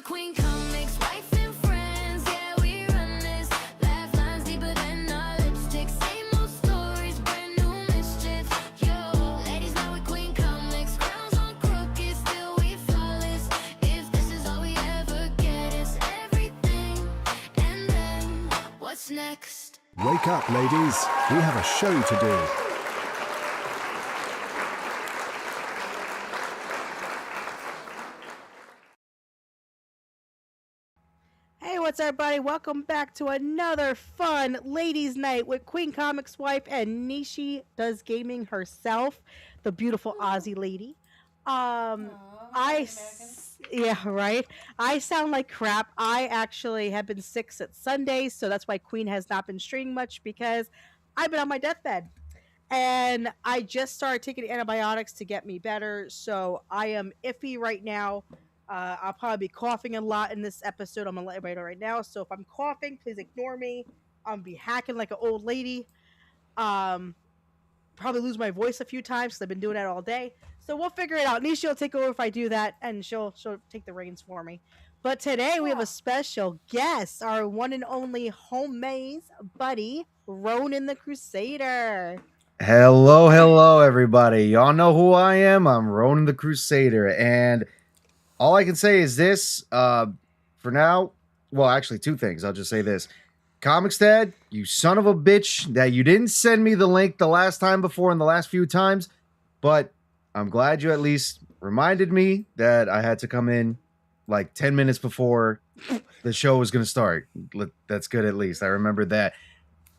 with Queen Comics, wife and friends. Yeah, we run this. Laugh lines deeper than our lipstick. Same old stories, brand new mischief. Yo, ladies now with Queen Comics. Crowns on crooked, still we flawless. If this is all we ever get, it's everything. And then, what's next? Wake up, ladies. We have a show to do. Hey, what's up, everybody? Welcome back to another fun ladies' night with QueenComixWife and NEESHII does gaming herself, the beautiful Aussie lady. Yeah, right. I sound like crap. I actually have been sick since Sunday, so that's why Queen has not been streaming much because I've been on my deathbed. And I just started taking antibiotics to get me better, so I am iffy right now. I'll probably be coughing a lot in this episode. I'm gonna let everybody know right now. So if I'm coughing, please ignore me. I'm gonna be hacking like an old lady. Probably lose my voice a few times because I've been doing that all day. So we'll figure it out. NEESHII will take over if I do that, and she'll take the reins for me. But today we have a special guest, our one and only homemaze buddy, Ronan the Crusader. Hello, everybody. Y'all know who I am. I'm Ronan the Crusader, and all I can say is this, for now, well, actually two things. I'll just say this. Comics Dad, you son of a bitch, that you didn't send me the link the last time before and the last few times, but I'm glad you at least reminded me that I had to come in like 10 minutes before the show was going to start. That's good at least. I remembered that.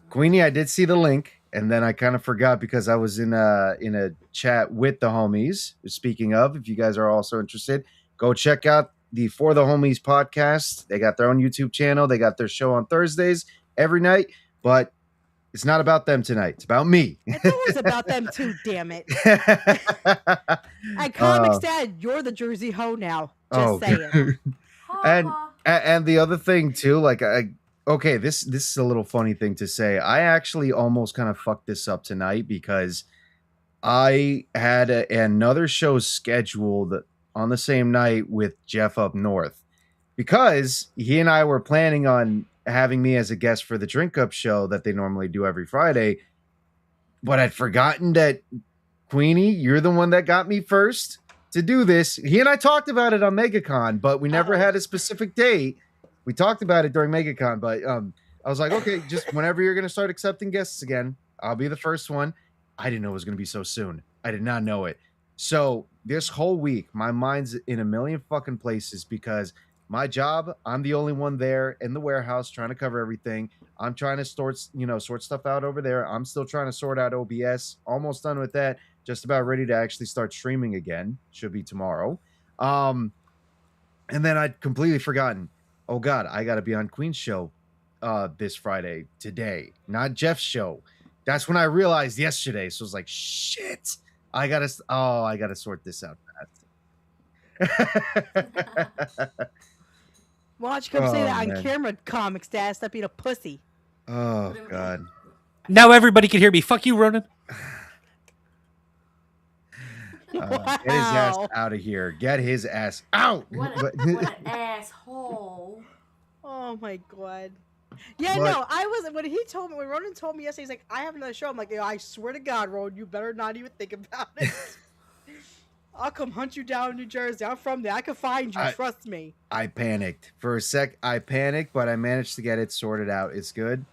Queenie, I did see the link, and then I kind of forgot because I was in a chat with the homies. Speaking of, if you guys are also interested, go check out the For the Homies podcast. They got their own YouTube channel. They got their show on Thursdays every night, but it's not about them tonight. It's about me. It's always about them too, damn it. And Comics Dad, you're the Jersey hoe now. Just saying. and the other thing too, like okay, this is a little funny thing to say. I actually almost kind of fucked this up tonight because I had another show scheduled on the same night with Jeff up north, because he and I were planning on having me as a guest for the Drink Up show that they normally do every Friday. But I'd forgotten that, Queenie, you're the one that got me first to do this. He and I talked about it on MegaCon, but we never had a specific date. We talked about it during MegaCon, but I was like, okay, just whenever you're going to start accepting guests again, I'll be the first one. I didn't know it was going to be so soon. I did not know it. So this whole week, my mind's in a million fucking places because my job, I'm the only one there in the warehouse trying to cover everything. I'm trying to sort stuff out over there. I'm still trying to sort out OBS. Almost done with that. Just about ready to actually start streaming again. Should be tomorrow. And then I'd completely forgotten. Oh God, I got to be on Queen's show this Friday, today, not Jeff's show. That's when I realized yesterday. So I was like, shit. I gotta sort this out fast. Why don't you come say that on camera, Comics Dad? Stop being a pussy. Oh God. Now everybody can hear me. Fuck you, Ronan. Get his ass out of here. Get his ass out. What an asshole. Oh my God. Yeah, no, I was when Ronan told me yesterday, he's like, I have another show. I'm like, I swear to God, Ronan, you better not even think about it. I'll come hunt you down in New Jersey. I'm from there. I can find you. Trust me. I panicked for a sec. But I managed to get it sorted out. It's good.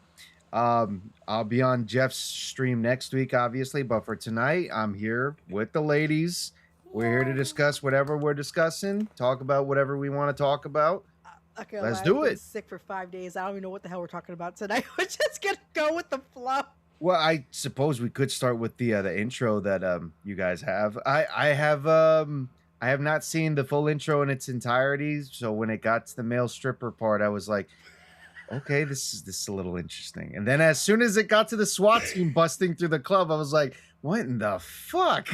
I'll be on Jeff's stream next week, obviously, but for tonight, I'm here with the ladies. We're here to discuss whatever we're discussing, talk about whatever we want to talk about. Okay, let's do it. Sick for 5 days. I don't even know what the hell we're talking about tonight. We're just gonna go with the flow. Well, I suppose we could start with the intro that you guys have. I have not seen the full intro in its entirety, so when it got to the male stripper part, I was like, okay, this is a little interesting. And then as soon as it got to the SWAT team busting through the club, I was like, what in the fuck?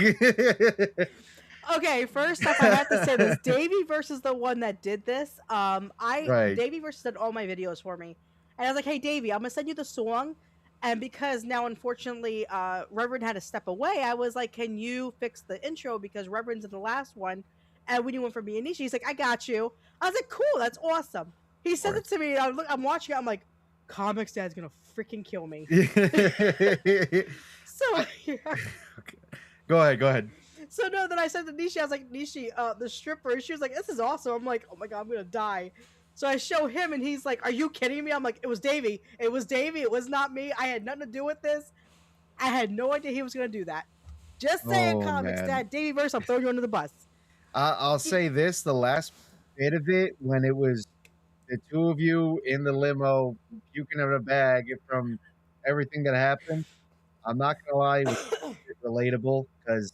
Okay, first off, I have to say this. Davey versus the one that did this. Davey versus did all my videos for me. And I was like, hey, Davey, I'm going to send you the song. And because now, unfortunately, Reverend had to step away, I was like, can you fix the intro? Because Reverend's in the last one. And when he went for me and Nishi, he's like, I got you. I was like, cool, that's awesome. He sent it to me, and I'm watching it, I'm like, Comics Dad's gonna freaking kill me. So yeah. Okay. Go ahead. So no, then I said to Nishi, I was like, Nishi, the stripper. She was like, this is awesome. I'm like, oh my god, I'm gonna die. So I show him, and he's like, are you kidding me? I'm like, it was Davey. It was Davey. It was not me. I had nothing to do with this. I had no idea he was gonna do that. Just saying, Comics Dad, Davey verse. I'm throwing you under the bus. I'll say this: the last bit of it, when it was the two of you in the limo puking in a bag from everything that happened, I'm not gonna lie, it was relatable because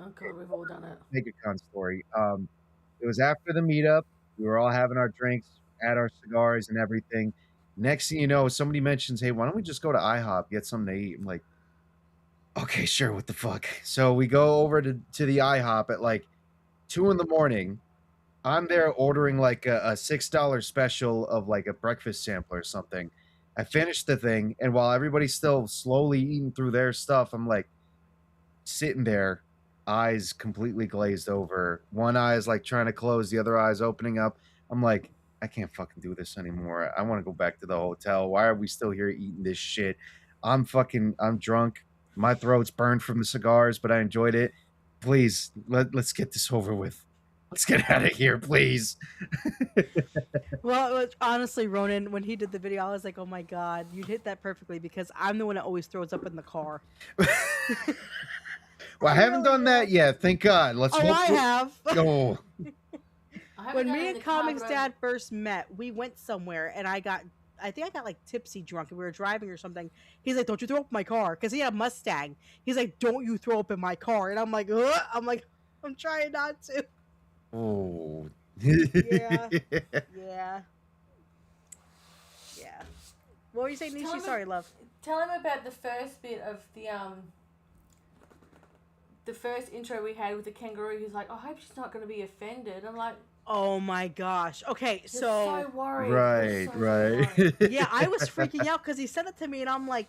Oh god, we've all done it. make a con story. It was after the meetup. We were all having our drinks, had our cigars and everything. Next thing you know, somebody mentions, "Hey, why don't we just go to IHOP, get something to eat?" I'm like, "Okay, sure. What the fuck?" So we go over to the IHOP at like 2 a.m. I'm there ordering like a $6 special of like a breakfast sampler or something. I finished the thing, and while everybody's still slowly eating through their stuff, I'm like sitting there, eyes completely glazed over. One eye is like trying to close, the other eye is opening up. I'm like, I can't fucking do this anymore. I want to go back to the hotel. Why are we still here eating this shit? I'm drunk. My throat's burned from the cigars, but I enjoyed it. Please, let's get this over with. Let's get out of here, please. Well, it was, honestly, Ronan, when he did the video, I was like, oh my god, you hit that perfectly because I'm the one that always throws up in the car. Well, I haven't done that yet. Thank God. Let's hope. I have. Oh. When me and Comics Dad first met, we went somewhere and I think I got like tipsy drunk and we were driving or something. He's like, don't you throw up in my car. Because he had a Mustang. He's like, don't you throw up in my car. And I'm like, ugh. I'm trying not to. Oh. Yeah. Yeah. Yeah. What were you saying, Nishi? Sorry, love. Tell him about the first bit of the first intro we had with the kangaroo. He's like, I hope she's not going to be offended. I'm like, oh my gosh. Okay, so worried. Right. Worried. Yeah, I was freaking out because he sent it to me and I'm like,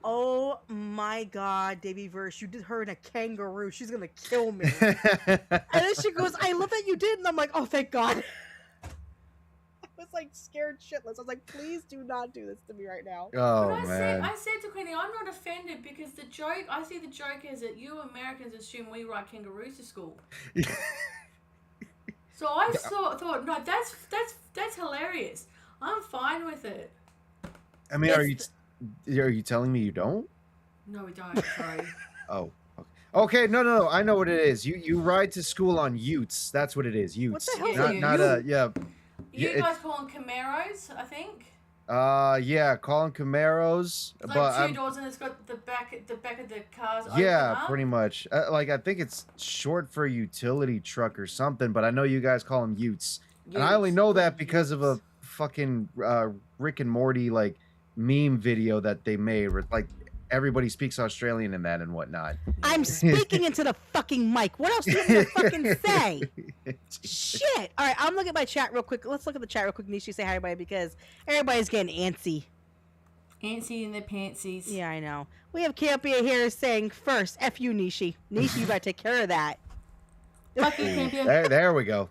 oh my god, Davey Verse, you did her in a kangaroo. She's gonna kill me. And then she goes, I love that you did. And I'm like, oh, thank God. I was like scared shitless. I was like, please do not do this to me right now. Oh, But man. I said to Queenie, I'm not offended because I see the joke is that you Americans assume we ride kangaroos to school. So I thought, no, that's hilarious. I'm fine with it. I mean, are you telling me you don't? No, we don't. Sorry. Oh. Okay, no. I know what it is. You ride to school on utes. That's what it is. Utes. What the hell is Not a yeah. You guys call them Camaros, I think. Yeah, call them Camaros. It's but like two doors and it's got the back of the cars open yeah, up. pretty much. Like I think it's short for utility truck or something, but I know you guys call them utes. And I only know that because of a fucking Rick and Morty like meme video that they made where like everybody speaks Australian in that and whatnot. I'm speaking into the fucking mic. What else do you want me to fucking say? Shit. All right, I'm looking at my chat real quick. Let's look at the chat real quick. Nishi, say hi, everybody, because everybody's getting antsy. Antsy in their pantsies. Yeah, I know. We have Campia here saying first, F you, Nishi. Nishi, you gotta take care of that. Fuck you, Campia. There we go.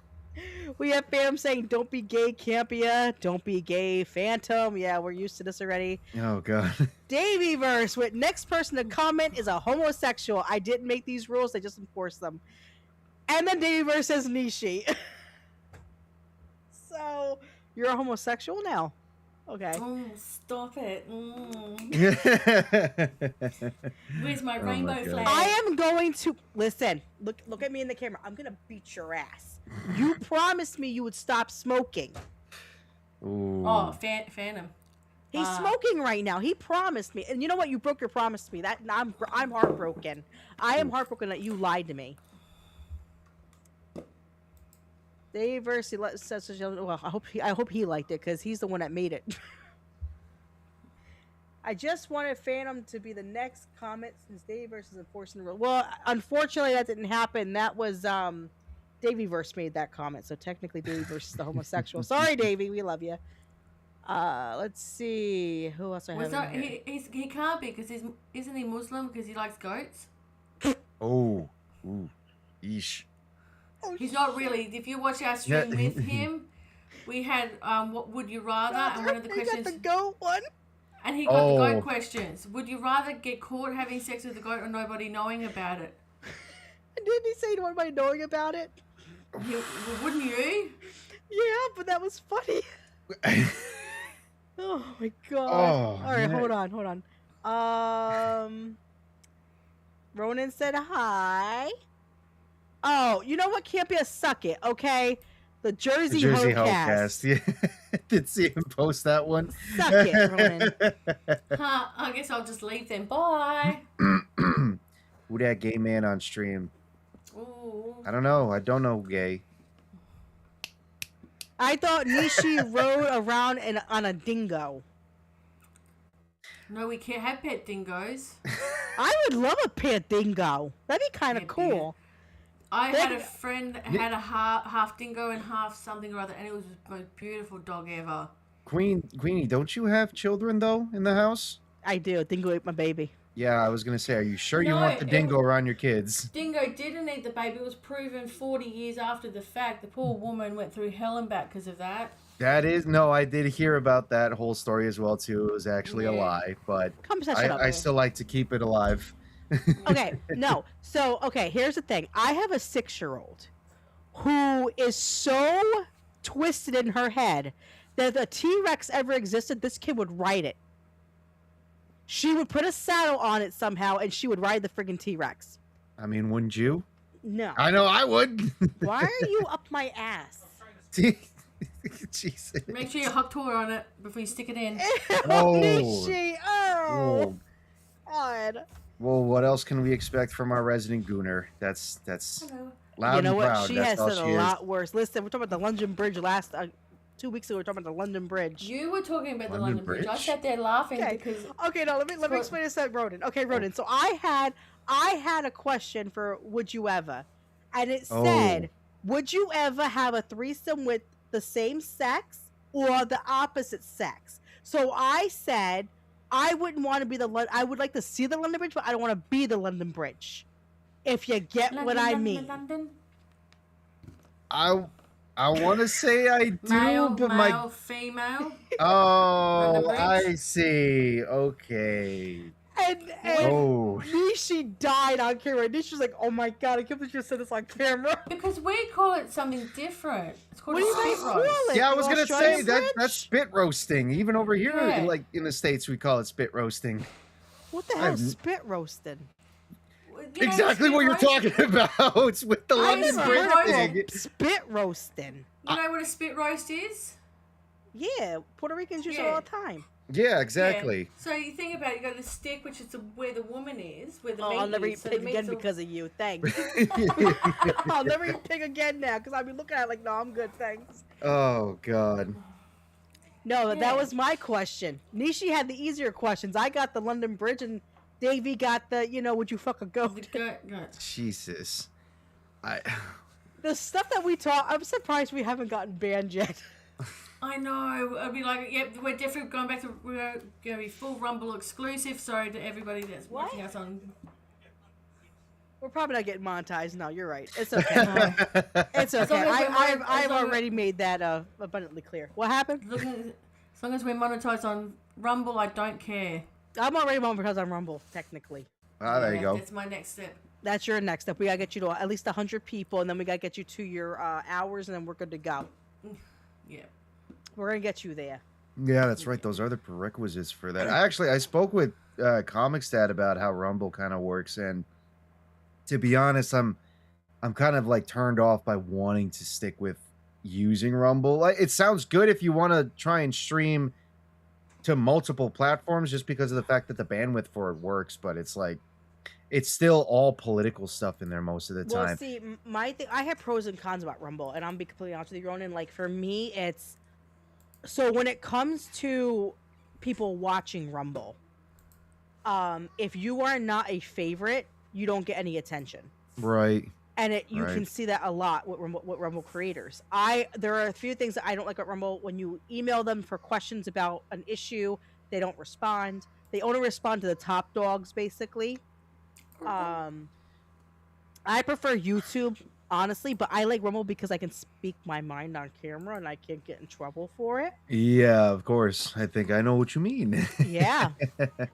We have Phantom saying, don't be gay, Campia. Don't be gay, Phantom. Yeah, we're used to this already. Oh, God. Davyverse with next person to comment is a homosexual. I didn't make these rules. I just enforced them. And then Davyverse says Nishi. So, you're a homosexual now. Okay. Oh, stop it. Mm. Oh Where's my my rainbow God. flag? I am going to listen. Look at me in the camera. I'm gonna beat your ass. You promised me you would stop smoking. Ooh. Oh, Phantom. He's smoking right now. He promised me, and you know what? You broke your promise to me. That I'm heartbroken. I am heartbroken that you lied to me. Daveverse says, well, I hope he liked it because he's the one that made it. I just wanted Phantom to be the next comment since Davyverse is enforcing the rule. Well, unfortunately, that didn't happen. That was Davyverse made that comment, so technically Davyverse is the homosexual. Sorry, Davy, we love you. Let's see who else I have. That, he can't be because isn't he Muslim because he likes goats? Oh. Ooh. Yeesh. He's not really. If you watch our stream with him, we had what would you rather, and one of the questions. Got the goat one. And he got the goat questions. Would you rather get caught having sex with a goat or nobody knowing about it? Didn't he say nobody knowing about it? Wouldn't you? Yeah, but that was funny. Oh my god. Oh, all right, man. hold on. Ronan said hi. Oh, you know what? Can't be a suck it, okay? The Jersey Hopecast. Yeah. Did see him post that one. Suck it, Ronan. I guess I'll just leave then. Bye. Who that gay man on stream? Ooh. I don't know. I don't know gay. I thought NEESHII rode around on a dingo. No, we can't have pet dingoes. I would love a pet dingo. That'd be kind of Yeah, cool. I had a friend that had a half dingo and half something or other, and it was the most beautiful dog ever. Queenie, don't you have children though in the house? I do. Dingo ate my baby. Yeah, I was gonna say, are you sure you No, want the dingo around your kids? Dingo didn't eat the baby. It was proven 40 years after the fact. The poor woman went through hell and back because of that. That is no, I did hear about that whole story as well too. It was actually a Yeah. lie, but Come shut up, I man. still like to keep it alive. Okay, no. So, okay, here's the thing. I have a 6-year-old who is so twisted in her head that if a T-Rex ever existed, this kid would ride it. She would put a saddle on it somehow, and she would ride the friggin' T-Rex. I mean, wouldn't you? No. I know I would. Why are you up my ass? Jesus. Make sure you hook tour on it before you stick it in. Oh. NEESHII, Oh. God. Well, what else can we expect from our resident gooner? That's Hello. loud You know and what? proud. She That's has all said she a is. lot worse. Listen, we're talking about the London Bridge 2 weeks ago. We were talking about the London Bridge. You were talking about the London London Bridge. I Bridge? sat there laughing Okay. because Okay, no, let me explain this to Ronan. Okay, Ronan. So I had a question for would you ever, and it said, would you ever have a threesome with the same sex or the opposite sex? So I said I wouldn't want to be I would like to see the London Bridge, but I don't want to be the London Bridge. If you get what I mean. London. I want to say I do, Male, but male, female. oh, London Bridge? I see. Okay. And Oh, NEESHII died on camera. NEESHII's like, oh my god, I can't believe you said this on camera. Because we call it something different. It's called What do a you guys spit call roast. it? yeah. I The was gonna say Australian that's Bridge? spit roasting. Even over here, Yeah. like in the States, we call it spit roasting. What the hell is I've- spit roasting? You know, Exactly spit what you're roast? talking about. It's with the I London never Bridge heard thing. of Spit roasting. You know what a spit roast is? Yeah, Puerto Ricans use it Yeah. all the time. Yeah, exactly. Yeah. So you think about it, you got the stick, which is where the woman is, where the Oh, I'll meat never is. eat So pig the meat's again all- because of you. Thanks. I'll never eat pig again now because I'll be looking at it like, no, I'm good, thanks. Oh God. No, Yeah. that was my question. NEESHII had the easier questions. I got the London Bridge and Davey got the, would you fuck a The goat? goat. Jesus. The stuff that we talk, I'm surprised we haven't gotten banned yet. I know. I'd be like, yep, we're definitely going back to, we're going to be full Rumble exclusive. Sorry to everybody that's What? watching us on. We're probably not getting monetized. No, you're right. It's okay. It's As okay. long as we're I've as- already made that abundantly clear. What happened? As long as we're monetized on Rumble, I don't care. I'm already monetized on Rumble, technically. Ah, there you Yeah, go. That's my next step. That's your next step. We gotta get you to at least 100 people, and then we gotta get you to your hours, and then we're good to go. Yeah. We're gonna get you there. Yeah, that's right. Those are the prerequisites for that. I spoke with Comics Dad about how Rumble kind of works, and to be honest, I'm kind of like turned off by wanting to stick with using Rumble. Like, it sounds good if you want to try and stream to multiple platforms, just because of the fact that the bandwidth for it works. But it's like it's still all political stuff in there most of the Well, time. see, my thing, I have pros and cons about Rumble, and I'm be completely honest with you, Ronan. Like for me, it's so when it comes to people watching Rumble, if you are not a favorite, you don't get any attention. Right. And you Right. can see that a lot with Rumble creators. There are a few things that I don't like about Rumble. When you email them for questions about an issue, they don't respond. They only respond to the top dogs, basically. I prefer YouTube honestly. But I like Rumble because I can speak my mind on camera and I can't get in trouble for it. Yeah, of course. I think I know what you mean. Yeah,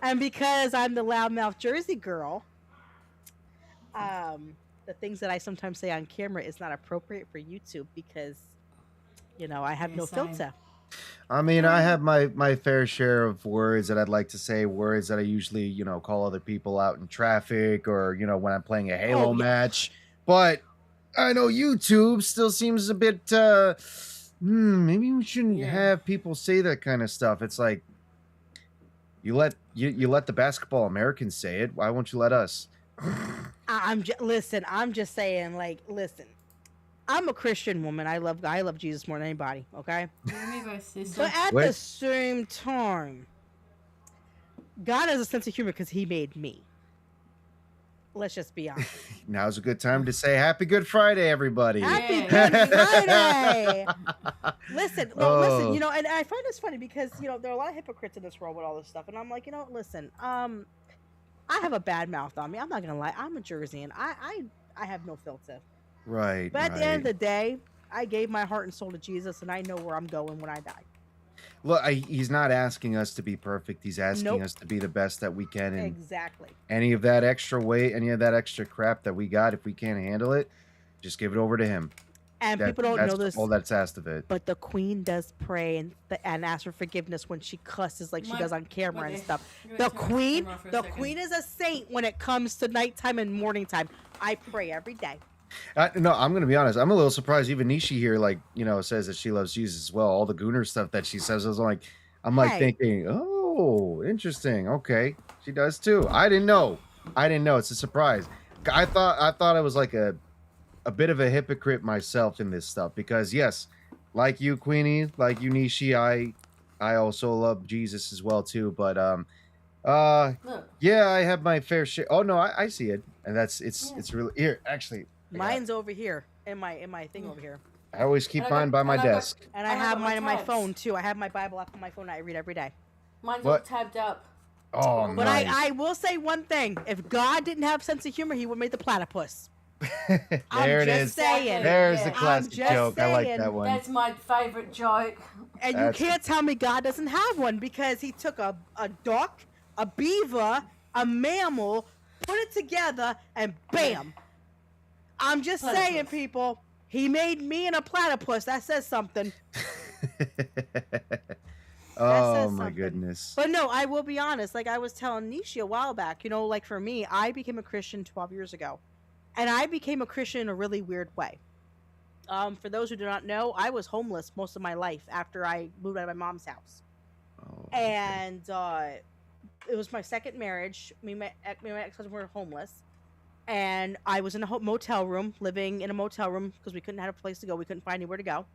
and because I'm the loudmouth Jersey girl, the things that I sometimes say on camera is not appropriate for YouTube because I have Yeah, no same. filter. I mean, I have my fair share of words that I'd like to say, words that I usually, call other people out in traffic or, when I'm playing a Halo Oh yeah, match. But I know YouTube still seems a bit maybe we shouldn't Yeah. have people say that kind of stuff. It's like you let the basketball Americans say it. Why won't you let us? listen. I'm just saying, like, listen. I'm a Christian woman. I love Jesus more than anybody. Okay, Let me go, sister. but at Wait. the same time, God has a sense of humor because He made me. Let's just be honest. Now's a good time to say Happy Good Friday, everybody. Happy Yeah. Good Friday. Listen, no, listen. Oh. And I find this funny because there are a lot of hypocrites in this world with all this stuff, and I'm like, listen. I have a bad mouth on me. I'm not gonna lie. I'm a Jerseyan. I have no filter. Right. But at the end of right. the day, I gave my heart and soul to Jesus, and I know where I'm going when I die. Look, he's not asking us to be perfect. He's asking Nope. us to be the best that we can. And Exactly. any of that extra weight, any of that extra crap that we got, if we can't handle it, just give it over to him. And people don't that's know this, all that's asked of it. but the Queen does pray and ask for forgiveness when she cusses like she My- does on camera and okay. stuff. I'm The gonna turn Queen, camera off for a the second. Queen is a saint when it comes to nighttime and morning time. I pray every day. No, I'm going to be honest. I'm a little surprised. Even NEESHII here, says that she loves Jesus as well. All the Gooner stuff that she says, I'm Hey. thinking, oh, interesting. Okay, she does too. I didn't know. It's a surprise. I thought I was like a bit of a hypocrite myself in this stuff because yes, like you, Queenie, like you, NEESHII, I also love Jesus as well too. But Look. yeah, I have my fair share. Oh no, I see it, and it's really here actually. Mine's over here in my thing over here, I always keep And I mine got- by my and I got- desk. and I And I have got my mine on my tabs. phone too. I have my Bible app on my phone. I read every day. Mine's What? all tabbed up. Oh, But nice. I will say one thing: if God didn't have sense of humor, He would have made the platypus. I'm there it just is. saying. There's the Yeah. classic just joke. I like saying. that one. That's my favorite joke. And That's- you can't tell me God doesn't have one because He took a duck, a beaver, a mammal, put it together, and bam. I'm just saying, Platypus. people. He made me and a platypus. That says something. Oh says my something. goodness. But no, I will be honest. Like I was telling NEESHII a while back, like for me, I became a Christian 12 years ago. And I became a Christian in a really weird way. For those who do not know, I was homeless most of my life after I moved out of my mom's house. Oh, okay. And it was my second marriage. Me and my ex-husband were homeless. And I was in a motel room, living in a motel room because we couldn't have a place to go. We couldn't find anywhere to go.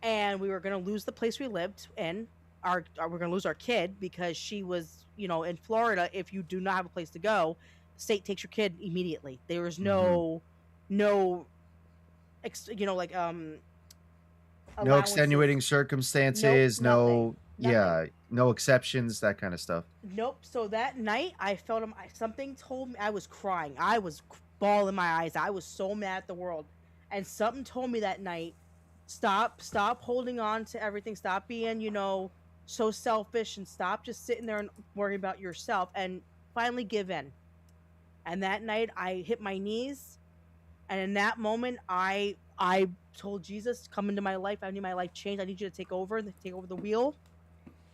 And we were going to lose the place we lived in. We're going to lose our kid because she was, in Florida. If you do not have a place to go, the state takes your kid immediately. There was no, no allowances. extenuating circumstances, Nope, nothing. no exceptions, that kind of stuff. Nope. So that night, I felt something told me I was crying. I was bawling my eyes. I was so mad at the world, and something told me that night, stop holding on to everything. Stop being, so selfish, and stop just sitting there and worrying about yourself, and finally give in. And that night, I hit my knees, and in that moment, I told Jesus, "Come into my life. I need my life changed. I need you to take over the wheel."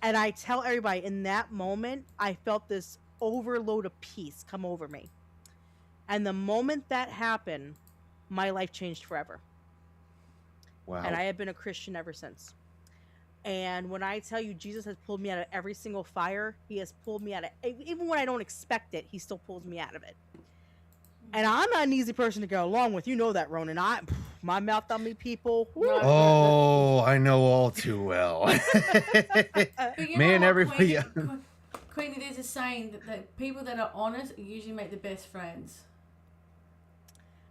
And I tell everybody, in that moment, I felt this overload of peace come over me. And the moment that happened, my life changed forever. Wow. And I have been a Christian ever since. And when I tell you Jesus has pulled me out of every single fire, He has pulled me out of, even when I don't expect it, He still pulls me out of it. And I'm not an easy person to go along with. You know that, Ronan. My mouth on me, people. Woo. No. Oh, I know all too well. But you Me know and what, everybody. Queenie, there's a saying that people that are honest usually make the best friends.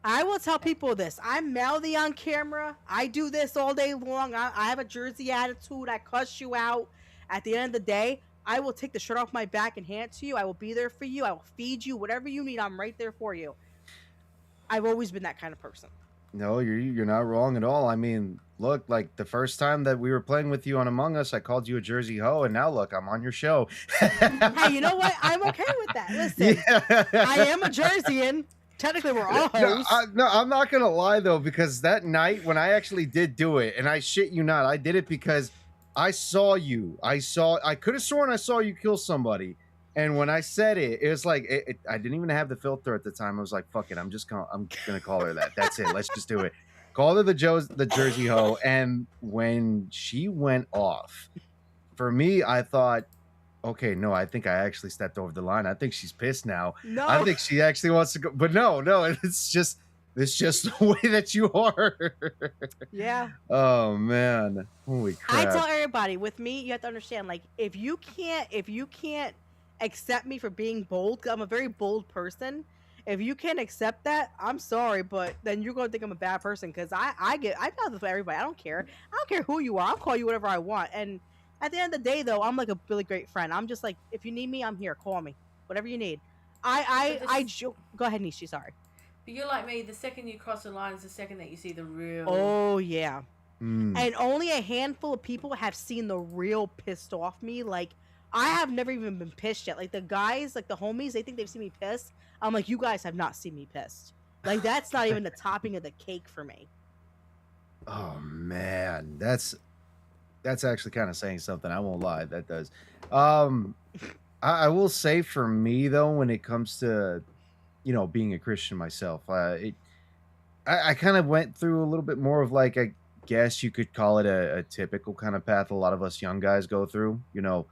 I will tell people this. I'm mouthy on camera. I do this all day long. I have a Jersey attitude. I cuss you out. At the end of the day, I will take the shirt off my back and hand it to you. I will be there for you. I will feed you. Whatever you need, I'm right there for you. I've always been that kind of person. No, you're not wrong at all. I mean, look, like the first time that we were playing with you on Among Us, I called you a Jersey hoe, and now look, I'm on your show. Hey, you know what? I'm okay with that. Listen, I am a Jerseyan. Technically, we're all hoes. No, I'm not gonna lie though, because that night when I actually did do it, and I shit you not, I did it because I saw you. I could have sworn I saw you kill somebody. And when I said it, it was like I didn't even have the filter at the time. I was like, "Fuck it, I'm gonna call her that. That's it. Let's just do it." Call her the Jersey hoe. And when she went off, for me, I thought, okay, no, I think I actually stepped over the line. I think she's pissed now. No. I think she actually wants to go. But no, it's just the way that you are. Yeah. Oh man, holy crap! I tell everybody, with me, you have to understand, like, if you can't accept me for being bold, 'cause I'm a very bold person. If you can't accept that, I'm sorry, but then you're gonna think I'm a bad person, because I tell this to everybody. I don't care who you are. I'll call you whatever I want. And at the end of the day, though, I'm like a really great friend. I'm just like, if you need me, I'm here. Call me, whatever you need. Go ahead, Nishi. Sorry. But you're like me. The second you cross the line is the second that you see the real. Oh yeah. And only a handful of people have seen the real pissed off me. Like, I have never even been pissed yet. Like, the guys, like the homies, they think they've seen me pissed. I'm like, you guys have not seen me pissed. Like, that's not even the topping of the cake for me. Oh man, that's actually kind of saying something. I won't lie, that does. I will say, for me though, when it comes to, you know, being a Christian myself, I kind of went through a little bit more of, like, I guess you could call it a typical kind of path a lot of us young guys go through. You know,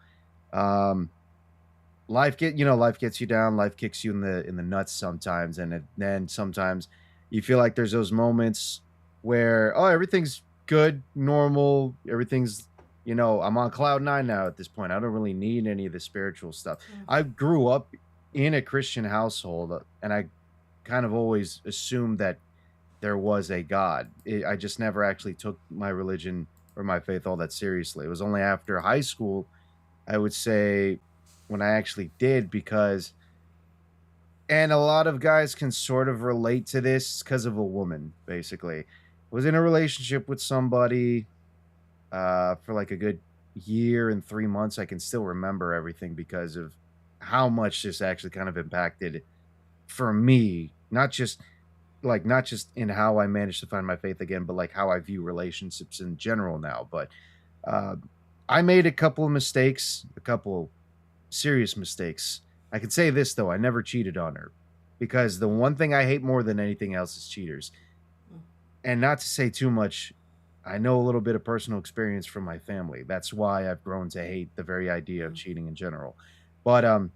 life gets you down, life kicks you in the nuts sometimes, and then sometimes you feel like there's those moments where, oh, everything's good, normal, everything's, you know, I'm on cloud nine now at this point. I don't really need any of the spiritual stuff. I grew up in a Christian household, and I kind of always assumed that there was a God. I just never actually took my religion or my faith all that seriously. It was only after high school, I would say, when I actually did, because, and a lot of guys can sort of relate to this because of a woman, basically. Was in a relationship with somebody for like a good year and 3 months. I can still remember everything because of how much this actually kind of impacted for me, not just in how I managed to find my faith again, but like how I view relationships in general now. But I made a couple of mistakes, a couple serious mistakes. I can say this though, I never cheated on her, because the one thing I hate more than anything else is cheaters. And not to say too much, I know a little bit of personal experience from my family. That's why I've grown to hate the very idea of cheating in general. But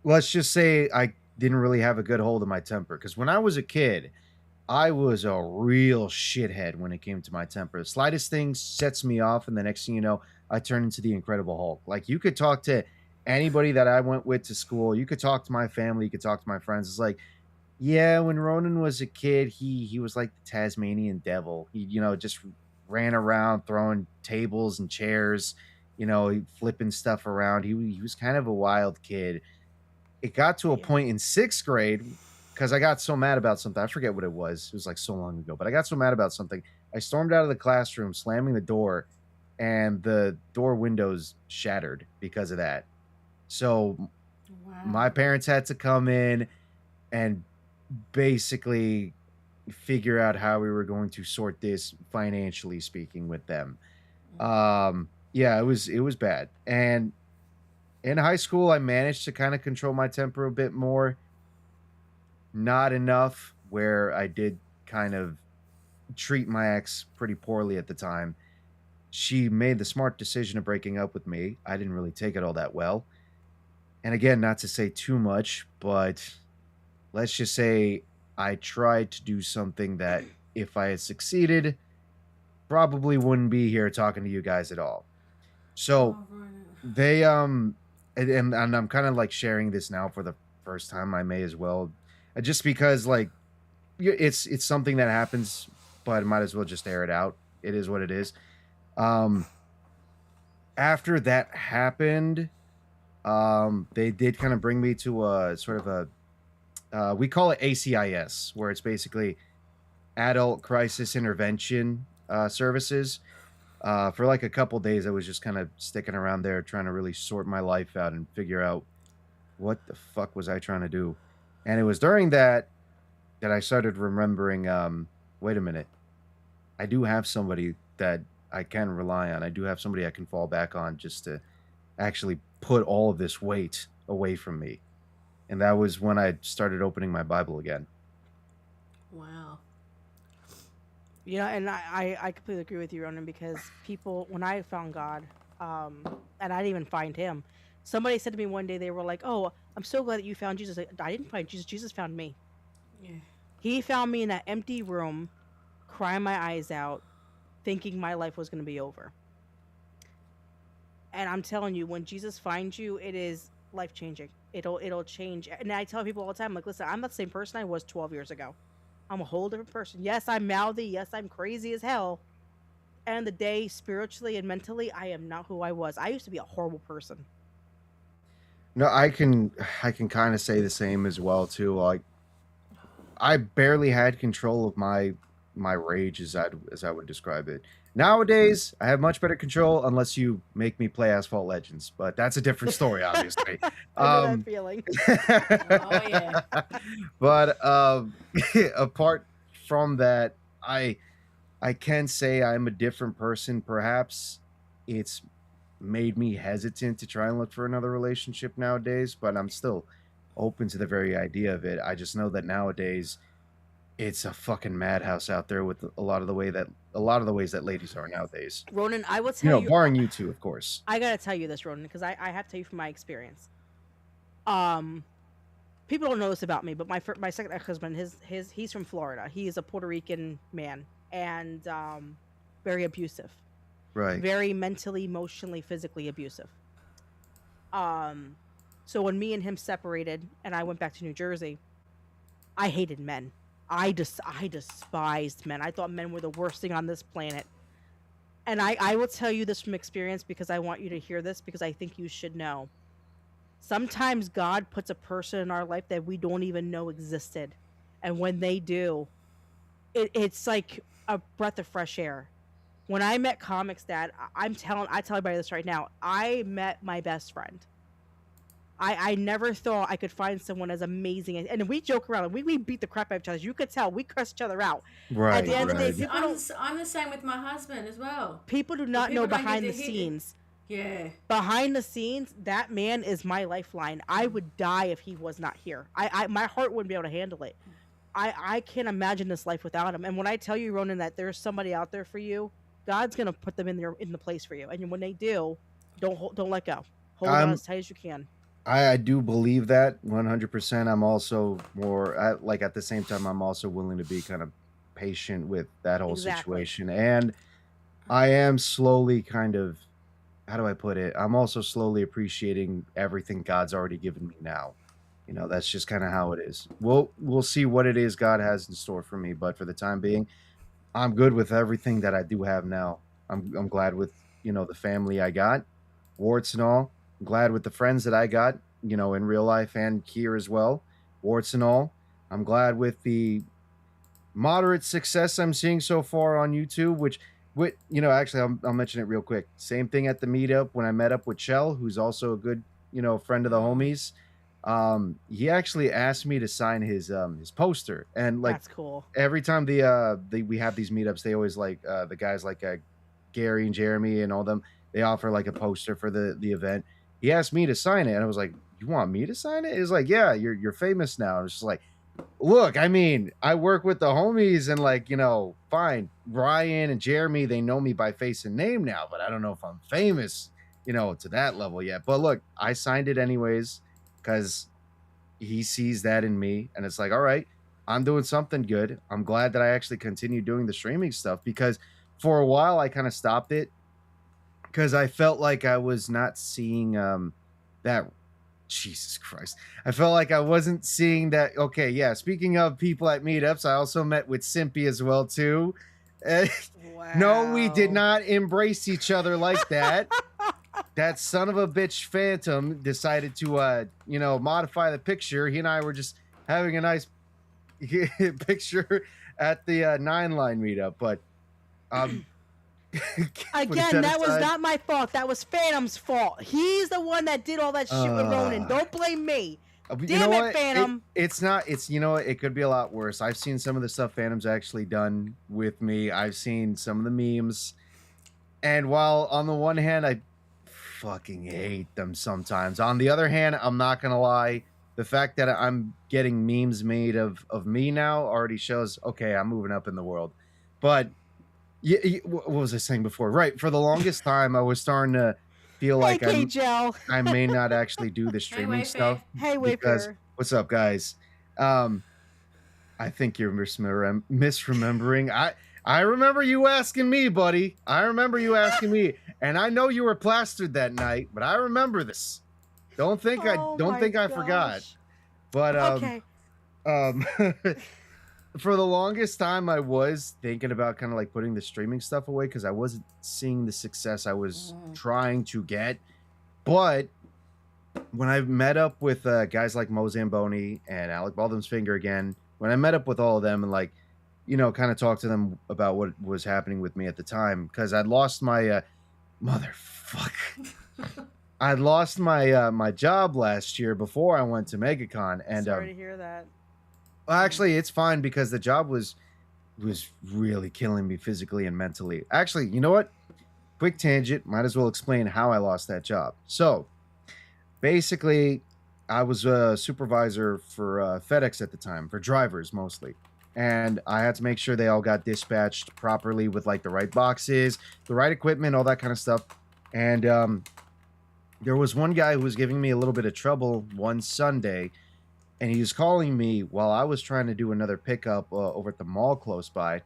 let's just say I didn't really have a good hold of my temper, because when I was a kid, I was a real shithead when it came to my temper. The slightest thing sets me off, and the next thing you know, I turn into the Incredible Hulk. Like, you could talk to anybody that I went with to school, you could talk to my family, you could talk to my friends. It's like, yeah, when Ronan was a kid, he was like the Tasmanian devil. He, you know, just ran around throwing tables and chairs, you know, flipping stuff around. He was kind of a wild kid. It got to a point in 6th grade, because I got so mad about something. I forget what it was. It was like so long ago, but I got so mad about something. I stormed out of the classroom, slamming the door, and the door windows shattered because of that. So my parents had to come in and basically figure out how we were going to sort this, financially speaking, with them. Yeah, it was bad. And in high school, I managed to kind of control my temper a bit more. Not enough where I did kind of treat my ex pretty poorly at the time. She made the smart decision of breaking up with me. I didn't really take it all that well. And again, not to say too much, but let's just say I tried to do something that, if I had succeeded, probably wouldn't be here talking to you guys at all. So they and I'm kind of like sharing this now for the first time. I may as well, just because, like, it's something that happens, but I might as well just air it out. It is what it is. After that happened, they did kind of bring me to a sort of we call it ACIS, where it's basically adult crisis intervention services. For like a couple days, I was just kind of sticking around there trying to really sort my life out and figure out what the fuck was I trying to do. And it was during that I started remembering, wait a minute, I do have somebody that I can rely on. I do have somebody I can fall back on just to actually put all of this weight away from me. And that was when I started opening my Bible again. Wow. You know, and I completely agree with you, Ronan, because people, when I found God, and I didn't even find him, somebody said to me one day, they were like, "Oh, I'm so glad that you found Jesus." I didn't find Jesus. Jesus found me. Yeah. He found me in that empty room, crying my eyes out, thinking my life was going to be over. And I'm telling you, when Jesus finds you, it is life changing. It'll change. And I tell people all the time, like, listen, I'm not the same person I was 12 years ago. I'm a whole different person. Yes, I'm mouthy. Yes, I'm crazy as hell. And the day, spiritually and mentally, I am not who I was. I used to be a horrible person. No, I can kind of say the same as well too. Like I barely had control of my rage as I would describe it. Nowadays, I have much better control unless you make me play Asphalt Legends, but that's a different story, obviously. I know that feeling. Oh, yeah. But apart from that, I can say I'm a different person. Perhaps it's made me hesitant to try and look for another relationship nowadays, but I'm still open to the very idea of it. I just know that nowadays it's a fucking madhouse out there with a lot of the ways that ladies are nowadays. Ronan, I will tell you, barring you two, of course. I gotta tell you this, Ronan, because I have to tell you from my experience. People don't know this about me, but my second ex-husband, he's from Florida. He is a Puerto Rican man and very abusive. Right. Very mentally, emotionally, physically abusive. So when me and him separated and I went back to New Jersey, I hated men. I despised men. I thought men were the worst thing on this planet. And I will tell you this from experience because I want you to hear this because I think you should know. Sometimes God puts a person in our life that we don't even know existed. And when they do, it's like a breath of fresh air. When I met Comics Dad, I tell everybody this right now. I met my best friend. I never thought I could find someone as amazing, and we joke around. We beat the crap out of each other. You could tell we cuss each other out. Right. At the end of the day, I'm the same with my husband as well. People do not know behind the scenes. Yeah. Behind the scenes, that man is my lifeline. I would die if he was not here. My heart wouldn't be able to handle it. I can't imagine this life without him. And when I tell you, Ronan, that there's somebody out there for you, God's gonna put them in the place for you. And when they do, don't let go. Hold on as tight as you can. I do believe that 100%. I'm also at the same time, I'm also willing to be kind of patient with that whole situation. And I am slowly kind of, how do I put it? I'm also slowly appreciating everything God's already given me now. You know, that's just kind of how it is. We'll see what it is God has in store for me. But for the time being, I'm good with everything that I do have now. I'm glad with, the family I got, warts and all. I'm glad with the friends that I got, in real life and here as well, warts and all. I'm glad with the moderate success I'm seeing so far on YouTube, which actually I'll mention it real quick. Same thing at the meetup when I met up with Chell, who's also a good, friend of the homies. He actually asked me to sign his poster, and like, that's cool. Every time we have these meetups, they always the guys like Gary and Jeremy and all them, they offer like a poster for the event. He asked me to sign it, and I was like, "You want me to sign it?" He's like, "Yeah, you're famous now." And it's just like, look, I mean, I work with the homies, and fine, Ryan and Jeremy, they know me by face and name now, but I don't know if I'm famous, to that level yet. But look, I signed it anyways because he sees that in me, and it's like, all right, I'm doing something good. I'm glad that I actually continued doing the streaming stuff, because for a while I kind of stopped it because I felt like I was not seeing that. Jesus Christ. I felt like I wasn't seeing that. Okay, yeah. Speaking of people at meetups, I also met with Simpy as well, too. Wow. No, we did not embrace each other like that. That son of a bitch Phantom decided to, modify the picture. He and I were just having a nice picture at the 9 line meetup, but Again, that was not my fault. That was Phantom's fault. He's the one that did all that shit with Ronan. Don't blame me. Damn it, Phantom. It's not. It's, you know what? It could be a lot worse. I've seen some of the stuff Phantom's actually done with me. I've seen some of the memes, and while on the one hand I fucking hate them sometimes, on the other hand, I'm not gonna lie. The fact that I'm getting memes made of me now already shows, okay, I'm moving up in the world. But what was I saying before? Right, for the longest time, I was starting to feel like I may not actually do the streaming stuff. Hey, Wayfair. What's up, guys? I think you're misremembering. I remember you asking me, buddy. I remember you asking me, and I know you were plastered that night, but I remember this. Don't think I forgot. But okay. For the longest time, I was thinking about kind of like putting the streaming stuff away because I wasn't seeing the success I was trying to get. But when I met up with guys like Mo Zamboni and Alec Baldwin's Finger again, when I met up with all of them and like, you know, kind of talked to them about what was happening with me at the time, because I'd lost my I'd lost my my job last year before I went to MegaCon, and sorry to hear that. Actually, it's fine because the job was really killing me physically and mentally. Actually, you know what? Quick tangent. Might as well explain how I lost that job. So, basically, I was a supervisor for FedEx at the time, for drivers mostly. And I had to make sure they all got dispatched properly with like the right boxes, the right equipment, all that kind of stuff. And there was one guy who was giving me a little bit of trouble one Sunday, and he was calling me while I was trying to do another pickup over at the mall close by.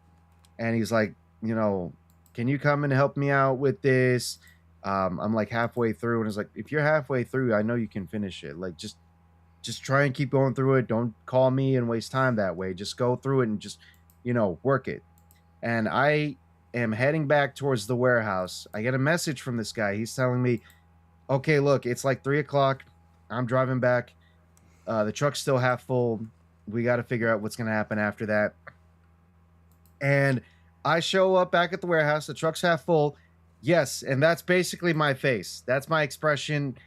And he's like, you know, can you come and help me out with this? I'm like halfway through, and it's like, if you're halfway through, I know you can finish it. Like, just try and keep going through it. Don't call me and waste time that way. Just go through it and just, you know, work it. And I am heading back towards the warehouse. I get a message from this guy. He's telling me, okay, look, it's like 3 o'clock. I'm driving back. The truck's still half full. We got to figure out what's going to happen after that. And I show up back at the warehouse. The truck's half full. Yes, and that's basically my face. That's my expression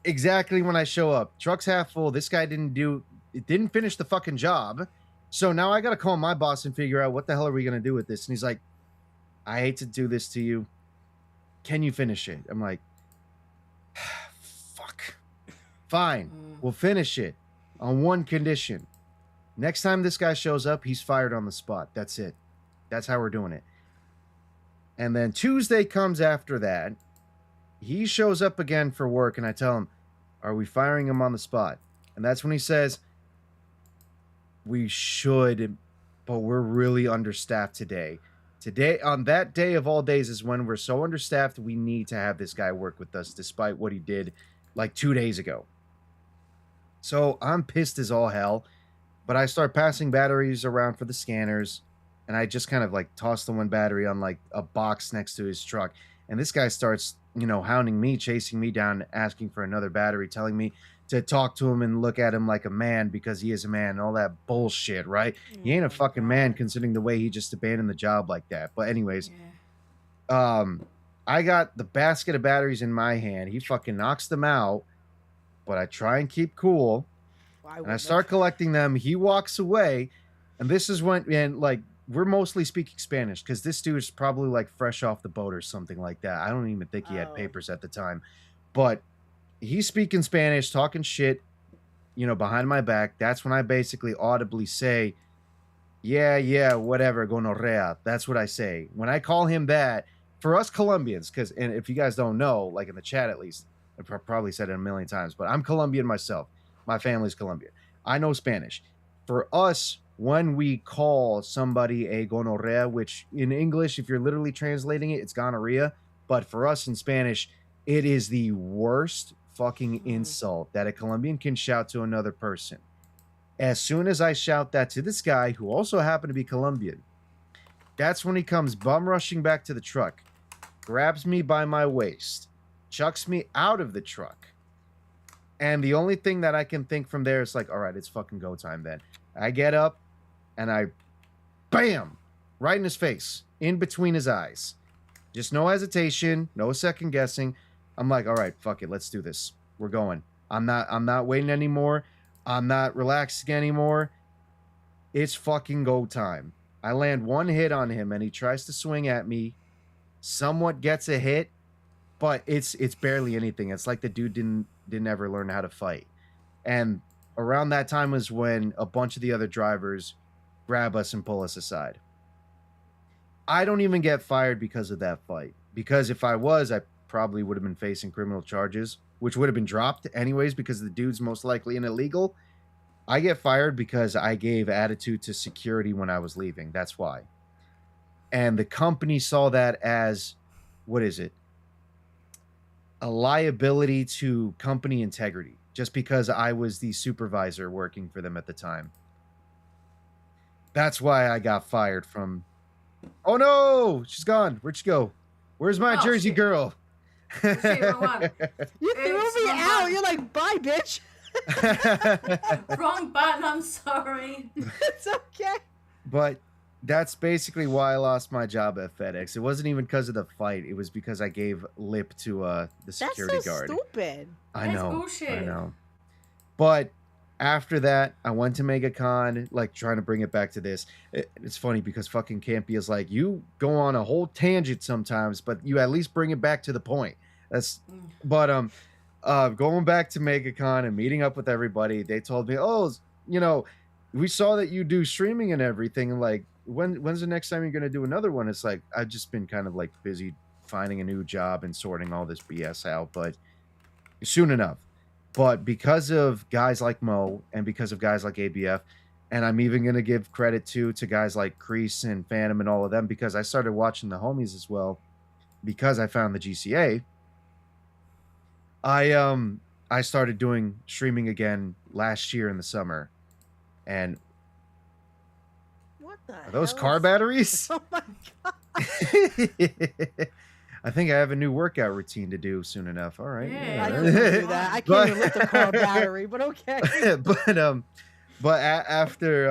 exactly when I show up. Truck's half full. This guy didn't finish the fucking job. So now I got to call my boss and figure out what the hell are we going to do with this. And he's like, I hate to do this to you. Can you finish it? I'm like, fuck. Fine. We'll finish it on one condition. Next time this guy shows up, he's fired on the spot. That's it. That's how we're doing it. And then Tuesday comes after that. He shows up again for work, and I tell him, are we firing him on the spot? And that's when he says, we should, but we're really understaffed today. Today, on that day of all days, is when we're so understaffed, we need to have this guy work with us, despite what he did like 2 days ago. So I'm pissed as all hell, but I start passing batteries around for the scanners, and I just kind of like toss the one battery on like a box next to his truck. And this guy starts, you know, hounding me, chasing me down, asking for another battery, telling me to talk to him and look at him like a man because he is a man and all that bullshit, right? He ain't a fucking man considering the way he just abandoned the job like that. But anyways, I got the basket of batteries in my hand. He fucking knocks them out, but I try and keep cool. And I start collecting them. He walks away, and this is when, and like, we're mostly speaking Spanish because this dude is probably like fresh off the boat or something like that. I don't even think he had papers at the time, but he's speaking Spanish, talking shit, you know, behind my back. That's when I basically audibly say, yeah, whatever, gonorrea. That's what I say. When I call him that, for us Colombians, because, and if you guys don't know, like in the chat at least, I've probably said it a million times, but I'm Colombian myself. My family's Colombian. I know Spanish. For us, when we call somebody a gonorrea, which in English, if you're literally translating it, it's gonorrhea. But for us in Spanish, it is the worst fucking insult that a Colombian can shout to another person. As soon as I shout that to this guy, who also happened to be Colombian, that's when he comes bum rushing back to the truck, grabs me by my waist, chucks me out of the truck, And the only thing that I can think from there is like, all right, it's fucking go time then. I get up and I, bam, right in his face, in between his eyes. Just no hesitation, no second guessing. I'm like, all right, fuck it, let's do this. We're going. I'm not waiting anymore. I'm not relaxing anymore. It's fucking go time. I land one hit on him and he tries to swing at me. Somewhat gets a hit, but it's barely anything. It's like the dude didn't ever learn how to fight. And around that time was when a bunch of the other drivers grab us and pull us aside. I don't even get fired because of that fight. Because if I was, I probably would have been facing criminal charges, which would have been dropped anyways because the dude's most likely an illegal. I get fired because I gave attitude to security when I was leaving. That's why. And the company saw that as, what is it? A liability to company integrity, just because I was the supervisor working for them at the time. That's why I got fired from... Oh no! She's gone. Where'd she go? Where's my Jersey shit. girl? Shit, wrong one. You threw It's me wrong out. button. You're like, bye, bitch. Wrong button, I'm sorry. It's okay. But that's basically why I lost my job at FedEx. It wasn't even because of the fight. It was because I gave lip to the security That's so guard. stupid. I That's know. bullshit. I know. But after that, I went to MegaCon, like trying to bring it back to this. It's funny because fucking Campy is like, you go on a whole tangent sometimes, but you at least bring it back to the point. That's, but going back to MegaCon and meeting up with everybody, they told me, oh, you know, we saw that you do streaming and everything. And like, when's the next time you're gonna do another one? It's like I've just been kind of like busy finding a new job and sorting all this BS out, but soon enough. But because of guys like Mo and because of guys like ABF, and I'm even going to give credit to guys like Crease and Phantom and all of them, because I started watching the homies as well, because I found the GCA, I started doing streaming again last year in the summer. And What the are those hell car is- batteries? Oh my god. I think I have a new workout routine to do soon enough. All right. Yeah. I don't do that. I can't even lift a car battery, but okay. but after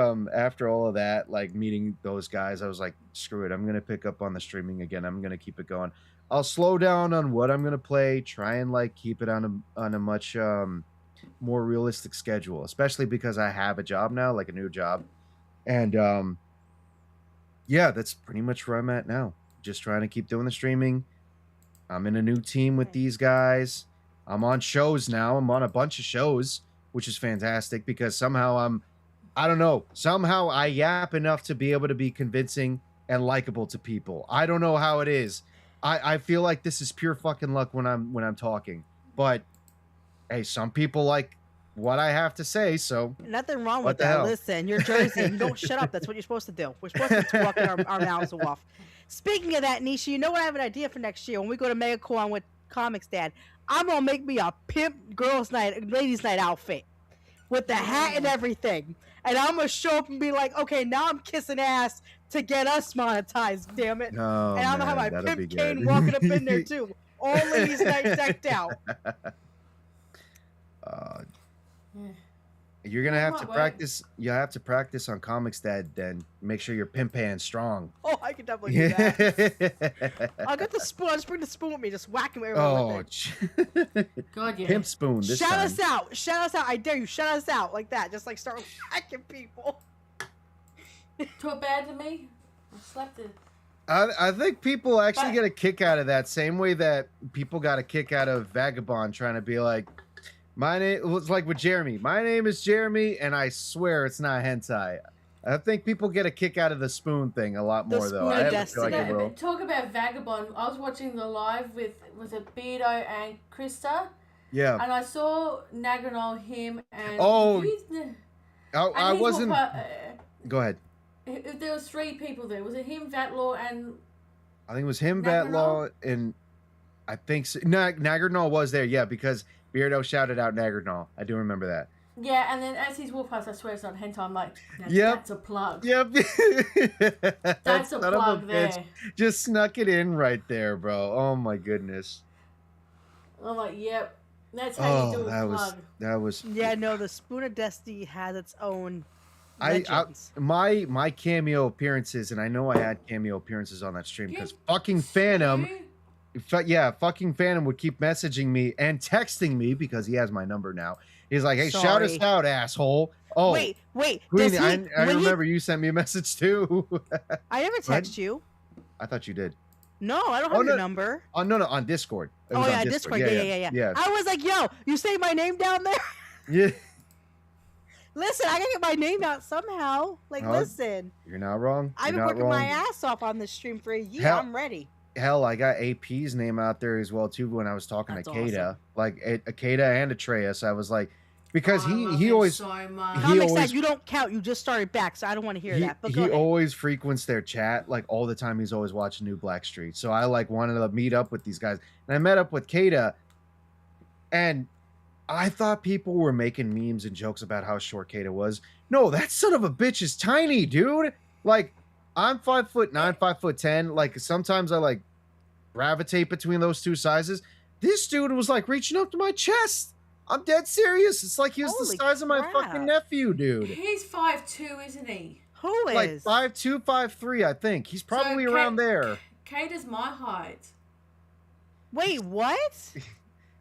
all of that, like meeting those guys, I was like, screw it. I'm gonna pick up on the streaming again. I'm gonna keep it going. I'll slow down on what I'm gonna play. Try and like keep it on a much more realistic schedule, especially because I have a job now, like a new job, and yeah, that's pretty much where I'm at now. Just trying to keep doing the streaming. I'm in a new team with these guys. I'm on shows now. I'm on a bunch of shows, which is fantastic because somehow I don't know, somehow I yap enough to be able to be convincing and likable to people. I don't know how it is. I feel like this is pure fucking luck when I'm talking. But hey, some people like what I have to say, so Nothing wrong What with the that. hell? Listen, you're Jersey. You don't shut up. That's what you're supposed to do. We're supposed to be walking our mouths off. Speaking of that, Nisha, you know what? I have an idea for next year. When we go to MegaCon with Comics Dad, I'm going to make me a pimp girls' night, ladies' night outfit with the hat and everything. And I'm going to show up and be like, okay, now I'm kissing ass to get us monetized, damn it. oh, and I'm going to have my that'll be pimp cane good. walking up in there, too. All ladies' night decked out. You're gonna have Might to work. practice. You have to practice on Comics Dad. Then make sure your pimp hand's strong. Oh, I can definitely do that. I'll get the spoon. I'll just bring the spoon with me. Just whack him everywhere oh, with it. God, yeah. pimp spoon this Shout time. us out. Shout us out. I dare you. Shout us out like that. Just like start whacking people. Talk bad to me. I slapped it. I think people actually But- get a kick out of that, same way that people got a kick out of Vagabond trying to be like, my name was like with Jeremy. My name is Jeremy, and I swear it's not hentai. I think people get a kick out of the spoon thing a lot The more, though. spoon I of have a feel like destiny. it will. But talk about Vagabond. I was watching the live with, was it Beardo and Krista? Yeah. And I saw Nagranol, him, and... Oh, and I his wasn't. whopper, Go ahead. there was 3 people there. Was it him, Vatlaw, and... I think it was him, Nagranol? Batlaw, and I think so. Nagranol was there, yeah, because Beardo shouted out Nagranol. I do remember that. Yeah, and then as he's walked past, I swear it's not hentai. I'm like, Yep. that's a plug. Yep. That's a son of plug bitch there. just snuck it in right there, bro. Oh my goodness. I'm like, yep. That's how you do a that plug. was Yeah, no, the Spoon of Destiny has its own I legends. my cameo appearances, and I know I had cameo appearances on that stream because fucking Phantom, fucking Phantom would keep messaging me and texting me because he has my number now. He's like, "Hey, shout us Sorry. out, asshole!" Oh, Wait. Queen, Does he, I when he- remember you sent me a message too. I never text you. I thought you did. No, I don't have your number. Oh no, on Discord. It Oh was yeah, on Discord. Yeah. Yeah. I was like, yo, you say my name down there? Yeah. Listen, I gotta get my name out somehow. Like, listen, You're not wrong. I've You're been not working wrong. my ass off on this stream for a year. Hell- I'm ready. Hell, I got AP's name out there as well too when I was talking That's to Kada, awesome. like Akeda and Atreus. I was like, because I love he him always so much. he Comic always Side, you don't count. You just started back, so I don't want to hear he, that. But he go ahead. always frequents their chat like all the time. He's always watching New Black Street. So I like wanted to meet up with these guys, and I met up with Kada, and I thought people were making memes and jokes about how short Kada was. No, that son of a bitch is tiny, dude. Like I'm 5'9", 5'10". Like sometimes I like gravitate between those two sizes. This dude was like reaching up to my chest. I'm dead serious. It's like he was the Holy size of my crap. fucking nephew, dude. He's 5'2", isn't he? Who is? Like 5'2", 5'3", I think. He's probably So around there. Kata's my height. Wait, what?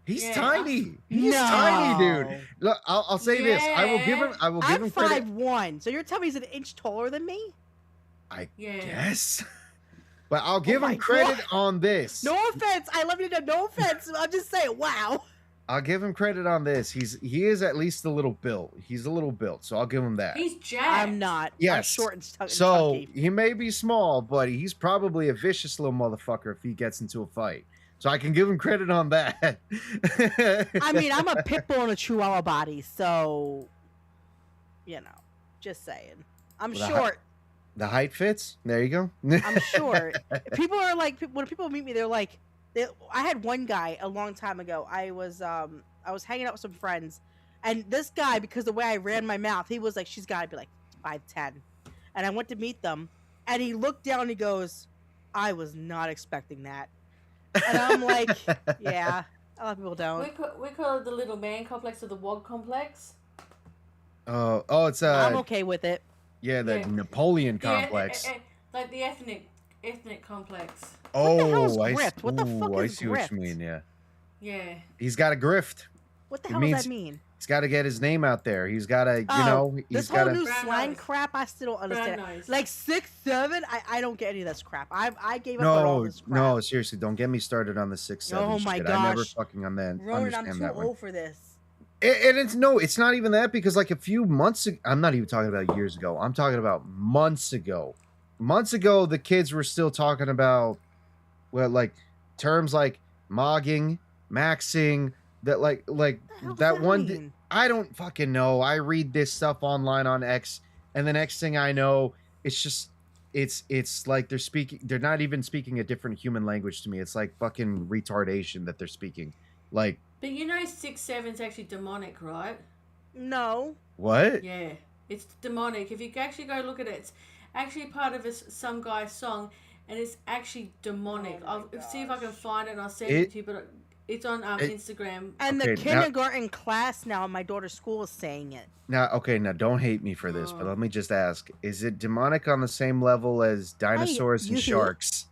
He's Yeah, tiny. He's No. tiny, dude. Look, I'll say this. I will give him. I will give I'm him credit. 5'1", so you're telling me he's an inch taller than me? I Yeah. guess. But I'll give my him credit God. on this. No offense. I love you to no offense. I'm just saying, wow. I'll give him credit on this. He is at least a little built. He's a little built, so I'll give him that. He's jacked. I'm not. I'm Yes. short and So chunky. he may be small, but he's probably a vicious little motherfucker if he gets into a fight. So I can give him credit on that. I mean, I'm a pit bull in a chihuahua body, so you know, just saying. I'm Well, short. The height fits. There you go. I'm short. People are like, when people meet me, they're like, I had one guy a long time ago. I was hanging out with some friends, and this guy, because the way I ran my mouth, he was like, she's got to be like 5'10", and I went to meet them, and he looked down and he goes, I was not expecting that, and I'm like, yeah, a lot of people don't. We call it the little man complex or the wog complex. Oh, it's I'm okay with it. yeah, the Yeah. Napoleon The complex. like the ethnic complex. What the hell is I grift? What the fuck I is see what grift? you mean. Yeah, Yeah. he's got a grift. What the It hell means- does that mean? He's got to get his name out there. He's got to, Oh, you know, he's This got whole to. new Brown slang nose. crap, I still don't understand. Brown nose. Like 6'7", I don't get any of this crap. I gave up on all No, this crap. no, seriously, don't get me started on the 6'7" Oh my shit. I never gosh. fucking on that. Ronan, I'm understand too that one. old for this. And it's no, it's not even that because like a few months ago, I'm not even talking about years ago. I'm talking about months ago. Months ago, the kids were still talking about, well, like terms like mogging, maxing, that like What the hell does that one. mean? I don't fucking know. I read this stuff online on X, and the next thing I know, it's just it's like they're not even speaking a different human language to me. It's like fucking retardation that they're speaking. Like But you know 6'7's actually demonic, right? No. what? Yeah. It's demonic. If you actually go look at it, it's actually part of some guy's song, and it's actually demonic. Oh my I'll see if I can find it and I'll send It- it to you, but it's on Instagram. And Okay, the now- kindergarten class now in my daughter's school is saying it. Now, okay, now don't hate me for this, but Oh. let me just ask: is it demonic on the same level as dinosaurs and you- sharks?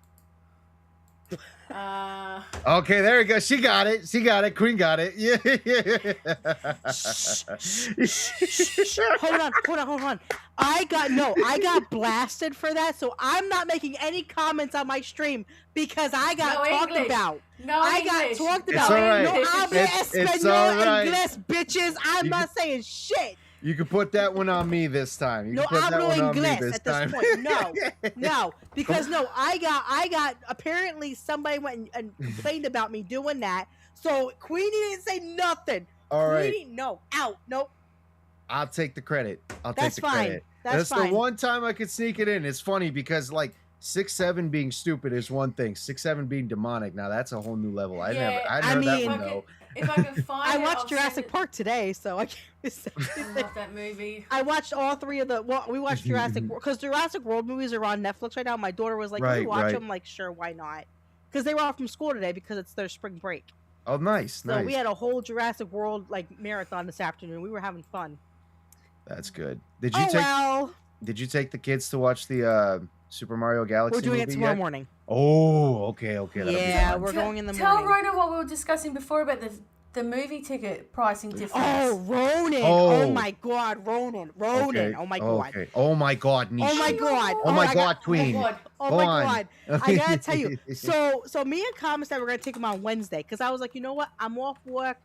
Okay, there we go. She got it. She got it. Queen got it. Yeah. Hold on. I got blasted for that, so I'm not making any comments on my stream because I got No talked English. about. No I English. got talked It's about. all right. No habla It's español all right. inglés, bitches. I'm You not saying shit. You can put that one on me this time. You No can put that hablo one on me inglés this at this time. point. No, because I got. Apparently, somebody went and complained about me doing that. So Queenie didn't say nothing. All right. Queenie, no, out, nope. I'll take the credit. I'll take That's the fine. credit. That's fine. the one time I could sneak it in. It's funny because like 6'7" being stupid is one thing. 6'7" being demonic. Now that's a whole new level. I Yeah, never I heard that mean- one though. If I can find I it, watched I'll Jurassic send it. Park today, so I can't say I anything. love that movie. I watched all three of the. Well, we watched Jurassic World because Jurassic World movies are on Netflix right now. My daughter was like, "Can Right, you watch right. them?" Like, sure, why not? Because they were off from school today because it's their spring break. Oh, nice, So nice. we had a whole Jurassic World like marathon this afternoon. We were having fun. That's good. Did you Oh take well, Did you take the kids to watch the Super Mario Galaxy we're doing it movie tomorrow yet? morning. Oh, okay, that'll be Yeah, fun. we're going in the Tell morning. Rhoda what we were discussing before about the movie ticket pricing difference. Oh, Ronan! Oh. Oh my God, Ronan! Okay. Oh my God! Okay. Oh my God, Nisha. Oh my God! Oh my I God, got- Queen. God. Oh Go my on. God! I gotta tell you. So me and Common said we're gonna take him on Wednesday because I was like, you know what? I'm off work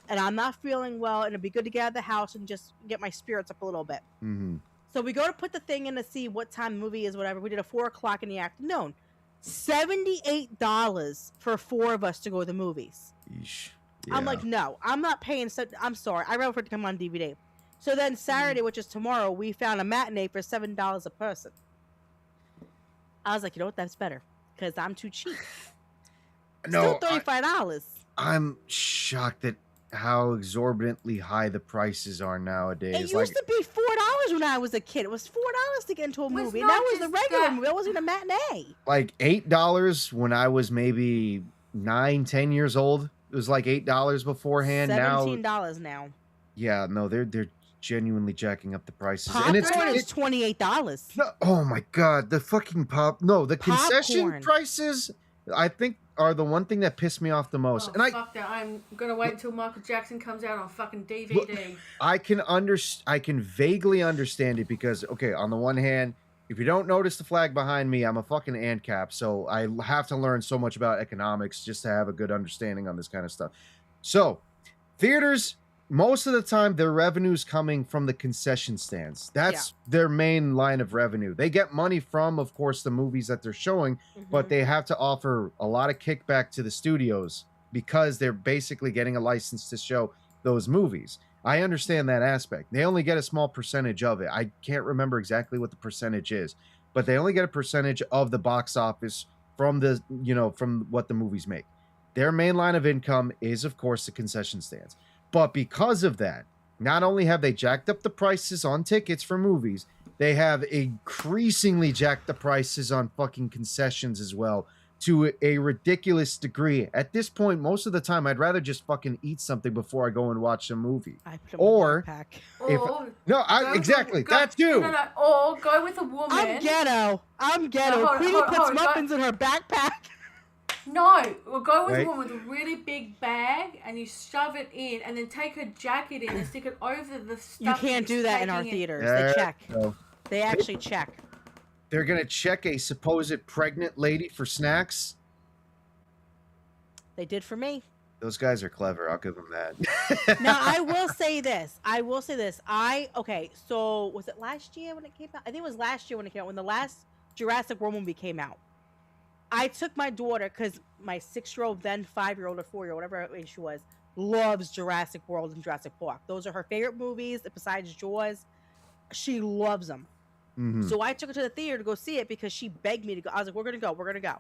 and I'm not feeling well, and it'd be good to get out of the house and just get my spirits up a little bit. Mhm. So we go to put the thing in to see what time the movie is, whatever. We did a 4 o'clock in the afternoon. $78 for 4 of us to go to the movies. Yeesh. I'm Yeah. like, no, I'm not paying. I'm sorry. I'd rather for it to come on DVD. So then Saturday, which is tomorrow, we found a matinee for $7 a person. I was like, you know what? That's better because I'm too cheap. No, Still $35. I'm shocked at how exorbitantly high the prices are nowadays. It used Like, to be $4 when I was a kid. It was $4 to get into a Was movie. And not that was a just regular that. movie. That wasn't a matinee. like $8 when I was maybe 9, 10 years old. It was like $8 beforehand. Now, $17 now. yeah, no, they're genuinely jacking up the prices, Popcorn and is $28. no, oh my God, the fucking the concession Popcorn. prices, I think, are the one thing that pissed me off the most. Oh, And fuck that. I'm gonna wait until Michael Jackson comes out on fucking DVD. I can vaguely understand it because, okay, on the one hand, if you don't notice the flag behind me, I'm a fucking ANCAP, so I have to learn so much about economics just to have a good understanding on this kind of stuff. So, theaters, most of the time, their revenue's coming from the concession stands. That's their main line of revenue. They get money from, of course, the movies that they're showing, but they have to offer a lot of kickback to the studios because they're basically getting a license to show those movies. I understand that aspect. They only get a small percentage of it. I can't remember exactly what the percentage is, but they only get a percentage of the box office from from what the movies make. Their main line of income is, of course, the concession stands. But because of that, not only have they jacked up the prices on tickets for movies, they have increasingly jacked the prices on fucking concessions as well to a ridiculous degree. At this point, most of the time, I'd rather just fucking eat something before I go and watch a movie. I put Or- my backpack. Or Exactly, that too. No. Or go with a woman. I'm ghetto. No, hold- Queenie hold- puts hold- muffins in her backpack. No, we'll go with Wait. a woman with a really big bag, and you shove it in, and then take her jacket in and stick it over the stuff. You can't do that in our taking theaters. There They check. you go. They actually check. They're gonna check a supposed pregnant lady for snacks. They did for me. Those guys are clever. I'll give them that. Now I will say this. Okay, so was it last year when it came out? I think it was last year when it came out. When the last Jurassic World movie came out, I took my daughter because my 6-year-old, then 5-year-old or 4-year-old, whatever her age she was, loves Jurassic World and Jurassic Park. Those are her favorite movies besides Jaws. She loves them. Mhm. So I took her to the theater to go see it because she begged me to go. I was like, we're gonna go.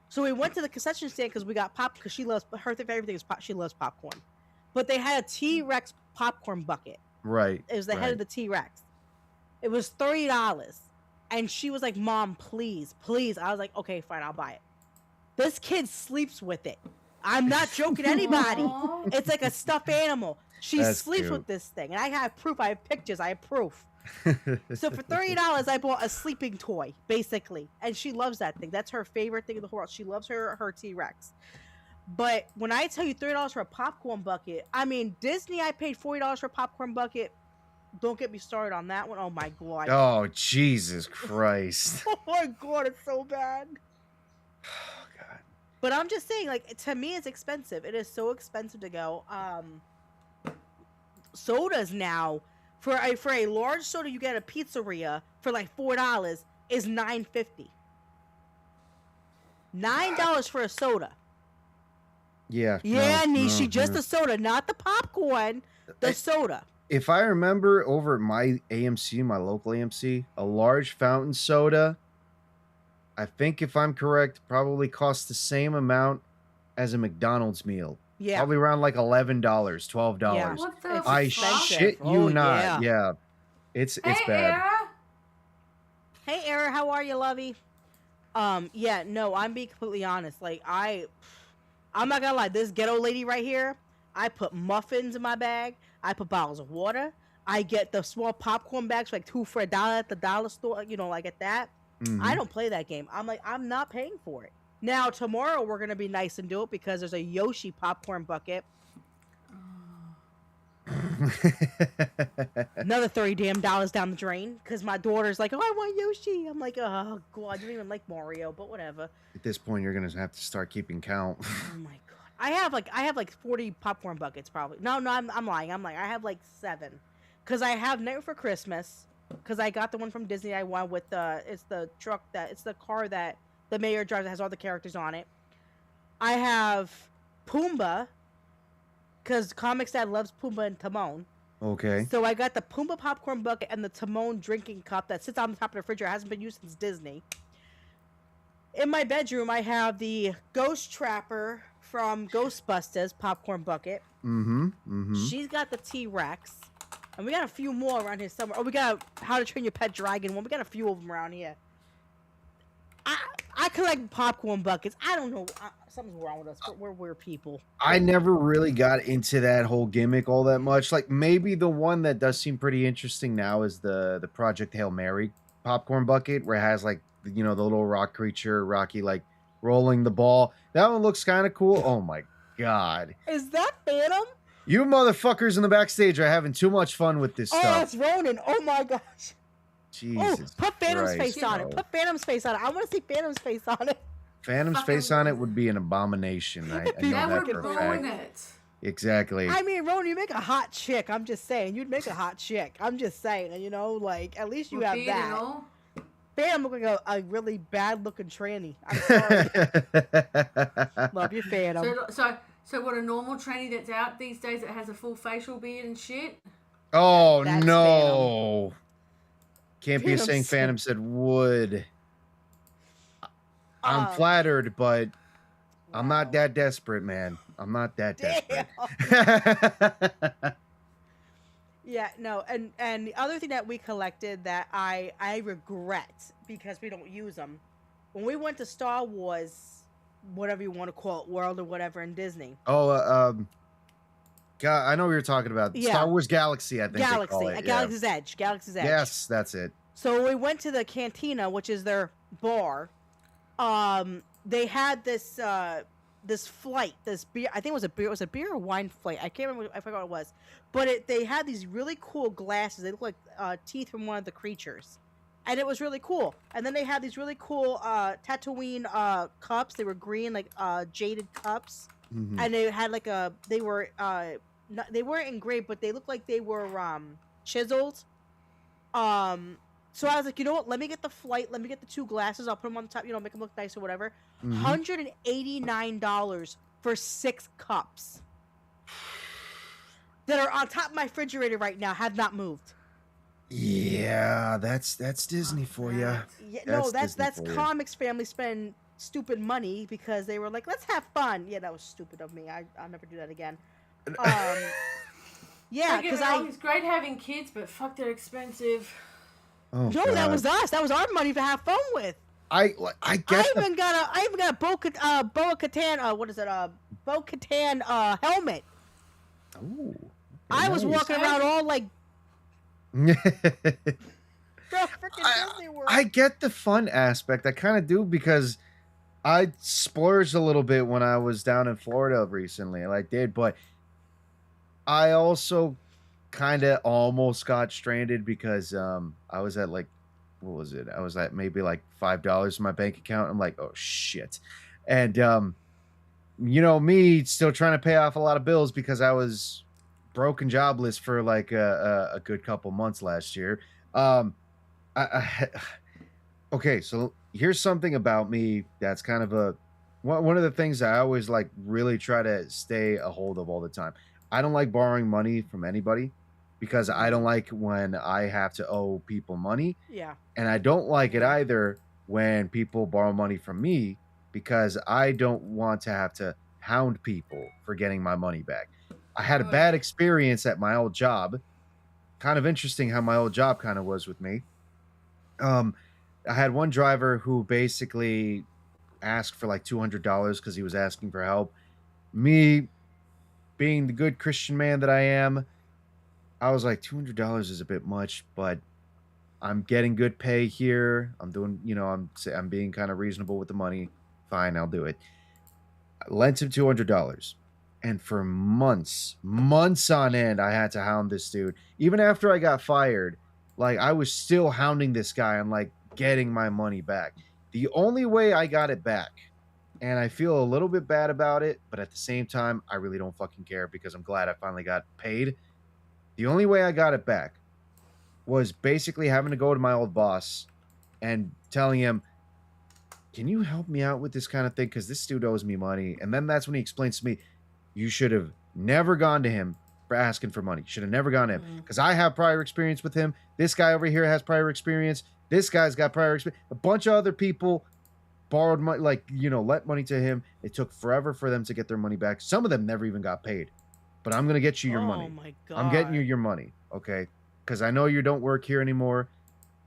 So we went to the concession stand because we got pop because she loves her favorite thing is pop. She loves popcorn, but they had a T-Rex popcorn bucket. Right. It was the head right. of the T-Rex. It was $30, and she was like, "Mom, please." I was like, "Okay, fine, I'll buy it." This kid sleeps with it. I'm not joking anybody. Aw. It's like a stuffed animal. She That's sleeps cute. with this thing, and I have proof. I have pictures. I have proof. So for $30, I bought a sleeping toy, basically, and she loves that thing. That's her favorite thing in the whole world. She loves her T-Rex. But when I tell you $30 for a popcorn bucket, I mean Disney. I paid $40 for a popcorn bucket. Don't get me started on that one. Oh my god. Oh, Jesus Christ. Oh my god, it's so bad. Oh, God. But I'm just saying, like, to me, it's expensive. It is so expensive to go. Sodas now for a large soda you get at a pizzeria for like $4 is $9.50. $9 for a soda. Yeah. Yeah, no, Nishi, no, just no. the soda, not the popcorn. The I- soda. If I remember over at my AMC, my local AMC, a large fountain soda, I think if I'm correct, probably costs the same amount as a McDonald's meal. Yeah. Probably around like $11, $12. Yeah. What the It's I expensive. shit you Oh, not. yeah. Yeah. It's Hey, bad. Era. Hey, Era, how are you, lovey? Yeah, no, I'm being completely honest. Like, I'm not gonna lie, this ghetto lady right here, I put muffins in my bag. I put bottles of water. I get the small popcorn bags, like 2 for $1 at the dollar store. You know, I get that. I Mhm. don't play that game. I'm like, I'm not paying for it. Now tomorrow we're gonna be nice and do it because there's a Yoshi popcorn bucket. Another $30 down the drain because my daughter's like, oh, I want Yoshi. I'm like, oh god, I don't even like Mario, but whatever. At this point, you're gonna have to start keeping count. Oh my god, I have like 40 popcorn buckets probably. No, I'm lying. I'm lying. I have like 7 because I have Night for Christmas because I got the one from Disney. I won with it's the car that the mayor drives that has all the characters on it. I have Pumbaa because Comics Dad loves Pumbaa and Timon. Okay. So I got the Pumbaa popcorn bucket and the Timon drinking cup that sits on the top of the refrigerator. It hasn't been used since Disney. In my bedroom, I have the Ghost Trapper from Ghostbusters popcorn bucket. Mm-hmm. Mm-hmm. She's got the T-Rex. And we got a few more around here somewhere. Oh, we got How to Train Your Pet Dragon one. We got a few of them around here. I collect popcorn buckets. I don't know. Something's wrong with us. We're weird people. I never really got into that whole gimmick all that much. Like maybe the one that does seem pretty interesting now is the Project Hail Mary popcorn bucket, where it has like the little rock creature, Rocky, like rolling the ball. That one looks kind of cool. Oh my god! Is that Phantom? You motherfuckers in the backstage are having too much fun with this Oh, stuff. it's Ronan. Oh my gosh. Jesus. Put Phantom's Christ, face on it. bro. Put Phantom's face on it. I want to see Phantom's face on it. Phantom's Fucking face on it would be an abomination. I know That that would for a ruin fact. it. Exactly. I mean, Ronan, you make a hot chick. I'm just saying. You'd make a hot chick. I'm just saying. Like, at least you With have beard and that. all. Phantom look like a really bad looking tranny. I'm sorry. Love you, Phantom. So what, a normal tranny that's out these days that has a full facial beard and shit? Oh That's no. Can't be a Phantom saying said- Phantom said would. I'm Um, flattered, but I'm not wow. that desperate, man. I'm not that Damn. desperate. Yeah, no, and the other thing that we collected that I regret because we don't use them. When we went to Star Wars, whatever you want to call it, World or whatever in Disney. God, I know what you're talking about. Yeah. Star Wars Galaxy, I think they call Galaxy, it. Galaxy's Edge, Galaxy's Edge. Yes, that's it. So we went to the Cantina, which is their bar. They had this flight, this beer. I think it was a beer. It was a beer or wine flight. I can't remember. I forgot what it was. But they had these really cool glasses. They look like teeth from one of the creatures, and it was really cool. And then they had these really cool Tatooine cups. They were green, like jaded cups, Mhm. and they had like they were they weren't engraved, but they looked like they were chiseled. So I was like, you know what? Let me get the flight. Let me get the 2 glasses. I'll put them on the top. Make them look nice or whatever. Mhm. $189 for 6 cups that are on top of my refrigerator right now. Have not moved. Yeah, that's Disney for you. that. Yeah, no, That's that's Disney for you. Comics Family spend stupid money because they were like, let's have fun. Yeah, that was stupid of me. I'll never do that again. Yeah, Don't get me because wrong, it's great having kids, but fuck, they're expensive. Oh, no, that God. was us. That was our money to have fun with. I get I even got a Bo Katan what is it? Bo Katan helmet. Ooh, I was nice. walking around all like bro, freaking Disney World. I get the fun aspect. I kind of do because I splurged a little bit when I was down in Florida recently. I did, but I also kind of almost got stranded because I was at like, what was it? I was at maybe like $5 in my bank account. I'm like, oh shit. And me still trying to pay off a lot of bills because I was broke and jobless for like a good couple months last year. Okay, so here's something about me that's kind of one of the things I always like really try to stay a hold of all the time. I don't like borrowing money from anybody because I don't like when I have to owe people money. Yeah. And I don't like it either when people borrow money from me because I don't want to have to hound people for getting my money back. I had a bad experience at my old job. Kind of interesting how my old job kind of was with me. I had one driver who basically asked for like $200 because he was asking for help. me being the good Christian man that I am, I was like, $200 is a bit much, but I'm getting good pay here. I'm doing, I'm being kind of reasonable with the money. Fine, I'll do it. I lent him $200. And for months on end, I had to hound this dude. Even after I got fired, like, I was still hounding this guy on, like, getting my money back. The only way I got it back, and I feel a little bit bad about it, but at the same time, I really don't fucking care because I'm glad I finally got paid. The only way I got it back was basically having to go to my old boss and telling him, can you help me out with this kind of thing? Because this dude owes me money. And then that's when he explains to me, you should have never gone to him for asking for money. Should have never gone to him. Because I have prior experience with him. This guy over here has prior experience. This guy's got prior experience. A bunch of other people borrowed money, like, lent money to him. It took forever for them to get their money back. Some of them never even got paid. But I'm going to get you your money. Oh my God. I'm getting you your money, okay? Because I know you don't work here anymore,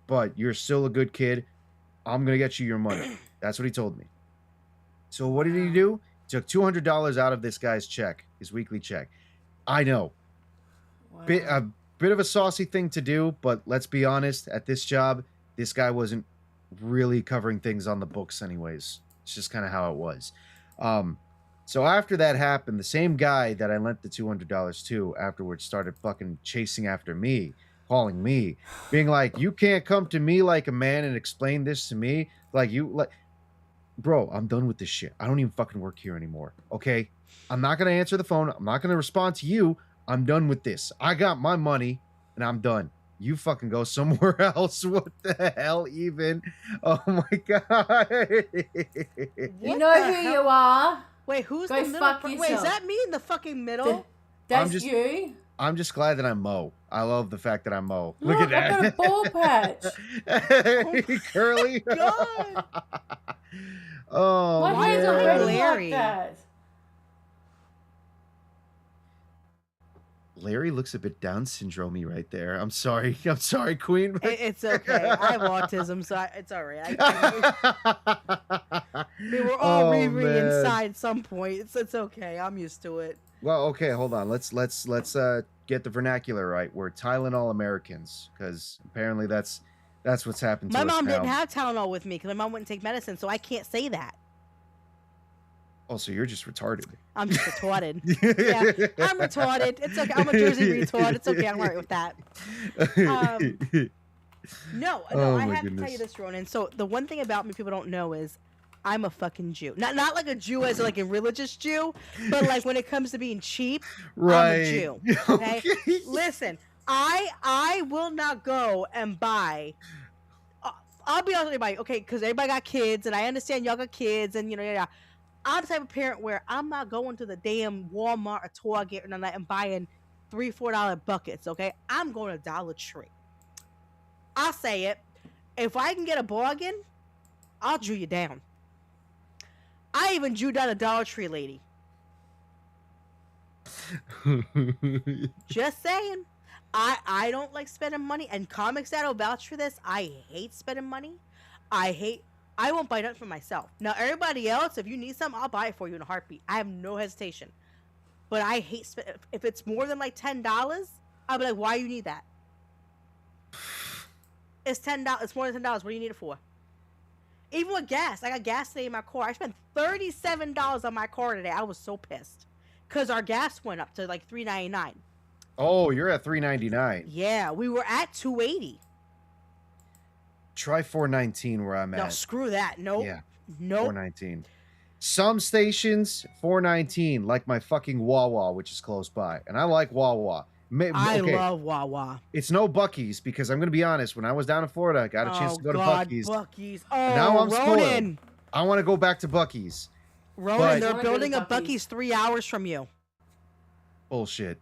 but you're still a good kid. I'm going to get you your money. That's what he told me. So what did he do? He took $200 out of this guy's check, his weekly check. I know. Wow. A bit of a saucy thing to do, but let's be honest, at this job, this guy wasn't really covering things on the books anyways. It's just kind of how it was. So after that happened, the same guy that I lent the $200 to afterwards started fucking chasing after me, calling me, being like, you can't come to me like a man and explain this to me. Bro, I'm done with this shit. I don't even fucking work here anymore. Okay? I'm not going to answer the phone. I'm not going to respond to you. I'm done with this. I got my money and I'm done. You fucking go somewhere else. What the hell even? Oh my God. You know who you are. Wait, who's Go the middle? fuck Wait, is yourself. that me in the fucking middle? That's you. I'm just glad that I'm Mo. I love the fact that I'm Mo. Look, Look at I've that. got a ball patch. Hey, Curly. God. Oh, My Why hair's is it already Larry? like that. Larry looks a bit Down syndrome-y right there. I'm sorry. I'm sorry, Queen. It's okay. I have autism, so it's all right. We were all Riri man. inside some point. It's okay. I'm used to it. Well, okay, hold on. Let's get the vernacular right. We're Tylenol Americans, because apparently that's what's happened to My us mom now. didn't have Tylenol with me because my mom wouldn't take medicine, so I can't say that. Oh, so you're just retarded. I'm just retarded. Yeah, I'm retarded. It's okay. I'm a Jersey retard. It's okay. I'm all right with that. No, Oh I my have to tell goodness. you this, Ronan. So the one thing about me people don't know is I'm a fucking Jew. Not like a Jew as like a religious Jew, but like when it comes to being cheap, Right. I'm a Jew. Okay? Listen, I will not go and buy. I'll be honest with everybody, okay? Because everybody got kids, and I understand y'all got kids, and yeah. I'm the type of parent where I'm not going to the damn Walmart or Target or none of that and buying $3-4 buckets, okay? I'm going to Dollar Tree. I'll say it. If I can get a bargain, I'll Jew you down. I even Jew down a Dollar Tree lady. Just saying. I don't like spending money, and Comics that'll vouch for this. I hate spending money. I won't buy nothing for myself. Now, everybody else, if you need something, I'll buy it for you in a heartbeat. I have no hesitation. But I hate if it's more than like $10, I'll be like, why you need that? It's $10. It's more than $10. What do you need it for? Even with gas. I got gas today in my car. I spent $37 on my car today. I was so pissed. Because our gas went up to like $3.99. Oh, you're at $3.99. Yeah, we were at $2.80. Try $4.19 where I'm No, at. screw that. Nope. Yeah, Nope. $4.19. Some stations $4.19, like my fucking Wawa, which is close by, and I like Wawa. I Okay, love Wawa. it's no Buc-ee's because I'm gonna be honest. When I was down in Florida, I got a chance to go to Buc-ee's. Buc-ee's. Oh, Now I'm Ronan. I want to go back to Buc-ee's. Ronan, But- they're I wanna go to building a Buc-ee's. Buc-ee's 3 hours from you. Bullshit.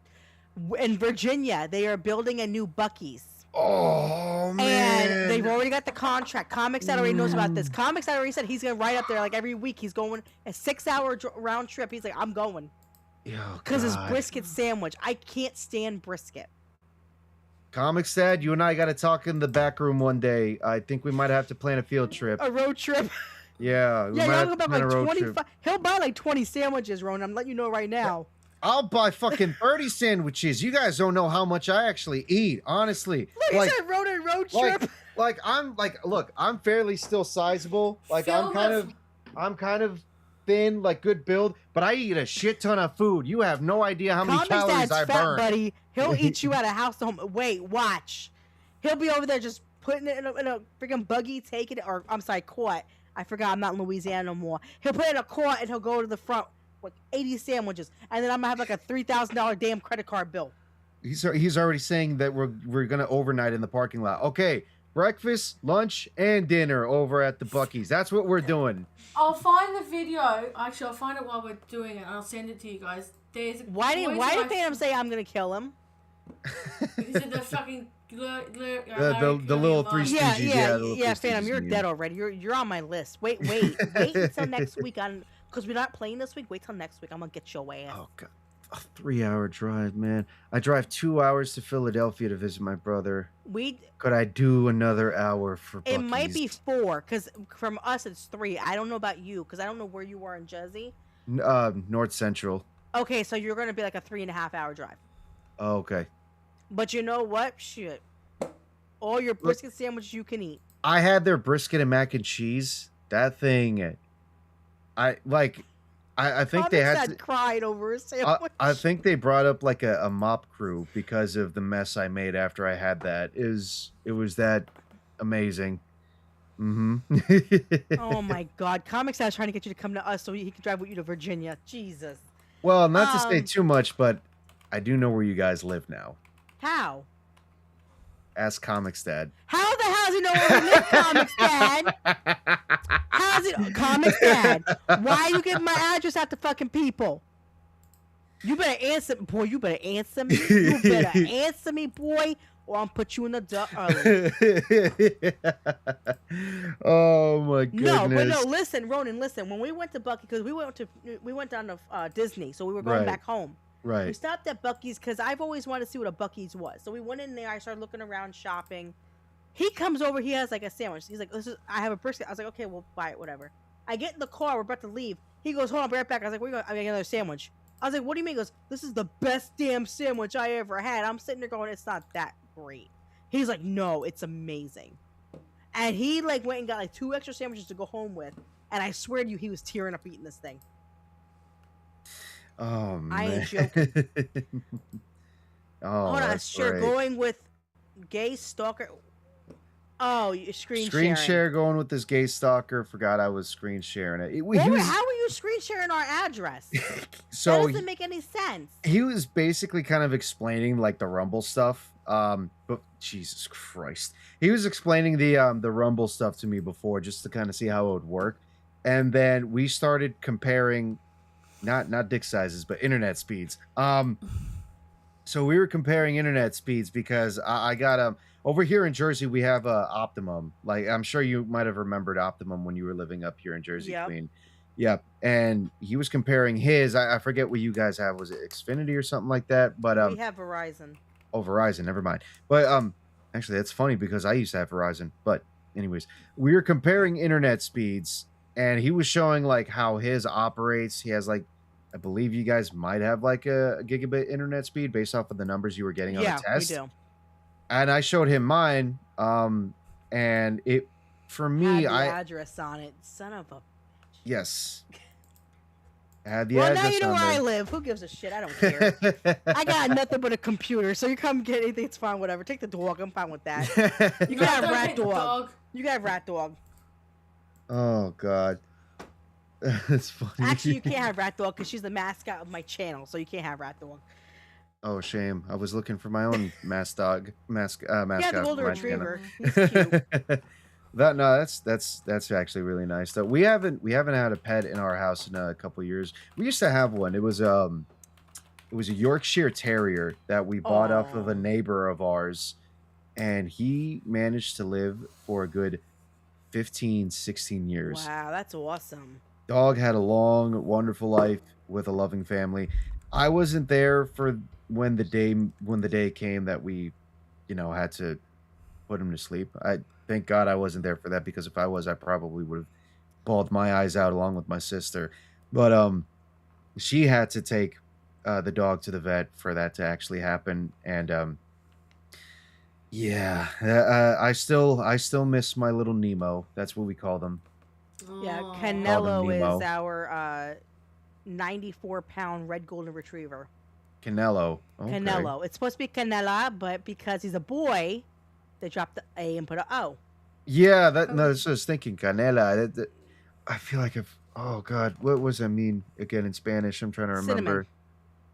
In Virginia, they are building a new Buc-ee's. Oh man. And they've already got the contract. Comics that already knows about this. Comics that already said he's going to ride up there like every week. He's going a 6-hour round trip. He's like, I'm going. Oh, Because his God. brisket sandwich. I can't stand brisket. Comics Dad, you and I got to talk in the back room one day. I think we might have to plan a field trip. A road trip. Yeah, we Yeah, might he'll have go to back plan a like road 25. trip. He'll buy like 20 sandwiches, Ron. I'm letting you know right now. I'll buy fucking 30 sandwiches. You guys don't know how much I actually eat, honestly. Look, Like, he said road trip. look, I'm fairly still sizable. Like Film I'm kind of thin, like good build, but I eat a shit ton of food. You have no idea how many Comics calories Dad's I fat, burn. buddy. He'll eat you at a house to home. Wait, watch. He'll be over there just putting it in a freaking buggy, taking it, or I'm sorry, cart. I forgot I'm not in Louisiana no more. He'll put it in a cart and he'll go to the front with 80 sandwiches, and then I'm gonna have like a $3,000 damn credit card bill. He's already saying that we're gonna overnight in the parking lot. Okay, breakfast, lunch, and dinner over at the Buc-ee's. That's what we're doing. I'll find the video. Actually, I'll find it while we're doing it, and I'll send it to you guys. There's Why did Phantom say I'm gonna kill him? Because of the fucking The little Three Yeah, Stooges, yeah, the little yeah, Three Phantom, Stooges you're meme. dead already. You're on my list. Wait until next week because we're not playing this week. Wait till next week. I'm gonna get your ass. Oh god, a 3-hour drive, man. I drive 2 hours to Philadelphia to visit my brother. Could I do another hour for It Buc-ee's? might be 4 because from us it's 3. I don't know about you because I don't know where you are in Jersey. North Central. Okay, so you're gonna be like a 3.5 hour drive. Oh, okay. But you know what? Shit. All your brisket sandwiches you can eat. I had their brisket and mac and cheese. That thing, I think they had to, cried over a sandwich. I think they brought up like a mop crew because of the mess I made after I had that. It was that amazing. Oh my God! Comics Dad's trying to get you to come to us so he can drive with you to Virginia. Jesus. Well, not to say too much, but I do know where you guys live now. How? Ask Comics Dad. How the hell does he know where we live, Comics Dad? How's it, Comics Dad? Why are you giving my address out to fucking people? You better answer, boy. You better answer me. You better answer me, boy, or I'll put you in the duck early. Oh my goodness. No, but no. Listen, Ronan. Listen. When we went to Bucky, because we went down to Disney, so we were going Right. back home. We Right. stopped at Bucky's because I've always wanted to see what a Bucky's was. So we went in there. I started looking around, shopping. He comes over. He has like a sandwich. He's like, I have a brisket. I was like, okay, we'll buy it, whatever. I get in the car. We're about to leave. He goes, hold on, I'll be right back. I was like, where you going? I got another sandwich. I was like, what do you mean? He goes, this is the best damn sandwich I ever had. I'm sitting there going, it's not that great. He's like, no, it's amazing. And he like went and got like 2 extra sandwiches to go home with. And I swear to you, he was tearing up eating this thing. Oh man. I ain't joking. Oh, Hold on, that's sure. great. Going with gay stalker. Oh, you screen Screen sharing. share going with this gay stalker. Forgot I was screen sharing it. How are you screen sharing our address? So That doesn't make any sense. he was basically kind of explaining like the Rumble stuff. But Jesus Christ, he was explaining the Rumble stuff to me before just to kind of see how it would work, and then we started comparing, not dick sizes, but internet speeds. So we were comparing internet speeds because I got over here in Jersey we have Optimum. Like I'm sure you might have remembered Optimum when you were living up here in Jersey, Yep. Queen. Yep. And he was comparing his. I forget what you guys have. Was it Xfinity or something like that? But We have Verizon. Oh, Verizon, never mind. But actually that's funny because I used to have Verizon. But anyways, we were comparing internet speeds and he was showing like how his operates. He has like, I believe you guys might have like a gigabit internet speed based off of the numbers you were getting on Yeah, the test. we do. And I showed him mine. And it for me, Had the address on it. Son of a. yes. I had the Well, address now you know on where I there. live. Who gives a shit? I don't care. I got nothing but a computer, so you come get anything. It's fine. Whatever. Take the dog. I'm fine with that. You can have don't rat take the dog. You can have rat dog. Oh God. That's funny. Actually, you can't have rat dog because she's the mascot of my channel, so you can't have rat dog. Oh, shame. I was looking for my own mascot. Yeah, the for golden my channel. retriever. He's cute. That's actually really nice. Though we haven't had a pet in our house in a couple years. We used to have one. It was a Yorkshire Terrier that we bought off of a Aw. neighbor of ours, and he managed to live for a good 15, 16 years. Wow, that's awesome. Dog had a long, wonderful life with a loving family. I wasn't there for when the day came that we, had to put him to sleep. I thank God I wasn't there for that because if I was, I probably would have bawled my eyes out along with my sister. But she had to take the dog to the vet for that to actually happen, and yeah, I still miss my little Nemo. That's what we call them. Yeah, Oh. Canelo is Nemo. our 94-pound red golden retriever. Canelo. Okay. Canelo. It's supposed to be Canela, but because he's a boy, they dropped the A and put a O. Yeah, no, that's what I was thinking. Canela. I feel like oh God, what was that mean again in Spanish? I'm trying to remember. Cinnamon.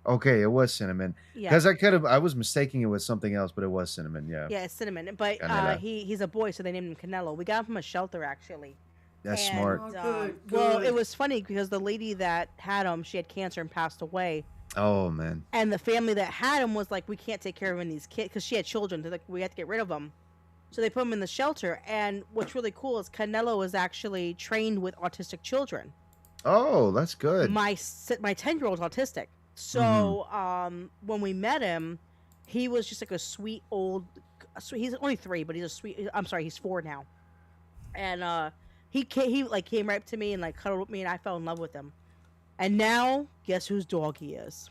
Okay, it was cinnamon. Yeah. Because I was mistaking it with something else, but it was cinnamon. Yeah. Yeah, it's cinnamon. But Canela. he's a boy, so they named him Canelo. We got him from a shelter, actually. That's And, smart. Oh, good, Well, good. it was funny because the lady that had him, she had cancer and passed away. Oh man. And the family that had him was like, we can't take care of these kids because she had children. They're like, we have to get rid of them. So they put him in the shelter. And what's really cool is Canelo is actually trained with autistic children. Oh, that's good. My 10-year-old's autistic. So when we met him, he was just like a sweet old. He's only 3, but he's a sweet. I'm sorry, he's 4 now. And he came right up to me and like cuddled with me, and I fell in love with him. And now, guess whose dog he is?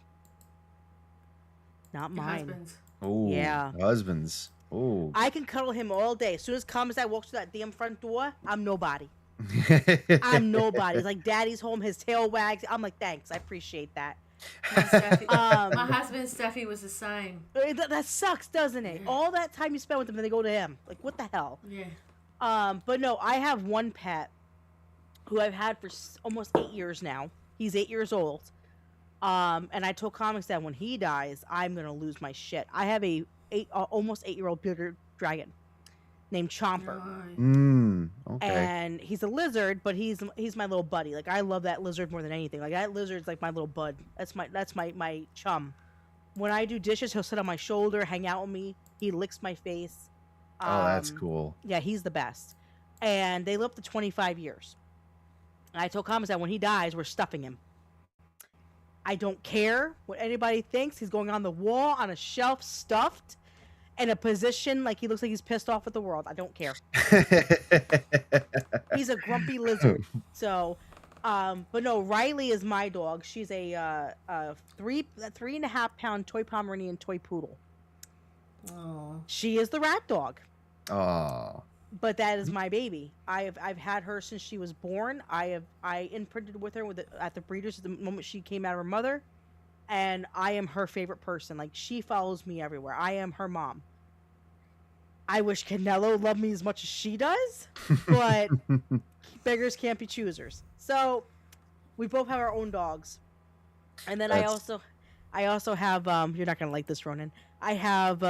Not Your mine. husband's. Oh, Yeah. husbands. Oh. I can cuddle him all day. As soon as I walk through that damn front door, I'm nobody. I'm nobody. It's like daddy's home, his tail wags. I'm like, thanks, I appreciate that. My Steffi- Um, my husband Steffi was the same. That sucks, doesn't it? Yeah. All that time you spend with him, and they go to him. Like, what the hell? Yeah. But no, I have one pet who I've had for almost 8 years now. He's 8 years old. And I told Comics that when he dies, I'm gonna lose my shit. I have a almost 8-year-old bearded dragon named Chomper. Nice. Okay. And he's a lizard, but he's my little buddy. Like, I love that lizard more than anything. Like, that lizard's like my little bud. That's my chum. When I do dishes, he'll sit on my shoulder, hang out with me. He licks my face. Oh, that's cool. Yeah, he's the best. And they live up to 25 years. And I told Comics that when he dies, we're stuffing him. I don't care what anybody thinks. He's going on the wall, on a shelf, stuffed, in a position like he looks like he's pissed off at the world. I don't care. He's a grumpy lizard. So, but no, Riley is my dog. She's a 3.5-pound toy Pomeranian toy poodle. Oh. She is the rat dog. Oh. But that is my baby. I've had her since she was born. I imprinted with her at the breeders the moment she came out of her mother, and I am her favorite person. Like, she follows me everywhere. I am her mom. I wish Canelo loved me as much as she does, but beggars can't be choosers. So we both have our own dogs, and then I also have you're not gonna like this, Ronan. I have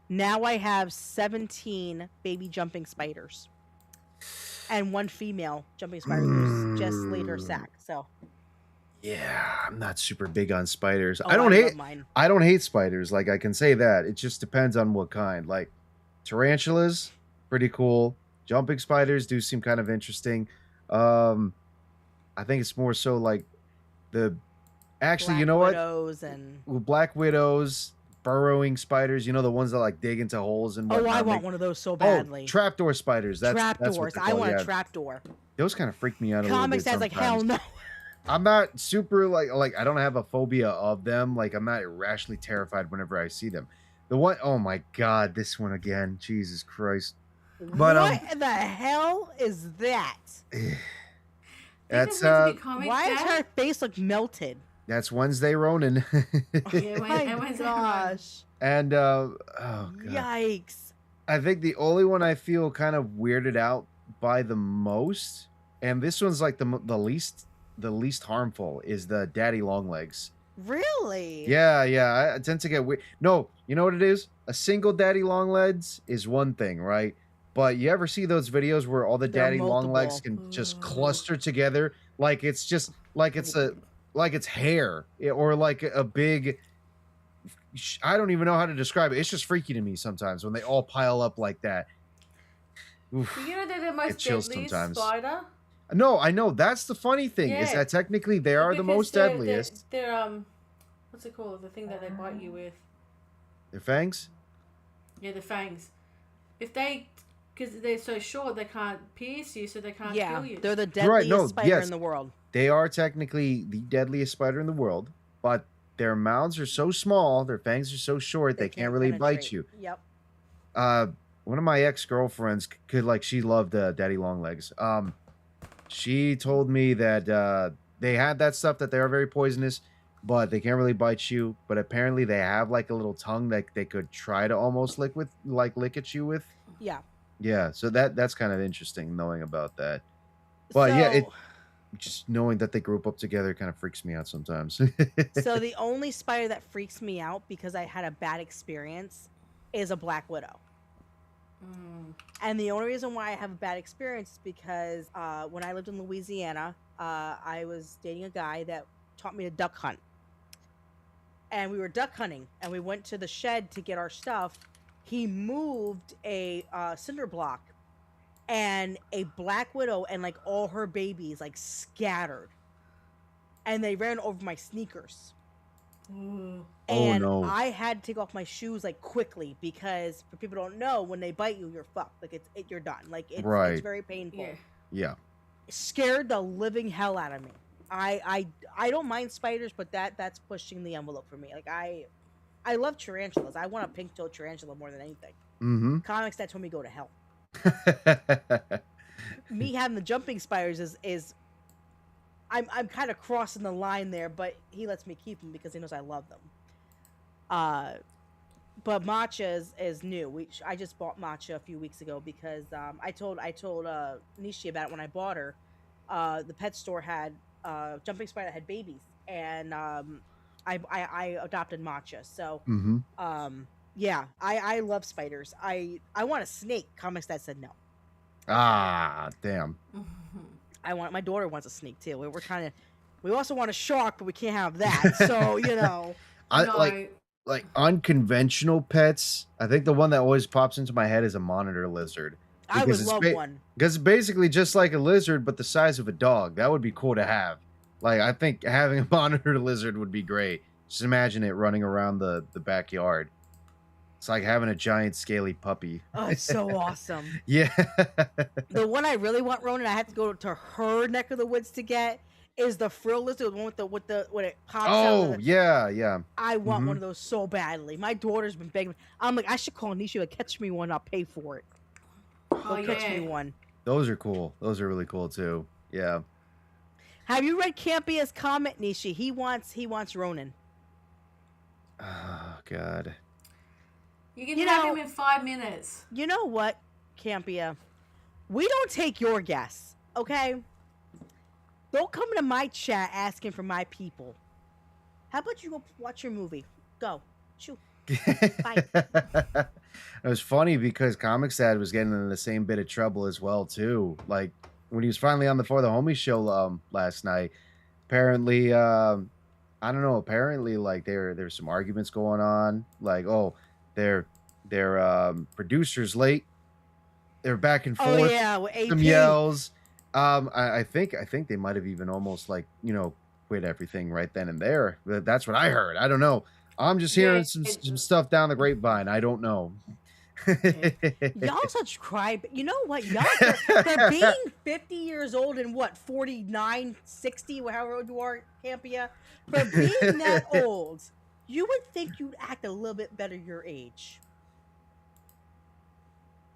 now I have 17 baby jumping spiders, and 1 female jumping spider who's just laid her sack. So Yeah, I'm not super big on spiders. oh, I don't love hate mine. I don't hate spiders. Like, I can say that. It just depends on what kind. Like, tarantulas, pretty cool. Jumping spiders do seem kind of interesting. I think it's more so like the actually, you know what? Widows and Black widows, burrowing spiders, you know, the ones that like dig into holes and whatnot. I want one of those so badly. Oh, trapdoor spiders. That's what Trapdoors. they're I called, want yeah. a trapdoor. Those kind of freak me out a Comics little says bit like, hell sometimes. no. I'm not super like I don't have a phobia of them. Like, I'm not irrationally terrified whenever I see them. The one, oh my God, this one again. Jesus Christ. But What the hell is that? that's Why does her face look melted? that's Wednesday Ronin. Yeah, My Wednesday gosh. And oh God. Yikes. I think the only one I feel kind of weirded out by the most, and this one's like the least harmful, is the daddy long legs. Really? Yeah, I tend to get weird. No, you know what it is? A single daddy long legs is one thing, right? But you ever see those videos where all the They're daddy long legs multiple. can just cluster together, like it's just like it's hair or like a big. I don't even know how to describe it. It's just freaky to me sometimes when they all pile up like that. Oof. You know they're the most chills deadliest sometimes. spider? No, I know. That's the funny thing is Yeah. that technically they are the Because most they're- deadliest. They're what's it called? The thing that they bite you with. Their fangs. Yeah, the fangs. If they Because they're so short, they can't pierce you, so they can't Yeah, kill you. they're the Right, deadliest no, spider yes. in the world. They are technically the deadliest spider in the world, but their mouths are so small, their fangs are so short, they can't really bite penetrate. you. Yep. One of my ex-girlfriends could like she loved daddy long legs. She told me that they had that stuff that they are very poisonous, but they can't really bite you. But apparently they have like a little tongue that they could try to almost lick at you with. Yeah. Yeah, so that's kind of interesting knowing about that. But yeah, it just knowing that they grew up together kind of freaks me out sometimes. So the only spider that freaks me out because I had a bad experience is a black widow. And the only reason why I have a bad experience is because when I lived in Louisiana, I was dating a guy that taught me to duck hunt. And we were duck hunting, and we went to the shed to get our stuff. He moved a cinder block, and a black widow and like all her babies like scattered, and they ran over my sneakers. And no. I had to take off my shoes like quickly because for people who don't know, when they bite you, you're fucked. Like you're done. Like it's very painful. Yeah. Yeah. It scared the living hell out of me. I don't mind spiders, but that's pushing the envelope for me. Like I love tarantulas. I want a pink-toed tarantula more than anything. Mm-hmm. Comics that told me go to hell. Me having the jumping spiders is I'm kind of crossing the line there, but he lets me keep them because he knows I love them. But matcha is new. I just bought matcha a few weeks ago because I told NEESHII about it when I bought her. The pet store had jumping spider had babies, and I adopted matcha. So yeah, I love spiders. I want a snake. Comics that said no. Ah, damn. My daughter wants a snake too. We're trying to. We also want a shark, but we can't have that. So like unconventional pets. I think the one that always pops into my head is a monitor lizard. I would love one because it's basically just like a lizard, but the size of a dog. That would be cool to have. Like I think having a monitor lizard would be great. Just imagine it running around the backyard. It's like having a giant scaly puppy. Oh, it's so awesome. Yeah. The one I really want, Ronan, I have to go to her neck of the woods to get is the frill lizard, the one with the when it pops out. Oh, yeah. I want one of those so badly. My daughter's been begging. I'm like, I should call NEESHII to catch me one. I'll pay for it. Catch me one. Those are cool. Those are really cool too. Yeah. Have you read Campia's comment, NEESHII? He wants Ronan. Oh God. You can have him in 5 minutes. You know what, Campia? We don't take your guess, okay? Don't come into my chat asking for my people. How about you go watch your movie? Go. Shoo. Bye. It was funny because Comics Dad was getting in the same bit of trouble as well too. Like when he was finally on the For the Homie show last night, apparently I don't know, apparently like there's some arguments going on. Like, oh, their producer's late. They're back and forth. Oh yeah, with AP. Some yells. I think they might have even almost like quit everything right then and there. That's what I heard. I don't know. I'm just hearing some stuff down the grapevine. I don't know. Y'all such cry. You know what? Y'all for being 50 years old and what 49, 60, however old you are, Campia. For being that old, you would think you'd act a little bit better your age.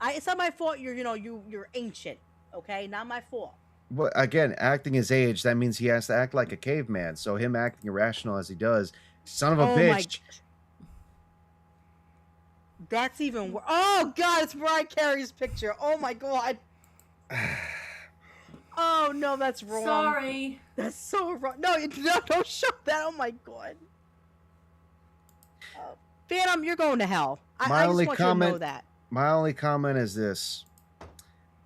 It's not my fault. You're ancient. Okay, not my fault. But again, acting his age, that means he has to act like a caveman. So him acting irrational as he does, son of a bitch. That's even worse. Oh God, it's Mariah Carey's picture. Oh my God. Oh no, that's wrong. Sorry. That's so wrong. No, don't show that. Oh my God. Phantom, you're going to hell. I just want you to know that. My only comment is this.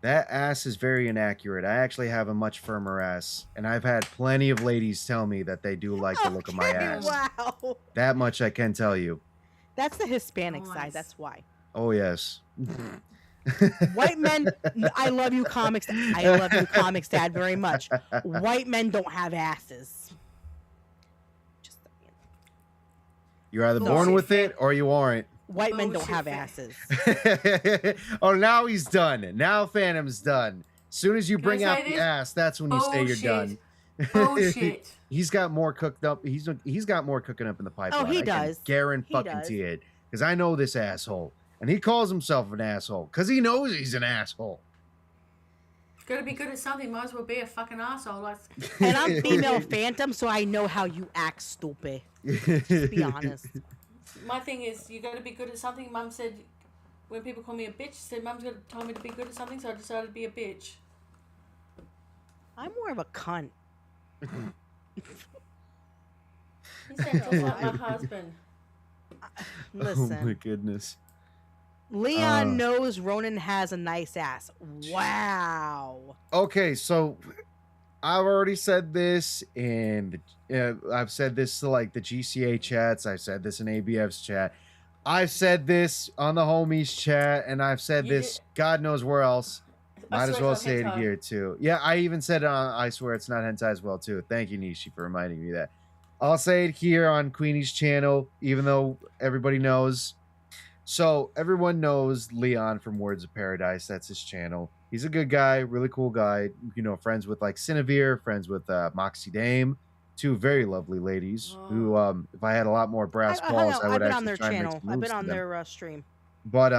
That ass is very inaccurate. I actually have a much firmer ass, and I've had plenty of ladies tell me that they do like the look of my ass. Wow. That much I can tell you. That's the Hispanic side. That's why. Oh, yes. White men, I love you, Comics. I love you, Comics Dad, very much. White men don't have asses. Just You're either born with it or you aren't. White men don't have Bullshit. asses. Oh, now he's done. Now Phantom's done. As soon as you Can I bring say out the this? ass, that's when you say you're done. Bullshit. He's got more cooked up. He's got more cooking up in the pipeline. he I does. can guarantee He does. it, because I know this asshole, and he calls himself an asshole because he knows he's an asshole. Gotta be good at something. Might as well be a fucking asshole. Like, And I'm female Phantom, so I know how you act, stupid. Just be honest. my thing is, you gotta be good at something. Mum said, when people call me a bitch, she said, Mum's gonna tell me to be good at something, so I decided to be a bitch. I'm more of a cunt. You sound just like my husband. Listen. Oh my goodness. Leon knows Ronan has a nice ass. Wow. Okay, so I've already said this in I've said this to like the GCA chats. I've said this in ABF's chat. I've said this on the homies chat, and I've said this God knows where else. Might as well say it here too. Yeah, I even said it on I Swear It's Not Hentai as well too. Thank you, NEESHII, for reminding me that. I'll say it here on Queenie's channel, even though everybody knows. So everyone knows Leon from Words of Paradise. That's his channel. He's a good guy, really cool guy. You know, friends with like Cinevere, friends with Moxie Dame, two very lovely ladies who, if I had a lot more brass balls, I would I've been actually on their try and make channel. some I've moves been to on them. their stream. But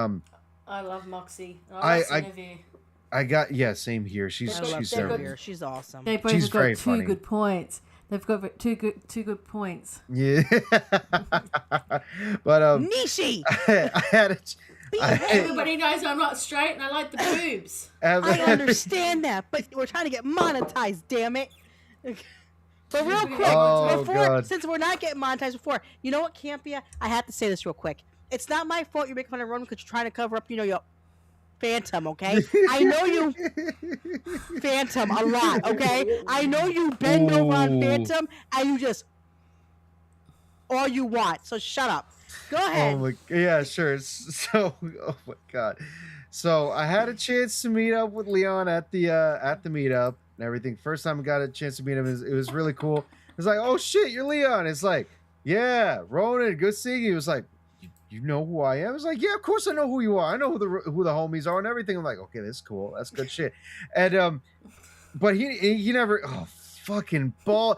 I love Moxie. I love Cinevere. I got same here. She's I love she's Cinevere. She's awesome. They both She's have got very two funny. good points. They've got two good points. yeah. But NEESHII! I had it. Everybody knows I'm not straight and I like the boobs. I understand that, but we're trying to get monetized, damn it. But real quick, Oh, God. since we're not getting monetized before, you know what, Campia? I have to say this real quick. It's not my fault you're making fun of Ronan because you're trying to cover up, your Phantom, okay? I know you Phantom a lot, okay? I know you bend over on Ooh. Phantom and you just all you want. So shut up. Go ahead. Oh my, yeah, sure. So, oh my God. So I had a chance to meet up with Leon at the meetup and everything. First time I got a chance to meet him, it was really cool. It's like, oh shit, you're Leon. It's like, yeah, Ronan, good seeing you. He was like, you know who I am? I was like, yeah, of course I know who you are. I know who the homies are and everything. I'm like, okay, that's cool. That's good shit. And but he never. Oh, fucking ball.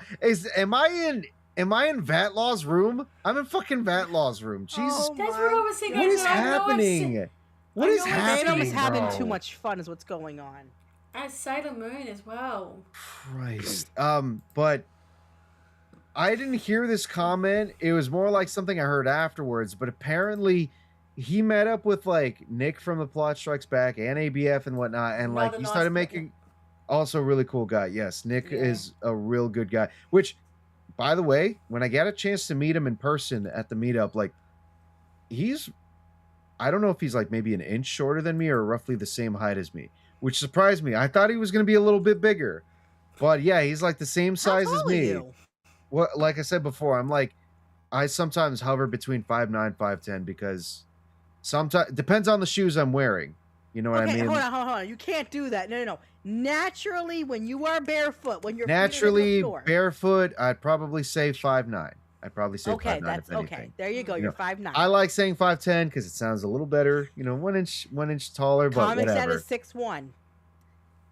Am I in Vatlaw's room? I'm in fucking Vatlaw's room. Jesus, That's what I was thinking. what is I know happening? What is Phantom happening, is having bro? too much fun is what's going on. And Sailor Moon as well. Christ. But I didn't hear this comment. It was more like something I heard afterwards. But apparently, he met up with like Nick from The Plot Strikes Back and ABF and whatnot, and like Another he nice started guy. making. Also, really cool guy. Yes, Nick Yeah. is a real good guy. Which, by the way, when I got a chance to meet him in person at the meetup, like he's, I don't know if he's like maybe an inch shorter than me or roughly the same height as me, which surprised me. I thought he was going to be a little bit bigger, but yeah, he's like the same size How as tall are me. you? What, like I said before, I sometimes hover between 5'9", 5'10", because sometimes depends on the shoes I'm wearing. You know what I mean? Hold on. You can't do that. No. Naturally, when you are barefoot, when you're Naturally barefoot, I'd probably say 5'9". I'd probably say 5'9", okay, that's if anything. okay. There you go. You You're know, 5'9". I like saying 5'10" because it sounds a little better. 1 inch taller, but Comics at whatever. is 6'1".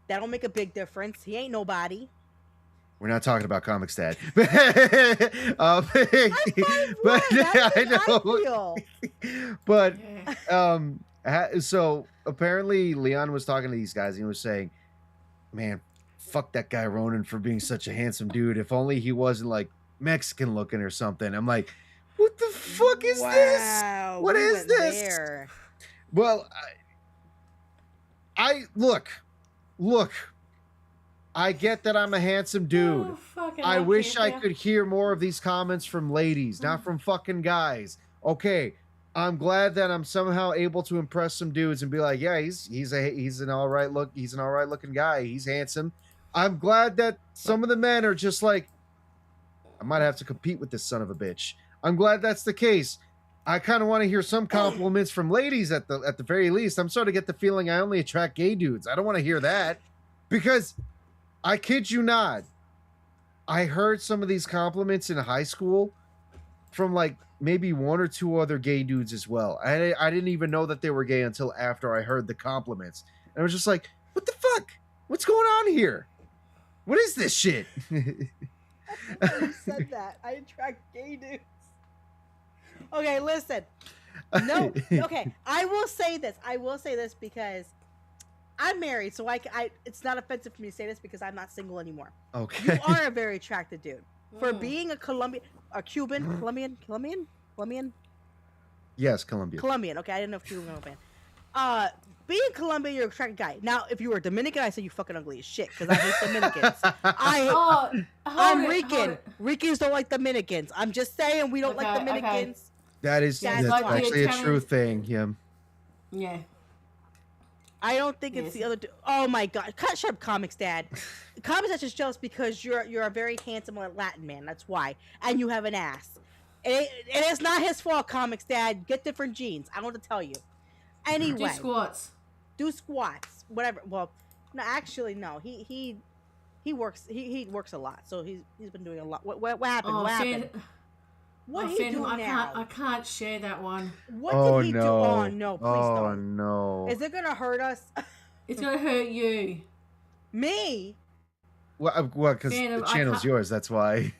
That'll make a big difference. He ain't nobody. We're not talking about comics, Dad. I'm 5'1". But That's I what know. I feel. But Yeah. so apparently Leon was talking to these guys and he was saying, man, fuck that guy Ronan for being such a handsome dude. If only he wasn't like Mexican looking or something. I'm like, what the fuck is this? Wow, What we is went this? there. Well, I look, I get that I'm a handsome dude. Oh, fucking I hell, wish I Campia. could hear more of these comments from ladies, not from fucking guys. Okay, I'm glad that I'm somehow able to impress some dudes and be like, yeah, he's an all right looking guy. He's handsome. I'm glad that some of the men are just like, I might have to compete with this son of a bitch. I'm glad that's the case. I kind of want to hear some compliments from ladies at the very least. I'm starting to get the feeling I only attract gay dudes. I don't want to hear that because I kid you not. I heard some of these compliments in high school from like maybe one or two other gay dudes as well. I didn't even know that they were gay until after I heard the compliments. And I was just like, what the fuck? What's going on here? What is this shit? You said that. I attract gay dudes. Okay, listen. No, okay. I will say this because I'm married, so I it's not offensive for me to say this because I'm not single anymore. Okay. You are a very attractive dude. For being a Colombian. Yes, Colombia. Colombian. Okay, I didn't know if you were Colombian. Being Colombian, you're a attractive guy. Now, if you were Dominican, I say you fucking ugly as shit because I hate Dominicans. I'm Rican. Ricans don't like Dominicans. I'm just saying we don't like Dominicans. That's like actually a true thing. Yeah. Yeah. I don't think it's the other. Oh my god! Shut up, Comics Dad. Comics Dad's just jealous because you're a very handsome Latin man. That's why, and you have an ass. It is not his fault, Comics Dad. Get different genes. I want to tell you. Anyway, Do squats. Whatever. Well, no, actually, no. He works. He works a lot. So he's been doing a lot. What happened? What happened? What did he do now? I can't share that one. What did he do? Oh no! Please don't. don't. Oh no! Is it gonna hurt us? It's gonna hurt you. Me? Well, because the channel's yours. That's why.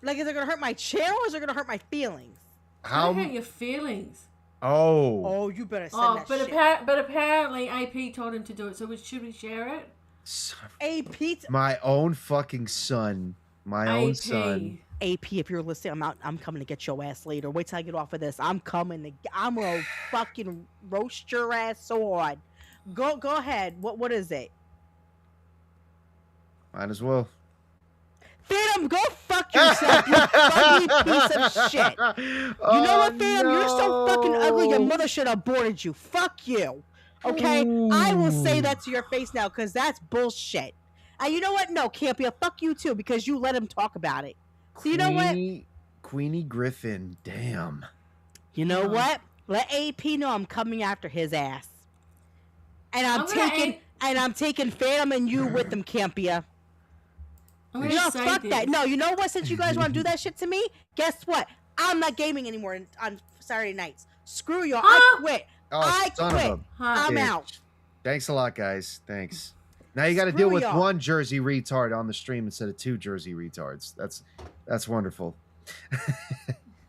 Like, is it gonna hurt my channel or is it gonna hurt my feelings? How? Hurt your feelings. Oh. Oh, you better send that shit. But apparently AP told him to do it. So should we share it? AP. My own fucking son. My own son. AP, if you're listening, I'm coming to get your ass later. Wait till I get off of this. I'm gonna fucking roast your ass so hard. Go ahead. What is it? Might as well. Phantom, go fuck yourself, you ugly piece of shit. You know what, Phantom? You're so fucking ugly, your mother should have aborted you. Fuck you. Okay? Ooh. I will say that to your face now, because that's bullshit. And you know what? No, Campia, fuck you too, because you let him talk about it. So you know what? Queenie Griffin, damn. You know what? Let AP know I'm coming after his ass. And I'm taking Phantom and you with them, Campia. No, fuck that. No, you know what? Since you guys want to do that shit to me, guess what? I'm not gaming anymore on Saturday nights. Screw y'all. I quit. I quit. I'm out. Thanks a lot, guys. Thanks. Now you got to deal with one Jersey retard on the stream instead of two Jersey retards. That's wonderful.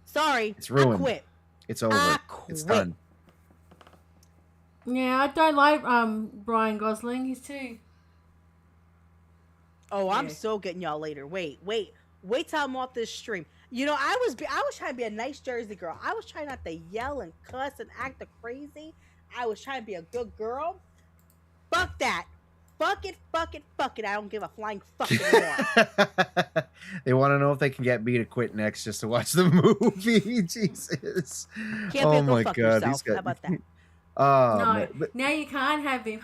Sorry. It's ruined. I quit. It's over. It's done. Yeah, I don't like Ryan Gosling. He's too. Oh, I'm so getting y'all later. Wait till I'm off this stream. You know, I was trying to be a nice Jersey girl. I was trying not to yell and cuss and act crazy. I was trying to be a good girl. Fuck that. Fuck it. I don't give a flying fuck anymore. They want to know if they can get me to quit next just to watch the movie. Jesus. Oh my God. How about that? No, now you can't have him.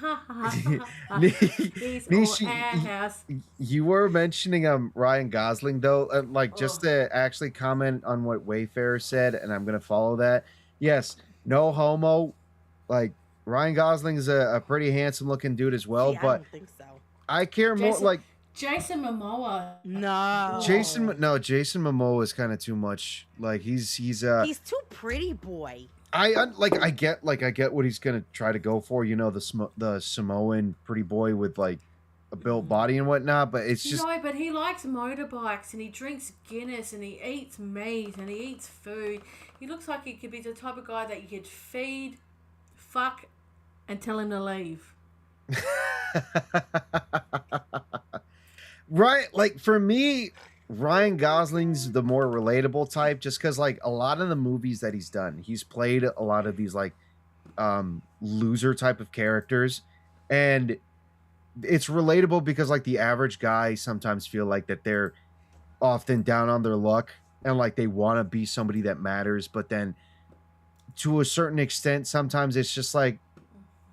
He's all our house. You were mentioning Ryan Gosling though, just to actually comment on what Wayfarer said, and I'm gonna follow that. Yes, no homo. Like Ryan Gosling is a pretty handsome looking dude as well, but I don't think so. I care more like Jason Momoa. No. Jason Momoa is kind of too much. Like he's too pretty, boy. I get what he's gonna try to go for, you know, the Samoan pretty boy with like a built body and whatnot, but it's just no. But he likes motorbikes and he drinks Guinness and he eats meat and he eats food. He looks like he could be the type of guy that you could feed, fuck, and tell him to leave. Right, like for me, Ryan Gosling's the more relatable type, just because like a lot of the movies that he's done, he's played a lot of these like loser type of characters, and it's relatable because like the average guy sometimes feel like that they're often down on their luck and like they want to be somebody that matters, but then to a certain extent sometimes it's just like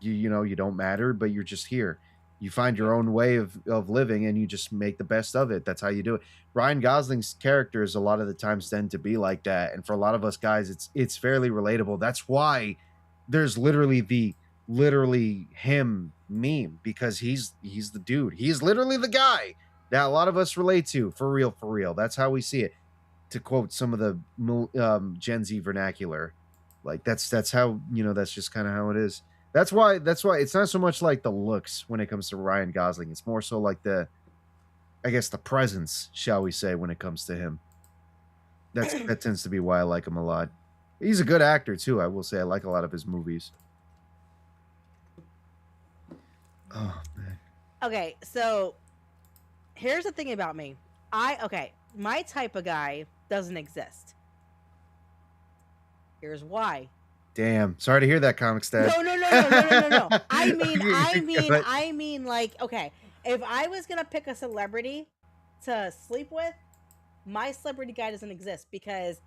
you know you don't matter, but you're just here. You find your own way of living and you just make the best of it. That's how you do it. Ryan Gosling's characters a lot of the times tend to be like that. And for a lot of us guys, it's fairly relatable. That's why there's literally him meme, because he's the dude. He's literally the guy that a lot of us relate to. For real. That's how we see it. to quote some of the Gen Z vernacular. Like that's how, that's just kind of how it is. That's why it's not so much like the looks when it comes to Ryan Gosling. It's more so like the presence, shall we say, when it comes to him. That tends to be why I like him a lot. He's a good actor too, I will say. I like a lot of his movies. Oh man. Okay, so here's the thing about me. My type of guy doesn't exist. Here's why. Damn. Sorry to hear that, Comic Stat. No. I mean, like, okay, if I was gonna pick a celebrity to sleep with, my celebrity guy doesn't exist because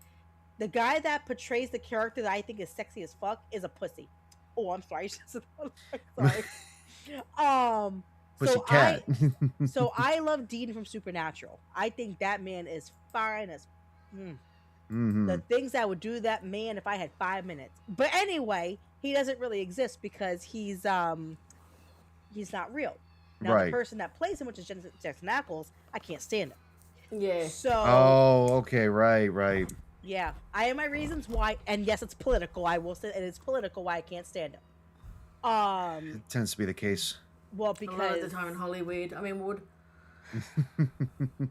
the guy that portrays the character that I think is sexy as fuck is a pussy. Oh, I'm sorry. Sorry. Pussy cat. So I love Dean from Supernatural. I think that man is fine as the things that would do that man if I had 5 minutes. But anyway, he doesn't really exist because he's not real. Now the person that plays him, which is Jensen Ackles, I can't stand him. Yeah. So. Oh, okay, right. Yeah, I have my reasons why, and yes, it's political. I will say, and it's political why I can't stand him. It tends to be the case. Well, because a lot of the time in Hollywood, Wood.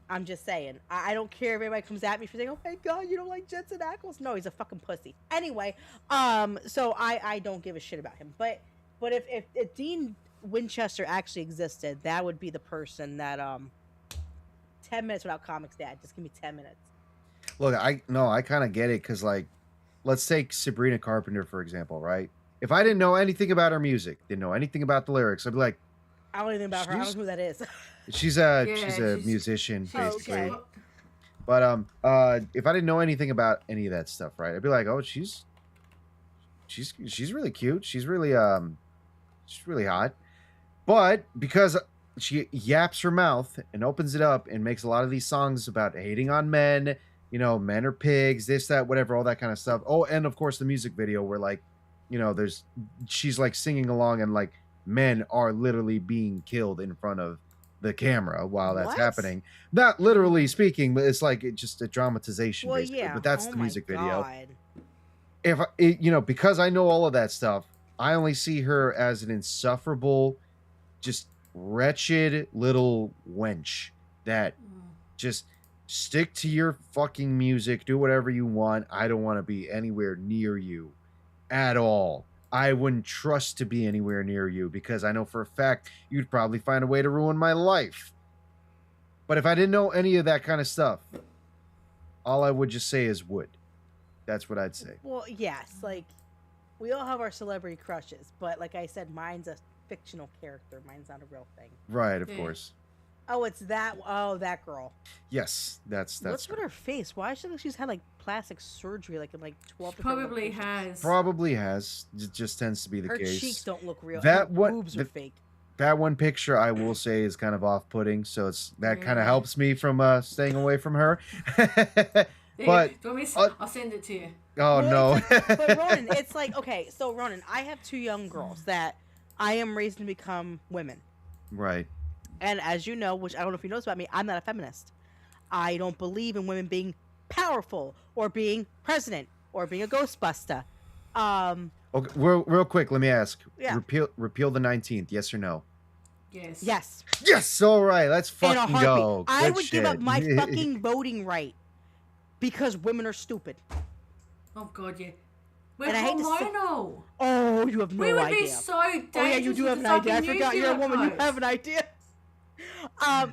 I'm just saying, I don't care if everybody comes at me for saying, "Oh my god, you don't like Jensen Ackles." No, he's a fucking pussy. Anyway, so I don't give a shit about him. But if Dean Winchester actually existed, that would be the person that 10 minutes without Comics Dad. Just give me 10 minutes. Look, I kind of get it because, like, let's take Sabrina Carpenter for example, right? If I didn't know anything about her music, didn't know anything about the lyrics, I'd be like, I don't know anything about her. I don't know who that is. She's a musician, basically. But if I didn't know anything about any of that stuff, right, I'd be like, oh, she's really cute. She's really hot. But because she yaps her mouth and opens it up and makes a lot of these songs about hating on men, men are pigs, this, that, whatever, all that kind of stuff. Oh, and of course the music video where, like, she's like singing along and like men are literally being killed in front of the camera while that's happening. Not literally speaking, but it's like just a dramatization. Well, basically. yeah. But that's the music video. God. If because I know all of that stuff, I only see her as an insufferable, just wretched little wench that just stick to your fucking music, do whatever you want. I don't want to be anywhere near you at all. I wouldn't trust to be anywhere near you because I know for a fact you'd probably find a way to ruin my life. But if I didn't know any of that kind of stuff, all I would just say is would. That's what I'd say. Well, yes, like we all have our celebrity crushes, but like I said, mine's a fictional character. Mine's not a real thing. Right, of course. Oh, it's that. Oh, that girl. Yes, that's. What's with her face? Why she she's had like plastic surgery, like in like 12. Probably has. Probably has. It just tends to be the her case. Her cheeks don't look real. That her boobs are fake. That one picture, I will say, is kind of off-putting. So that kind of helps me from staying away from her. But do you want me I'll send it to you. Oh no. But Ronan, it's like okay. So Ronan, I have 2 young girls that I am raising to become women. Right. And as you know, which I don't know if you know this about me, I'm not a feminist. I don't believe in women being powerful or being president or being a Ghostbuster. Okay, real quick, let me ask. Yeah. Repeal the 19th, yes or no? Yes. Yes. Yes, all right, let's fucking go. I would give up my fucking voting right because women are stupid. Oh, God, yeah. We're and I hate hormonal. Oh, you have no idea. We would be so dangerous. Oh, yeah, you do have an idea. I forgot you're a woman. You have an idea.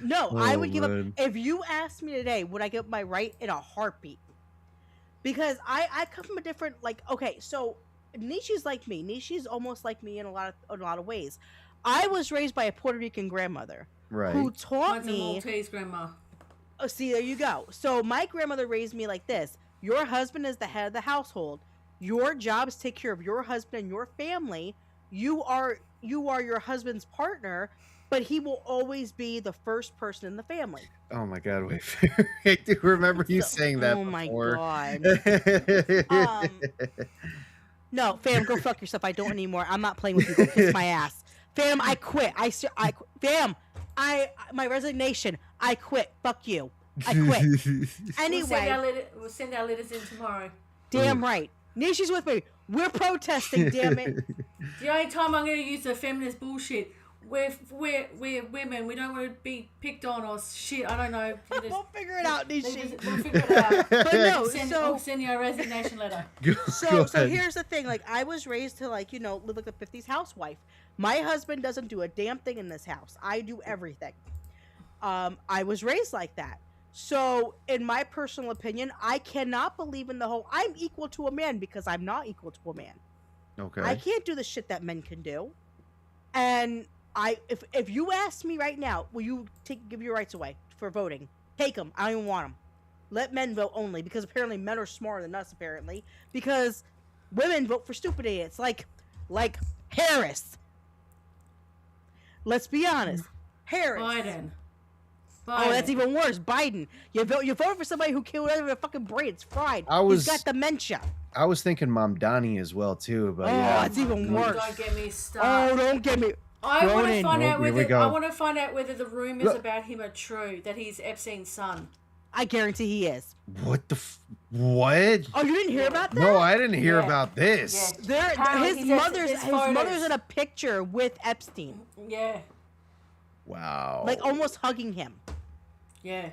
No, I would give up. If you asked me today, would I give up my right in a heartbeat? Because I come from a different, like, okay, so NEESHII's like me. NEESHII's almost like me in a lot of ways. I was raised by a Puerto Rican grandmother, right? Who taught Mine's me. a Maltese grandma. Oh, see, there you go. So my grandmother raised me like this: your husband is the head of the household. Your job is to take care of your husband and your family. You are your husband's partner, but he will always be the first person in the family. Oh my God, wait. I do remember you saying that before. My God. No, fam, go fuck yourself. I don't anymore. I'm not playing with you. Go kiss my ass. Fam, I quit. Fam, my resignation. I quit. Fuck you. I quit. We'll Anyway, send our letters in tomorrow. damn right. Nishi's with me. We're protesting, damn it. The only time I'm going to use the feminist bullshit, we're women. We don't want to be picked on or shit. I don't know. We'll figure it out, Nishi. We'll figure it out. But no, We'll send you a resignation letter. So here's the thing. Like, I was raised to, like, you know, live like a 50s housewife. My husband doesn't do a damn thing in this house. I do everything. I was raised like that. So, in my personal opinion, I cannot believe in the whole I'm equal to a man because I'm not equal to a man. Okay. I can't do the shit that men can do. And if you ask me right now, will you give your rights away for voting? Take them. I don't even want them. Let men vote only, because apparently men are smarter than us, apparently. Because women vote for stupid idiots like Harris. Let's be honest. Harris. Biden. Oh, that's even worse. Biden. You vote for somebody who killed every fucking brain. It's fried. He's got dementia. I was thinking Mamdani as well too, but Oh, it's even worse. Don't get me started. Oh, don't get me. I want to find out here we whether go. the rumors about him are true, that he's Epstein's son. I guarantee he is. What the what? Oh, you didn't hear about that? No, I didn't hear about this. Yeah. Apparently His there's mother's in a picture with Epstein. Yeah. Wow. Like almost hugging him. Yeah.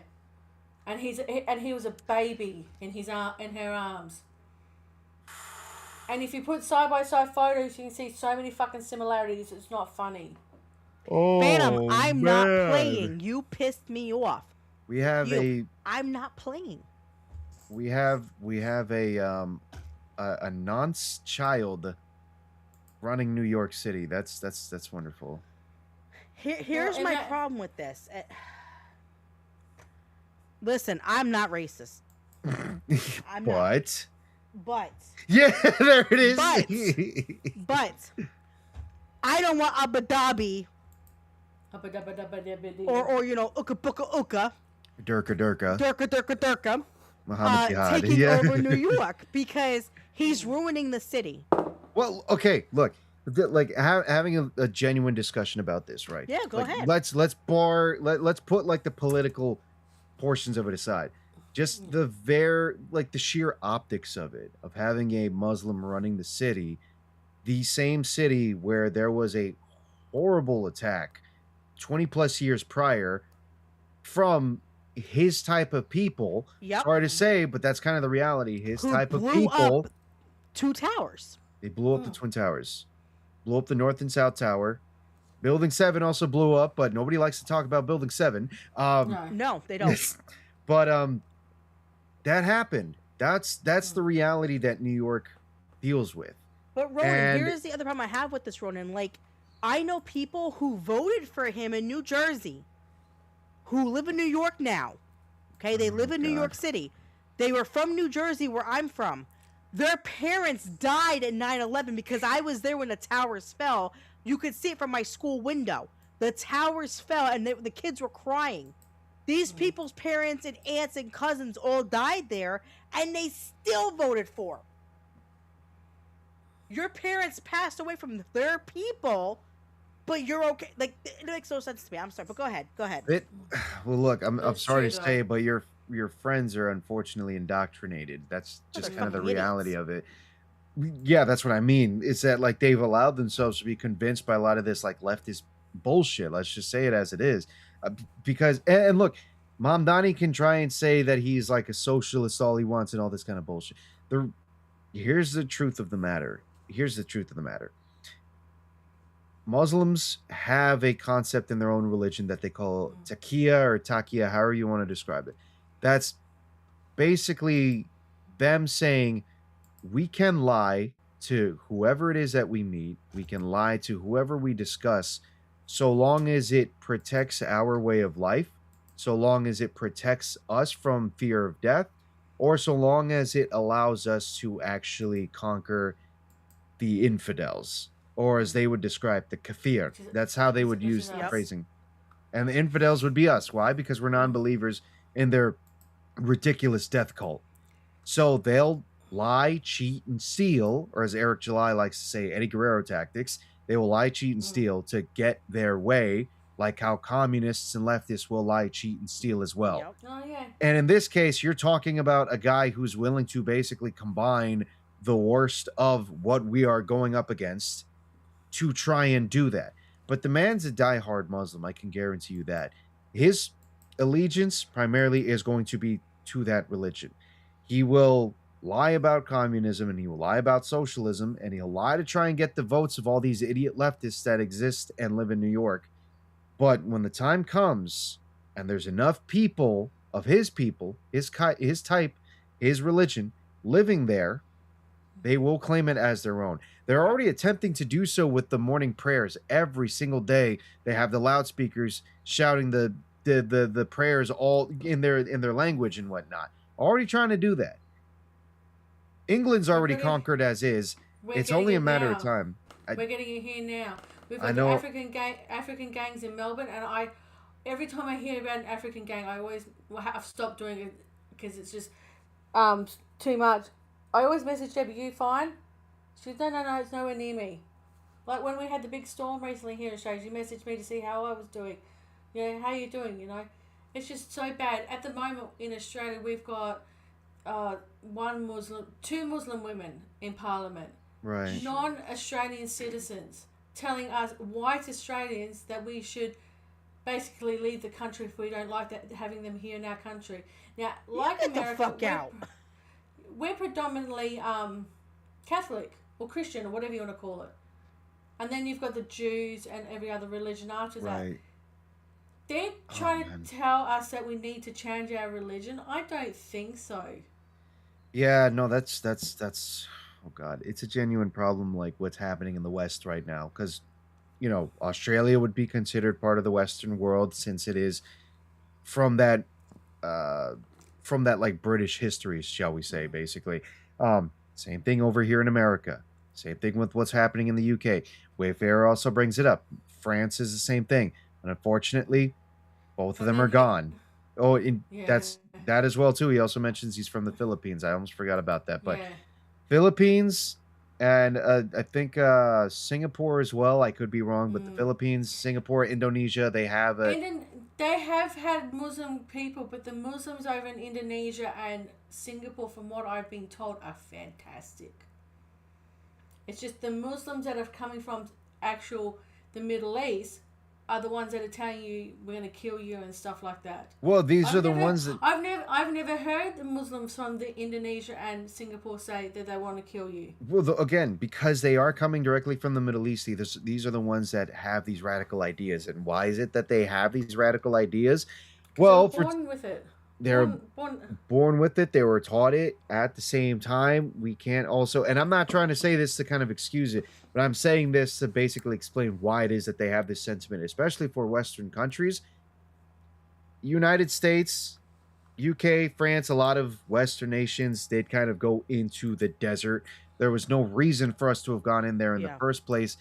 And he was a baby in her arms. And if you put side by side photos, you can see so many fucking similarities. It's not funny. Oh, Phantom, I'm not man. playing. You pissed me off. We have I'm not playing. we have a nonce child running New York City. That's wonderful. Here's Well, my that- problem with this. Listen, I'm not racist. I'm not. But Yeah, there it is. but I don't want Abu Dhabi or you know Uka Buka Uka Durka Muhammad Jihad. taking Yeah. over New York because he's ruining the city. Well, okay, look, like having a genuine discussion about this, right? Yeah, go Like, ahead. Let's put like the political portions of it aside. Just the sheer optics of it, of having a Muslim running the city, the same city where there was a horrible attack 20 plus years prior from his type of people. Yep. Sorry to say, but that's kind of the reality. His Who type of blew people. up 2 towers. They blew up the Twin Towers, blew up the North and South Tower. Building 7 also blew up, but nobody likes to talk about Building 7. No, they don't. But that happened. That's the reality that New York deals with. But Ronan, And- here's the other problem I have with this, Ronan. Like, I know people who voted for him in New Jersey who live in New York now. Okay, they live in New York City. They were from New Jersey, where I'm from. Their parents died at 9/11 because I was there when the towers fell. You could see it from my school window. The towers fell, and the kids were crying. These people's parents and aunts and cousins all died there, and they still voted for him. Your parents passed away from their people, but you're okay. Like, it makes no sense to me. I'm sorry, but go ahead. Go ahead. Well, look, I'm That's sorry true, to say, though. but your friends are unfortunately indoctrinated. That's just they're kind of the fucking reality idiots. of it. Yeah, that's what I mean. It's that like they've allowed themselves to be convinced by a lot of this like leftist bullshit. Let's just say it as it is, because and look, Mamdani can try and say that he's like a socialist, all he wants, and all this kind of bullshit. Here's the truth of the matter. Here's the truth of the matter. Muslims have a concept in their own religion that they call taqiyya or taqiyya, however you want to describe it. That's basically them saying we can lie to whoever it is that we meet, we can lie to whoever we discuss, so long as it protects our way of life, so long as it protects us from fear of death, or so long as it allows us to actually conquer the infidels, or as they would describe, the kafir. That's how they would use the Yes. phrasing. And the infidels would be us. Why? Because we're non-believers in their ridiculous death cult. So they'll lie, cheat, and steal, or as Eric July likes to say, Eddie Guerrero tactics. They will lie, cheat, and steal to get their way like how communists and leftists will lie, cheat, and steal as well. Yep. Oh yeah. And in this case, you're talking about a guy who's willing to basically combine the worst of what we are going up against to try and do that. But the man's a diehard Muslim, I can guarantee you that. His allegiance primarily is going to be to that religion. He will lie about communism and he will lie about socialism and he'll lie to try and get the votes of all these idiot leftists that exist and live in New York. But when the time comes and there's enough people of his people, his type, his religion living there, they will claim it as their own. They're already attempting to do so with the morning prayers every single day. They have the loudspeakers shouting the prayers all in their language and whatnot. Already trying to do that. England's already conquered as is. It's only a matter of time. We're getting it here now. We've I got know. the African gangs in Melbourne, and every time I hear about an African gang, I've stopped doing it because it's just too much. I always message Debbie, "You fine?" She said, no, it's nowhere near me. Like when we had the big storm recently here in Australia, she messaged me to see how I was doing. Yeah, how you doing? You know, it's just so bad at the moment in Australia. We've got two Muslim women in Parliament, Right. non-Australian citizens, telling us white Australians that we should basically leave the country if we don't like that having them here in our country. Now, like Get the America, fuck out. we're predominantly Catholic or Christian or whatever you want to call it, and then you've got the Jews and every other religion after that. Right. They're trying to tell us that we need to change our religion. I don't think so. Yeah, no, that's oh god, it's a genuine problem like what's happening in the West right now cuz Australia would be considered part of the Western world since it is from that like British history, shall we say, basically. Same thing over here in America. Same thing with what's happening in the UK. Wayfarer also brings it up. France is the same thing. And unfortunately, both of them are gone. Oh, that's that as well too. He also mentions he's from the Philippines. I almost forgot about that. But Philippines and I think Singapore as well. I could be wrong, but the Philippines, Singapore, Indonesia, they have they have had Muslim people, but the Muslims over in Indonesia and Singapore, from what I've been told, are fantastic. It's just the Muslims that are coming from the Middle East are the ones that are telling you we're going to kill you and stuff like that. Well, these are the ones that I've never heard the Muslims from the Indonesia and Singapore say that they want to kill you. Well, again, because they are coming directly from the Middle East, these are the ones that have these radical ideas. And why is it that they have these radical ideas? Well, they're born with it. They're born with it. They were taught it at the same time. We can't also, and I'm not trying to say this to kind of excuse it, but I'm saying this to basically explain why it is that they have this sentiment, especially for Western countries. United States, UK, France, a lot of Western nations, they'd kind of go into the desert. There was no reason for us to have gone in there in the first place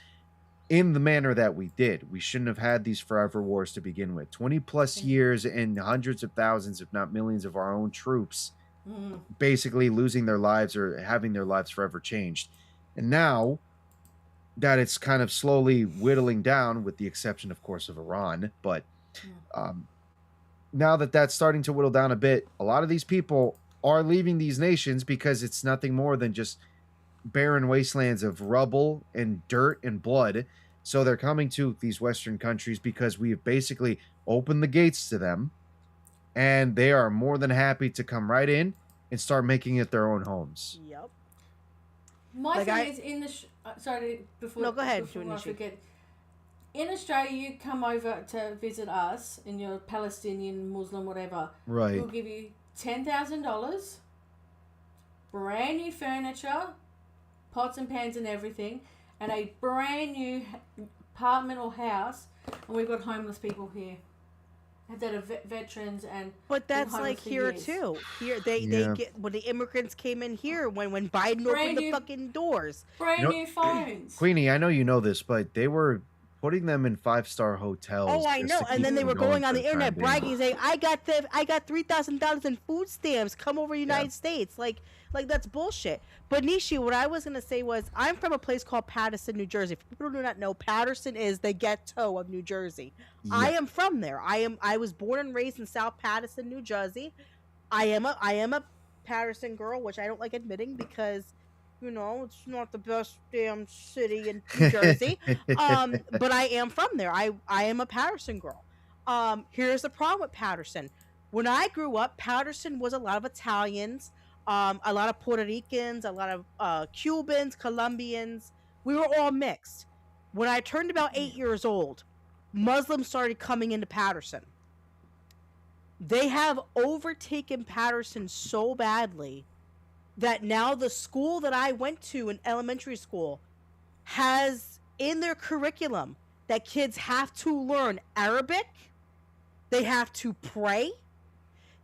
in the manner that we did. We shouldn't have had these forever wars to begin with. 20 plus years and hundreds of thousands, if not millions of our own troops basically losing their lives or having their lives forever changed. And now that it's kind of slowly whittling down, with the exception, of course, of Iran, but now that that's starting to whittle down a bit, a lot of these people are leaving these nations because it's nothing more than just barren wastelands of rubble and dirt and blood. So they're coming to these Western countries because we have basically opened the gates to them, and they are more than happy to come right in and start making it their own homes. Yep. My thing is in the sorry before no, go ahead, before I forget. In Australia, you come over to visit us, and you're Palestinian, Muslim, whatever. Right. We'll give you $10,000, brand new furniture, pots and pans and everything, and a brand new apartment or house. And we've got homeless people here that are veterans and. But that's like here too. Here they get when the immigrants came in here when Biden opened the fucking doors. Brand new phones. Queenie, I know you know this, but they were putting them in 5-star hotels. Oh, I know. And then they were going on the internet bragging, saying, "I got $3,000 in food stamps. Come over to the United States." Like, Like, that's bullshit. But Nishi, what I was gonna say was, I'm from a place called Paterson, New Jersey. If people do not know, Paterson is the ghetto of New Jersey. I Yeah. am from there. I was born and raised in South Paterson, New Jersey. I am a Paterson girl, which I don't like admitting because, it's not the best damn city in New Jersey. But I am from there. I am a Paterson girl. Here's the problem with Paterson. When I grew up, Paterson was a lot of Italians, a lot of Puerto Ricans, a lot of Cubans, Colombians. We were all mixed. When I turned about 8 years old, Muslims started coming into Paterson. They have overtaken Paterson so badly that now the school that I went to in elementary school has in their curriculum that kids have to learn Arabic, they have to pray,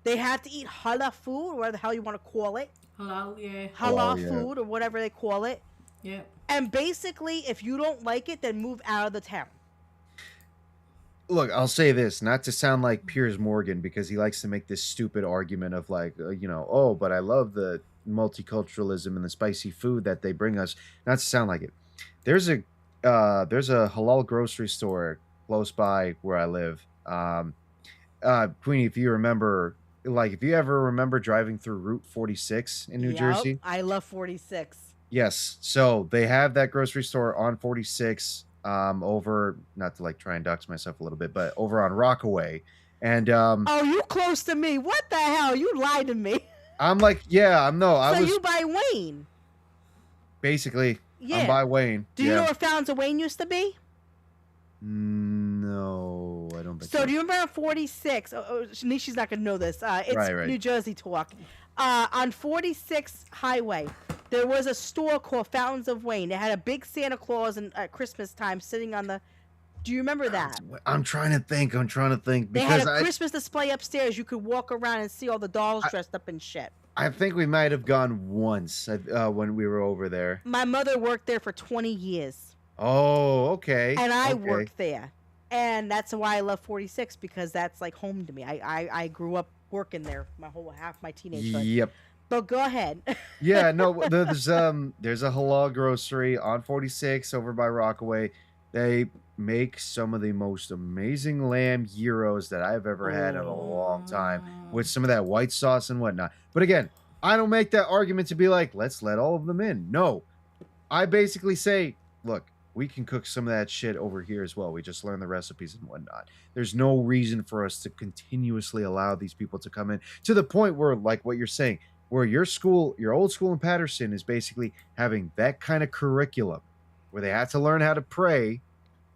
they have to eat halal food, or whatever the hell you want to call it. Halal, yeah. Halal yeah. food, or whatever they call it. Yeah. And basically, if you don't like it, then move out of the town. Look, I'll say this, not to sound like Piers Morgan, because he likes to make this stupid argument of like, oh, but I love the multiculturalism and the spicy food that they bring us. Not to sound like it. There's a halal grocery store close by where I live. Queenie, if you remember, like, if you ever remember driving through Route 46 in New Yep, Jersey. I love 46. Yes. So they have that grocery store on 46, over, not to like try and dox myself a little bit, but over on Rockaway. And Oh, you close to me. What the hell? You lied to me. I'm like, yeah, I So was you by Wayne. basically, Yeah. I'm by Wayne. Do you Yeah. know where Fountains of Wayne used to be? No, I don't think So do you remember on 46? Nishi's not going to know this. It's Right. New Jersey talk. On 46 Highway, there was a store called Fountains of Wayne. It had a big Santa Claus at Christmas time sitting on the... Do you remember that? I'm trying to think They had because a Christmas display upstairs. You could walk around and see all the dolls dressed up in shit. I think we might have gone once when we were over there. My mother worked there for 20 years. Oh, okay. And I okay. worked there. And that's why I love 46, because that's like home to me. I grew up working there half my teenagehood. Yep. But go ahead. Yeah, no, there's a halal grocery on 46 over by Rockaway. They make some of the most amazing lamb gyros that I've ever had in a long time, with some of that white sauce and whatnot. But again, I don't make that argument to be like, let's let all of them in. No, I basically say, look, we can cook some of that shit over here as well. We just learn the recipes and whatnot. There's no reason for us to continuously allow these people to come in to the point where, like what you're saying, where your old school in Paterson is basically having that kind of curriculum where they have to learn how to pray,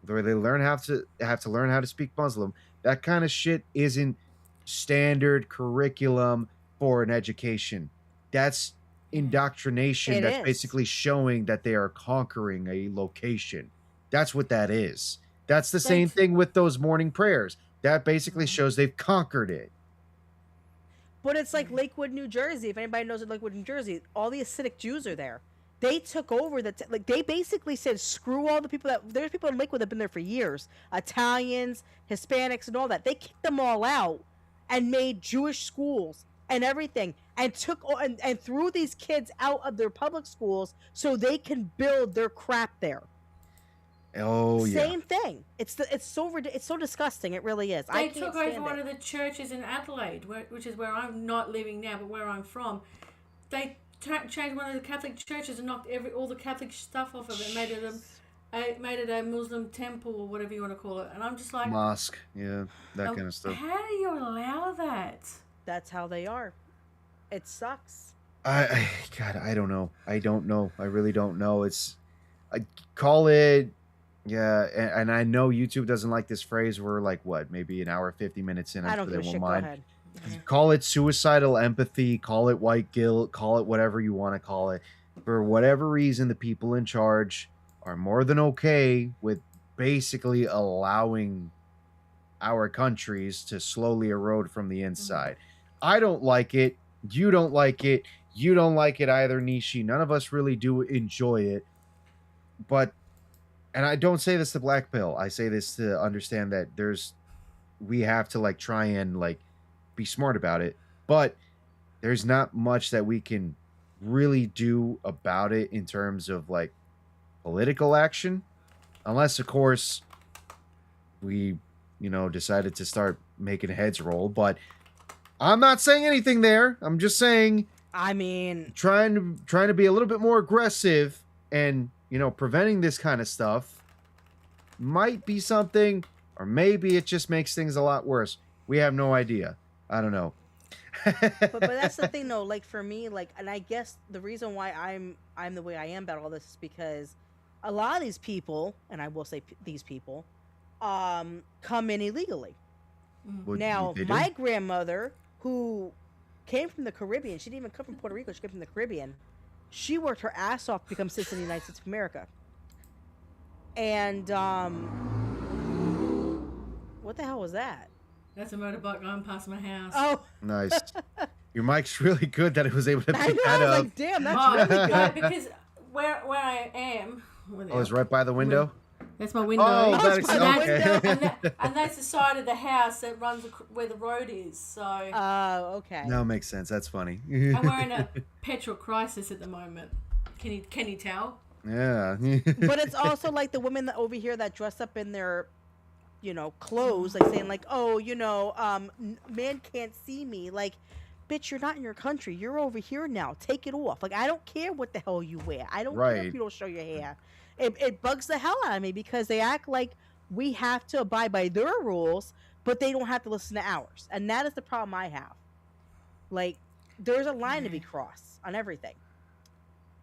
where they have to learn how to speak Muslim. That kind of shit isn't standard curriculum for an education. That's indoctrination. That's basically showing that they are conquering a location. That's what that is. That's the same thing with those morning prayers. That basically shows they've conquered it. But it's like Lakewood, New Jersey. If anybody knows what Lakewood, New Jersey, all the Hasidic Jews are there. They took over they basically said, screw all the people there's people in Lakewood that have been there for years. Italians, Hispanics, and all that. They kicked them all out and made Jewish schools and everything, and and threw these kids out of their public schools so they can build their crap there. Oh yeah. Same thing. It's so disgusting. It really is. They took over one of the churches in Adelaide, which is where I'm not living now, but where I'm from. They changed one of the Catholic churches and knocked all the Catholic stuff off of it, and made it a Muslim temple or whatever you want to call it. And I'm just like, mosque, yeah, that kind of stuff. How do you allow that? That's how they are. It sucks. God, I don't know. I don't know. I really don't know. I call it, yeah, and I know YouTube doesn't like this phrase. We're like, what, maybe an hour, 50 minutes in. I don't give a shit. Go ahead. Call it suicidal empathy, call it white guilt, call it whatever you want to call it. For whatever reason, the people in charge are more than okay with basically allowing our countries to slowly erode from the inside. I don't like it. You don't like it. You don't like it either, Nishi. None of us really do enjoy it. But, and I don't say this to Black Pill. I say this to understand that we have to like try and like be smart about it. But there's not much that we can really do about it in terms of like political action, unless of course we, decided to start making heads roll. But I'm not saying anything there. I'm just saying I mean, trying to be a little bit more aggressive and preventing this kind of stuff might be something, or maybe it just makes things a lot worse. We have no idea. I don't know. but that's the thing though. Like for me, like, and I guess the reason why I'm the way I am about all this is because a lot of these people, and I will say these people, come in illegally. What Now, they do? my grandmother, who came from the Caribbean, she didn't even come from Puerto Rico. She came from the Caribbean. She worked her ass off to become citizen of the United States of America. And what the hell was that? That's a motorbike going past my house. Oh, Nice. Your mic's really good that it was able to I pick know. that I was up. like, damn, that's Oh, really no, good. because where I am, Oh, it's right by the window? that's my window. Oh, Oh, that it's is by the okay. window. and that's the side of the house that runs where the road is. So, Okay. No, makes sense. That's funny. and we're in a petrol crisis at the moment. Can you tell? Yeah. But it's also like the women that over here that dress up in their, clothes, like saying like, oh, man can't see me. Like, bitch, you're not in your country. You're over here now. Take it off. Like, I don't care what the hell you wear. I don't care Right. if you don't show your hair. It bugs the hell out of me because they act like we have to abide by their rules, but they don't have to listen to ours. And that is the problem I have. Like, there's a line to be crossed on everything.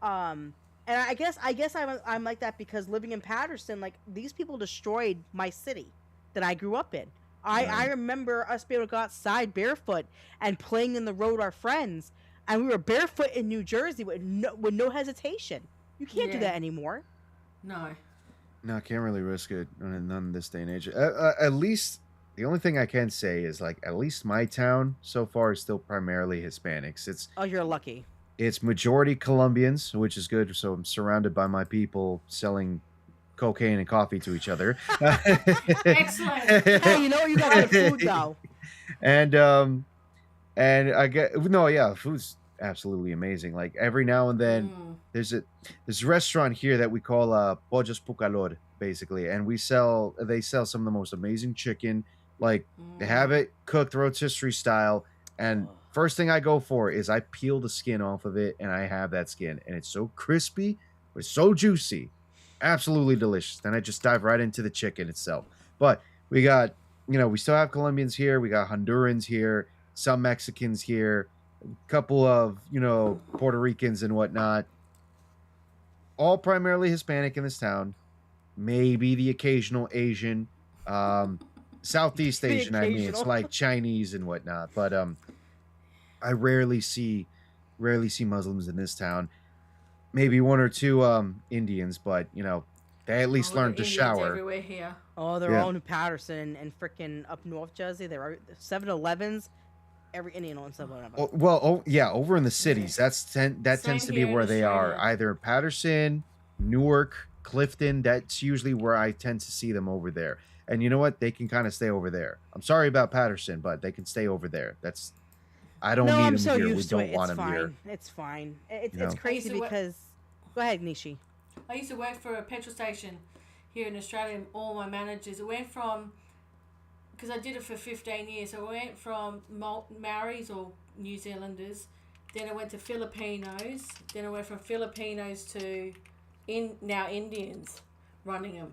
And I guess I'm like that because living in Patterson, like, these people destroyed my city that I grew up in. I remember us being able to go outside barefoot and playing in the road with our friends, and we were barefoot in New Jersey with no hesitation. You can't do Yeah. that anymore. No. No, can't really risk it. None in this day and age. At least, the only thing I can say is, like, at least my town so far is still primarily Hispanics. Oh, you're lucky. It's majority Colombians, which is good. So I'm surrounded by my people selling cocaine and coffee to each other. Excellent. Hey, you know what? You got good food though. And I get food's absolutely amazing. Like every now and then there's a restaurant here that we call Pollos Pucalor, basically, and they sell some of the most amazing chicken. Like they have it cooked rotisserie style, and first thing I go for is I peel the skin off of it, and I have that skin, and it's so crispy, but it's so juicy, absolutely delicious. Then I just dive right into the chicken itself. But we got, we still have Colombians here, we got Hondurans here, some Mexicans here, a couple of, Puerto Ricans and whatnot. All primarily Hispanic in this town. Maybe the occasional Asian, Southeast The Asian. I mean, it's occasional. like Chinese and whatnot. But I rarely see Muslims in this town. Maybe one or two Indians, but they at least learned to Indians shower. everywhere here. Oh, they're Yeah. all in Patterson and freaking up North Jersey. There are 7-Elevens. Every Indian owns 7-Eleven. Over in the cities, that tends Same to be here in where they are. Australia. Either Patterson, Newark, Clifton. That's usually where I tend to see them over there. And you know what? They can kind of stay over there. I'm sorry about Patterson, but they can stay over there. I don't No, need I'm them so here. We used to don't it. want It's them fine. here. It's fine. It's You know? crazy I used to because. Go ahead, Nishi. I used to work for a petrol station here in Australia. And all my managers, it went from, because I did it for 15 years, so I went from Maoris or New Zealanders, then I went to Filipinos, then I went from Filipinos to now Indians running them.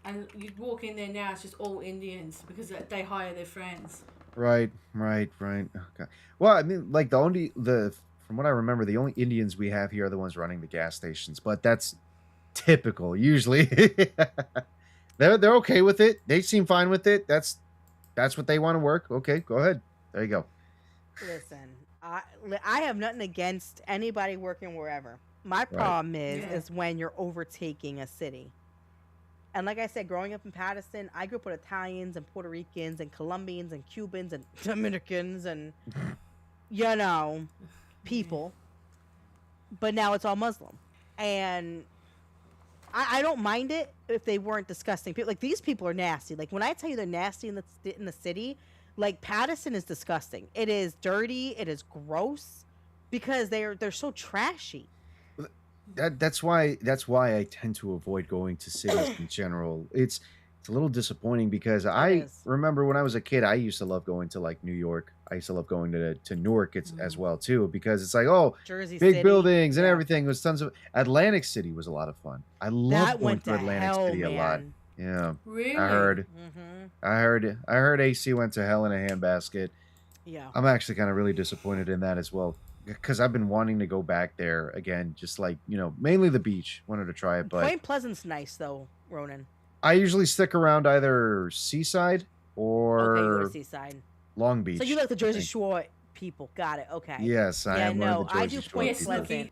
And you walk in there now, it's just all Indians because they hire their friends. Right. Okay. Well, I mean, like from what I remember, the only Indians we have here are the ones running the gas stations, but that's typical. Usually, they're okay with it. They seem fine with it. That's what they want to work. Okay, go ahead. There you go. Listen, I have nothing against anybody working wherever. My problem is when you're overtaking a city. And like I said, growing up in Patterson, I grew up with Italians and Puerto Ricans and Colombians and Cubans and Dominicans and, people. But now it's all Muslim. And I don't mind it if they weren't disgusting. People, like, these people are nasty. Like, when I tell you they're nasty in the city, like, Patterson is disgusting. It is dirty. It is gross. because they're so trashy. That's why I tend to avoid going to cities in general. It's a little disappointing because I is. remember when I was a kid, I used to love going to like New York. I used to love going to Newark as well too, because it's like, oh, Jersey big City. buildings and Yeah. everything. It was tons of Atlantic City was a lot of fun. I love That going went to to Atlantic hell, City a lot. man. Yeah. Really? I heard AC went to hell in a handbasket. Yeah. I'm actually kind of really disappointed in that as well, because I've been wanting to go back there again, just like, mainly the beach. Wanted to try it, but Point Pleasant's nice though, Ronan. I usually stick around either Seaside Okay, you go to or Seaside. Long Beach. So you like the I Jersey think. Shore people? Got it. Okay. Yes, I Yeah, am one no, of the I Jersey do Shore Point people. Pleasant.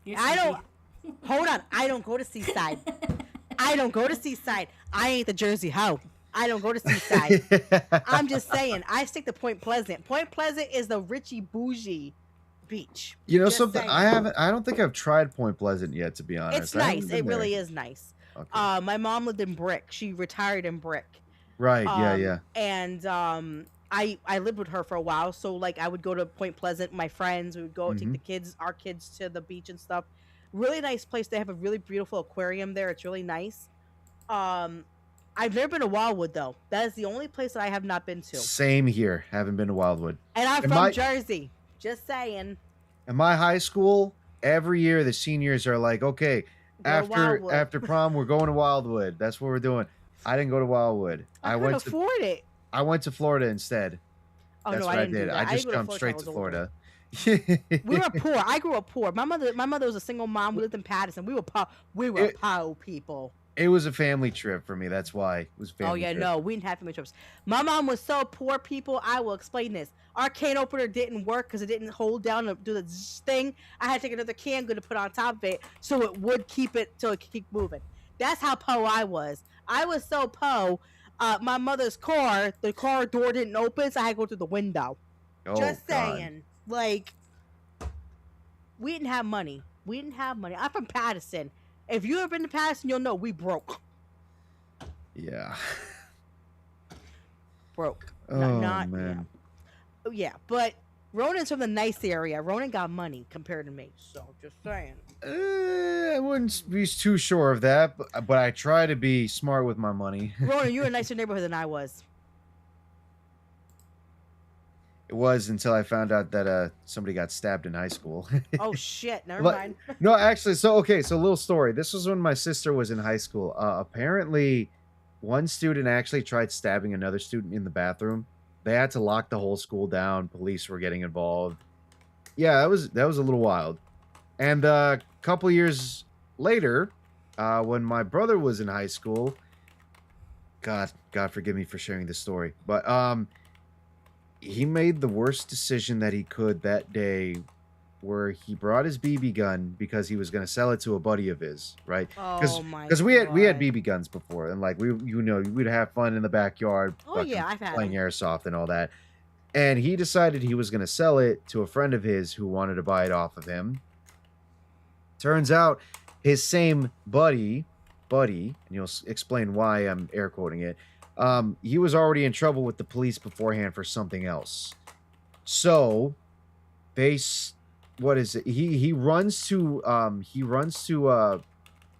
Yes, I don't. Snooki. Hold on. I don't go to Seaside. I don't go to Seaside. I ain't the Jersey hoe. I don't go to Seaside. I'm just saying. I stick to Point Pleasant. Point Pleasant is the Richie Bougie beach. You know Just something? saying. I don't think I've tried Point Pleasant yet, to be honest. It's I haven't nice. been It there. really is nice. Okay. My mom lived in Brick. She retired in Brick. Right. Yeah. And I lived with her for a while, so like I would go to Point Pleasant. My friends, we would go take our kids to the beach and stuff. Really nice place. They have a really beautiful aquarium there. It's really nice. I've never been to Wildwood though. That is the only place that I have not been to. Same here. Haven't been to Wildwood. And I'm In from my- Jersey. Just saying. In my high school, every year the seniors are like, okay, Go to Wildwood. after prom, we're going to Wildwood. That's what we're doing. I didn't go to Wildwood. I couldn't afford it. I went to Florida instead. Oh That's no, what I I didn't do did. that. I just didn't go jumped straight till to I was older. Florida. We were poor. I grew up poor. My mother was a single mom. We lived in Patterson. We were poor. We were poor people. It was a family trip for me. That's why it was a family. Oh yeah, trip. no, we didn't have family trips. My mom was so poor, people. I will explain this. Our can opener didn't work because it didn't hold down to do the thing. I had to take another can to put on top of it so it would keep it so it could keep moving. That's how po I was. I was so po. My mother's car, the car door didn't open, so I had to go through the window. Oh, Just God. saying, like, we didn't have money. We didn't have money. I'm from Patterson. If you ever been to Patterson, you'll know we broke. Yeah. Broke. Oh, Not man. Yeah. Yeah, but Ronan's from the nice area. Ronan got money compared to me, so just saying. I wouldn't be too sure of that, but I try to be smart with my money. Ronan, you're in a nicer neighborhood than I was. It was until I found out that somebody got stabbed in high school. Oh shit! Never But- mind. No, actually, so little story. This was when my sister was in high school. Apparently, one student actually tried stabbing another student in the bathroom. They had to lock the whole school down. Police were getting involved. Yeah, that was a little wild. And a couple years later, when my brother was in high school, God forgive me for sharing this story, but he made the worst decision that he could that day, where he brought his BB gun because he was going to sell it to a buddy of his, right? Oh my. Because we had God. BB guns before, and like we'd have fun in the backyard, Oh fucking yeah, I've had playing them. airsoft and all that. And he decided he was going to sell it to a friend of his who wanted to buy it off of him. Turns out his same buddy, and you'll explain why I'm air quoting it. He was already in trouble with the police beforehand for something else. So what is it? He runs to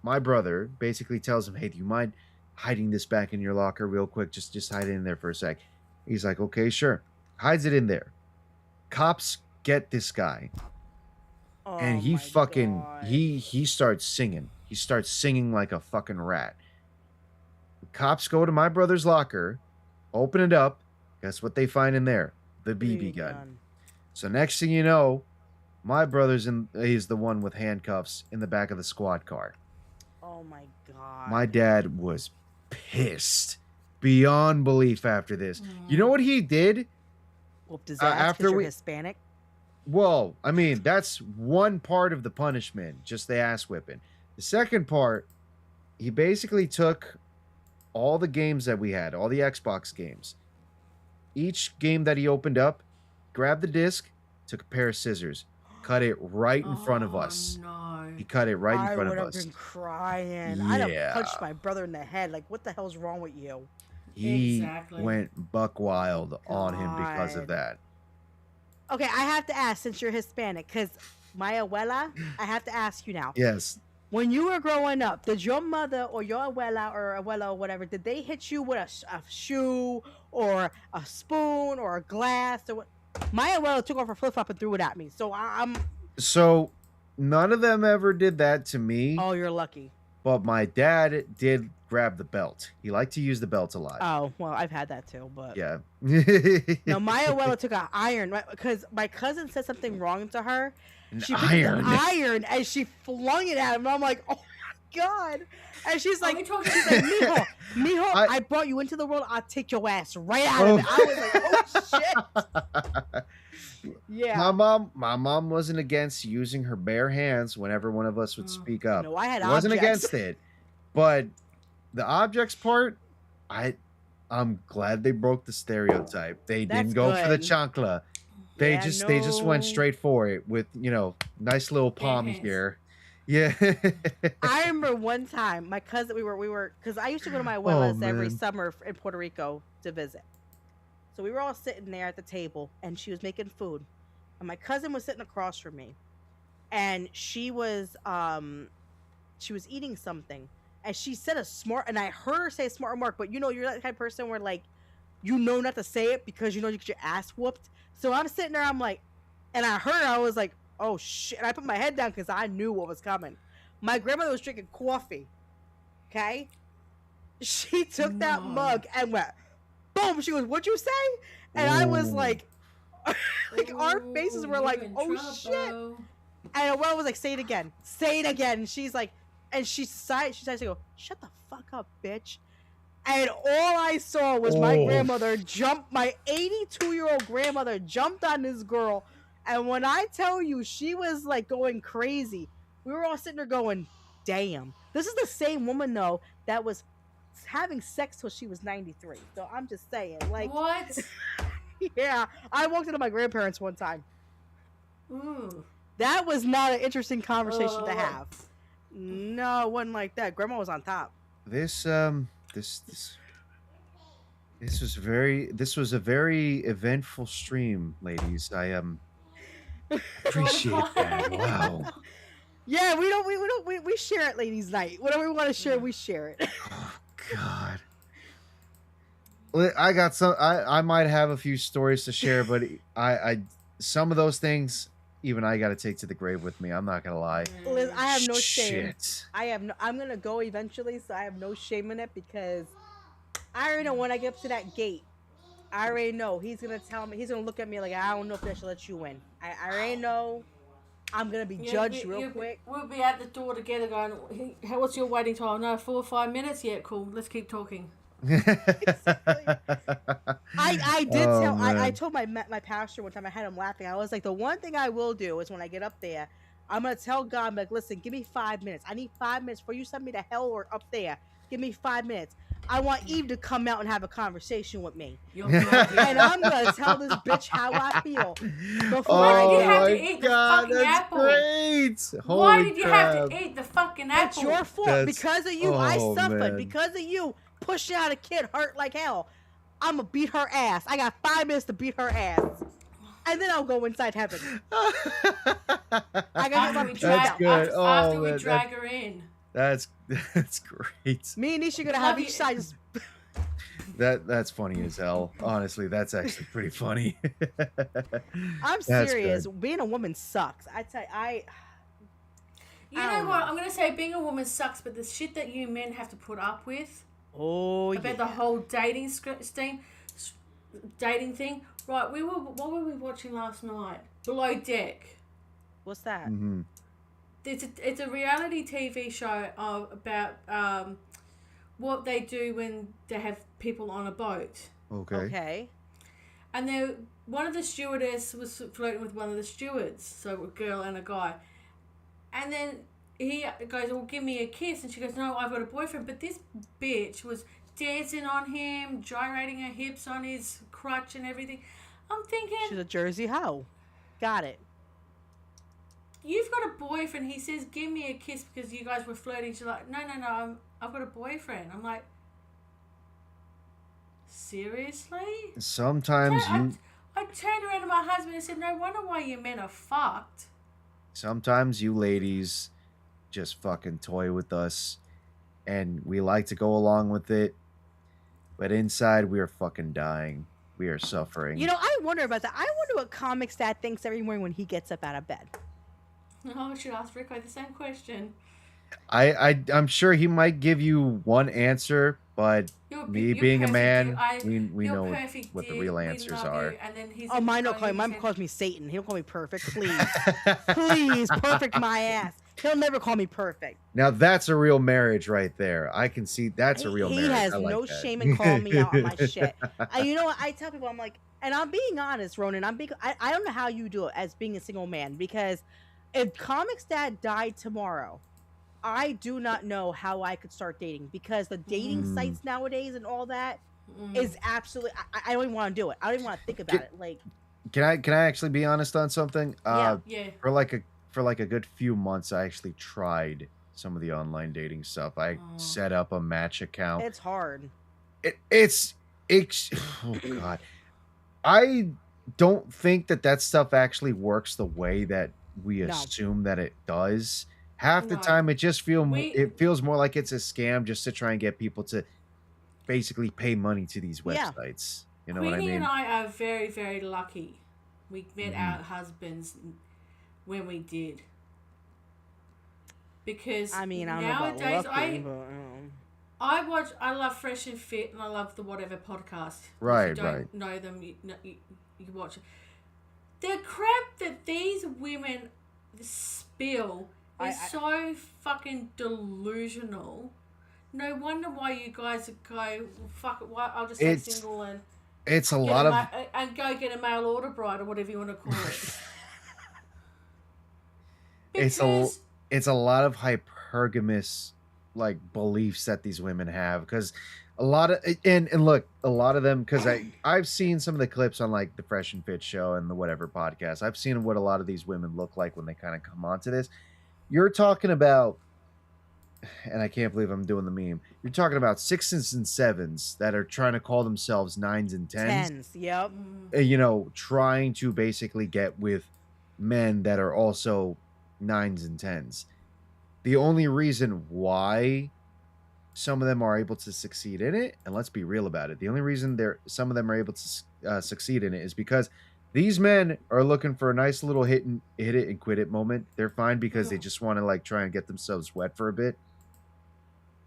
my brother, basically tells him, "Hey, do you mind hiding this back in your locker real quick? Just hide it in there for a sec." He's like, "Okay, sure." Hides it in there. Cops get this guy, Oh and he my fucking God. he starts singing. He starts singing like a fucking rat. The cops go to my brother's locker, open it up. Guess what they find in there? The BB gun. So next thing you know, my he's the one with handcuffs in the back of the squad car. Oh my God. My dad was pissed beyond belief after this. You know what he did? Whooped his ass after because you're we- Hispanic. Well, I mean, that's one part of the punishment, just the ass whipping. The second part, he basically took all the games that we had, all the Xbox games. Each game that he opened up, grabbed the disc, took a pair of scissors, cut it right in front of us. No. He cut it right in front I of would have us. been crying. I'd Yeah. have punched my brother in the head. Like, what the hell's wrong with you? He Exactly. went buck wild on him because of God. that. Okay, I have to ask since you're Hispanic, because my abuela, I have to ask you now. Yes. When you were growing up, did your mother or your abuela or whatever, did they hit you with a shoe or a spoon or a glass or what? My abuela took off her flip flop and threw it at me. So I'm. So none of them ever did that to me, Oh, you're lucky. but my dad did grab the belt. He liked to use the belt a lot. Oh well, I've had that too, but Yeah. no, my abuela took an iron because my cousin said something wrong to her. An She picked up the iron. iron and she flung it at him. And I'm like, oh my god! And she's Are like, we talking- Mijo, I brought you into the world. I'll take your ass right out of it. I was like, oh shit. Yeah. My mom wasn't against using her bare hands whenever one of us would speak up. No, I had She wasn't objects. against it. But the objects part, I'm glad they broke the stereotype. They That's didn't go for the good. chancla. They Yeah, just went no. straight for it with, nice little palm hands. here. Yeah. I remember one time my cousin, we were because I used to go to my abuela's every man. summer in Puerto Rico to visit. So we were all sitting there at the table, and she was making food, and my cousin was sitting across from me, and she was eating something, and she said a smart, and I heard her say a smart remark, but you're that kind of person where like, not to say it because you get your ass whooped. So I'm sitting there, I'm like, and I heard, I was like, oh shit, and I put my head down because I knew what was coming. My grandmother was drinking coffee. Okay, she took that No. mug and went, boom. She goes, "What'd you say?" And I was Ooh. like, like our faces were Ooh, like, you're in "Oh shit!" trouble. And Abuela was like, "Say it again, say it again." And she's like, and she decided to go, "Shut the fuck up, bitch." And all I saw was my Oh. grandmother jump. My 82-year-old grandmother jumped on this girl, and when I tell you, she was like going crazy. We were all sitting there going, "Damn, this is the same woman though that was having sex till she was 93." So I'm just saying, like, What? yeah, I walked into my grandparents one time. Ooh. That was not an interesting conversation to Oh. have. No, it wasn't like that. Grandma was on top. This was a very eventful stream, ladies. I appreciate that. Wow. Yeah, we share it, ladies' night. Whatever we want to share, we share it. Oh God. I got some. I might have a few stories to share, but I some of those things even I got to take to the grave with me. I'm not gonna lie. Liz, I have no shame. Shit. I'm gonna go eventually, so I have no shame in it because I already know when I get up to that gate, I already know he's gonna tell me. He's gonna look at me like, I don't know if I should let you in. I already know I'm gonna be judged real quick. We'll be at the door together going, "Hey, what's your waiting time?" No, 4 or 5 minutes? Yeah, cool. Let's keep talking. I did Oh, tell I man. told my pastor one time. I had him laughing. I was like, the one thing I will do is when I get up there, I'm gonna tell God, I'm like, listen, give me 5 minutes. I need 5 minutes before you send me to hell or up there. Give me 5 minutes. I want Eve to come out and have a conversation with me, You're guilty. and I'm gonna tell this bitch how I feel before Why I did you get have out. to eat the fucking that's apple? great. Why Holy did you crap. have to eat the fucking It's apple? your fault. That's- Because of you, I oh, suffered. man. Because of you, pushing out a kid hurt like hell. I'm gonna beat her ass. I got 5 minutes to beat her ass, and then I'll go inside heaven. I gotta After get my we pizza drag, out. good. after, Oh, after we man, drag her in. That's great. Me and Nisha gonna have Love each you. side just. That's funny as hell. Honestly, that's actually pretty funny. I'm That's serious. good. Being a woman sucks. I tell you, You I know don't what? know. I'm gonna say being a woman sucks, but the shit that you men have to put up with Oh about the whole dating dating thing. Right? What were we watching last night? Below Deck. What's that? hmm It's a reality TV show about what they do when they have people on a boat. Okay. Okay. And one of the stewardess was flirting with one of the stewards, so a girl and a guy. And then he goes, "Well, give me a kiss," and she goes, "No, I've got a boyfriend." But this bitch was dancing on him, gyrating her hips on his crutch and everything. I'm thinking, She's a Jersey hoe. Got it. you've got a boyfriend. He says, "Give me a kiss," because you guys were flirting. She's like, "No, I've got a boyfriend." I'm like, seriously? Sometimes you I turned around to my husband and said, no wonder why you men are fucked. Sometimes you ladies just fucking toy with us, and we like to go along with it, but inside we are fucking dying. We are suffering. You know, I wonder about that. I wonder what Comics Dad thinks every morning when he gets up out of bed. Oh, I should ask Rico the same question. I'm sure he might give you one answer, but You're being a perfect, man, dude. we You're know perfect, what the dude. real We answers love are. you. And then he's Oh, mine don't going call me. and Mine said- calls me Satan. He don't call me perfect. Please. Please, perfect my ass. He'll never call me perfect. Now that's a real marriage right there. I can see that's a real He marriage. has I like no that. shame in calling me out on my shit. And you know what? I tell people, I'm like, and I'm being honest, Ronan. I don't know how you do it as being a single man, because if Comics Dad died tomorrow, I do not know how I could start dating, because the dating sites nowadays and all that is absolutely. I don't even want to do it. I don't even want to think about it. Like, Can I actually be honest on something? Yeah. Yeah. For like a good few months, I actually tried some of the online dating stuff. I set up a Match account. it's hard. It's oh god. I don't think that stuff actually works the way that we No. assume that it does. Half the No. time it just We- it feels more like it's a scam just to try and get people to basically pay money to these Yeah. websites. You know what I Queenie mean? and I are very, very lucky. We met Mm-hmm. our husbands when we did. Because I mean, I don't know about nowadays lucky, but I love Fresh and Fit, and I love the Whatever podcast. Right, If you don't right. know them, you watch it. The crap that these women spill is so fucking delusional. No wonder why you guys go, fuck it, why, I'll just stay It's single and It's a lot of and go get a mail order bride or whatever you want to call it. it's a lot of hypergamous like beliefs that these women have, because a lot of and look, a lot of them, because I've seen some of the clips on like the Fresh and Fit show and the Whatever podcast. I've seen what a lot of these women look like when they kind of come onto this. You're talking about, and I can't believe I'm doing the meme. You're talking about 6s and 7s that are trying to call themselves 9s and 10s. tens. Yep. You know, trying to basically get with men that are also 9s and 10s. The only reason why some of them are able to succeed in it, and let's be real about it, the only reason some of them are able to succeed in it is because these men are looking for a nice little hit it and quit it moment. They're fine because they just want to like try and get themselves wet for a bit.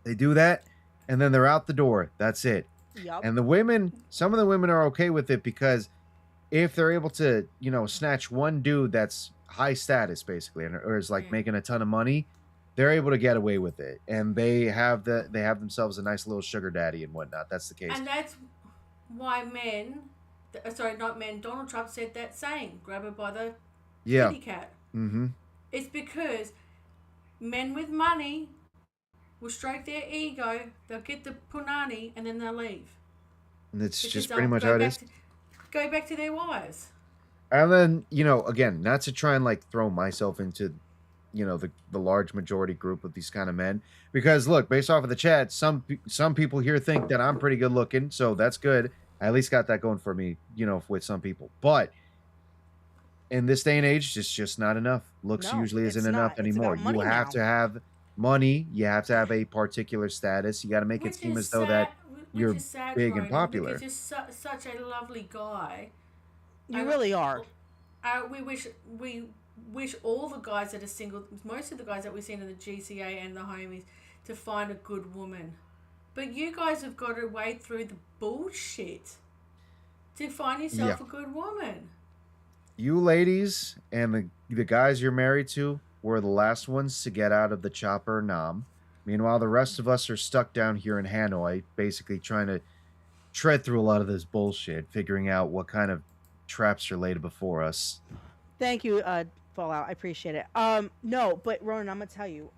They do that, and then they're out the door. That's it. Yep. And the women, some of the women are okay with it because if they're able to, you know, snatch one dude that's high status basically, or is like making a ton of money, they're able to get away with it, and they have themselves a nice little sugar daddy and whatnot. That's the case. And that's why Donald Trump said that saying, grab her by the kitty cat. Mm-hmm. It's because men with money will stroke their ego, they'll get the punani, and then they'll leave. And it's Because just they'll pretty much go how it back is. Go back to their wives. And then, you know, again, not to try and like throw myself into, you know, the large majority group of these kind of men, because look, based off of the chat, some people here think that I'm pretty good looking, so that's good. I at least got that going for me, you know, with some people. But in this day and age, it's just not enough. Looks No, usually isn't it's enough not. It's anymore. about money You have now. to have money. You have to have a particular status. You got to make it seem as though that you're big and popular. Because you're such a lovely guy. You really are. We wish all the guys that are single, most of the guys that we've seen in the GCA and the homies, to find a good woman. But you guys have got to wade through the bullshit to find yourself a good woman. You ladies and the guys you're married to were the last ones to get out of the chopper Nam. Meanwhile, the rest of us are stuck down here in Hanoi, basically trying to tread through a lot of this bullshit, figuring out what kind of traps are laid before us. Thank you, Fallout. I appreciate it. No, but Ronan, I'm gonna tell you.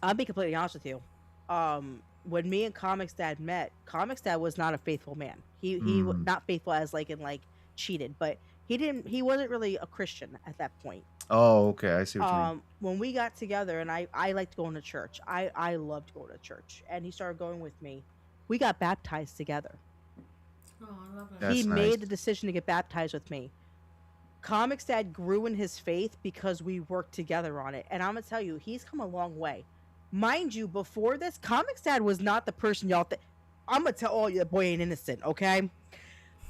I'll be completely honest with you. When me and Comics Dad met, Comics Dad was not a faithful man. He was not faithful as like in like cheated, but he wasn't really a Christian at that point. Oh, okay. I see what you mean. When we got together, and I liked going to church. I loved going to church, and he started going with me. We got baptized together. Oh, I love that. That's He nice. made the decision to get baptized with me. Comics Dad grew in his faith because we worked together on it. And I'm going to tell you, he's come a long way. Mind you, before this, Comics Dad was not the person y'all think. I'm going to tell all you that boy ain't innocent, okay?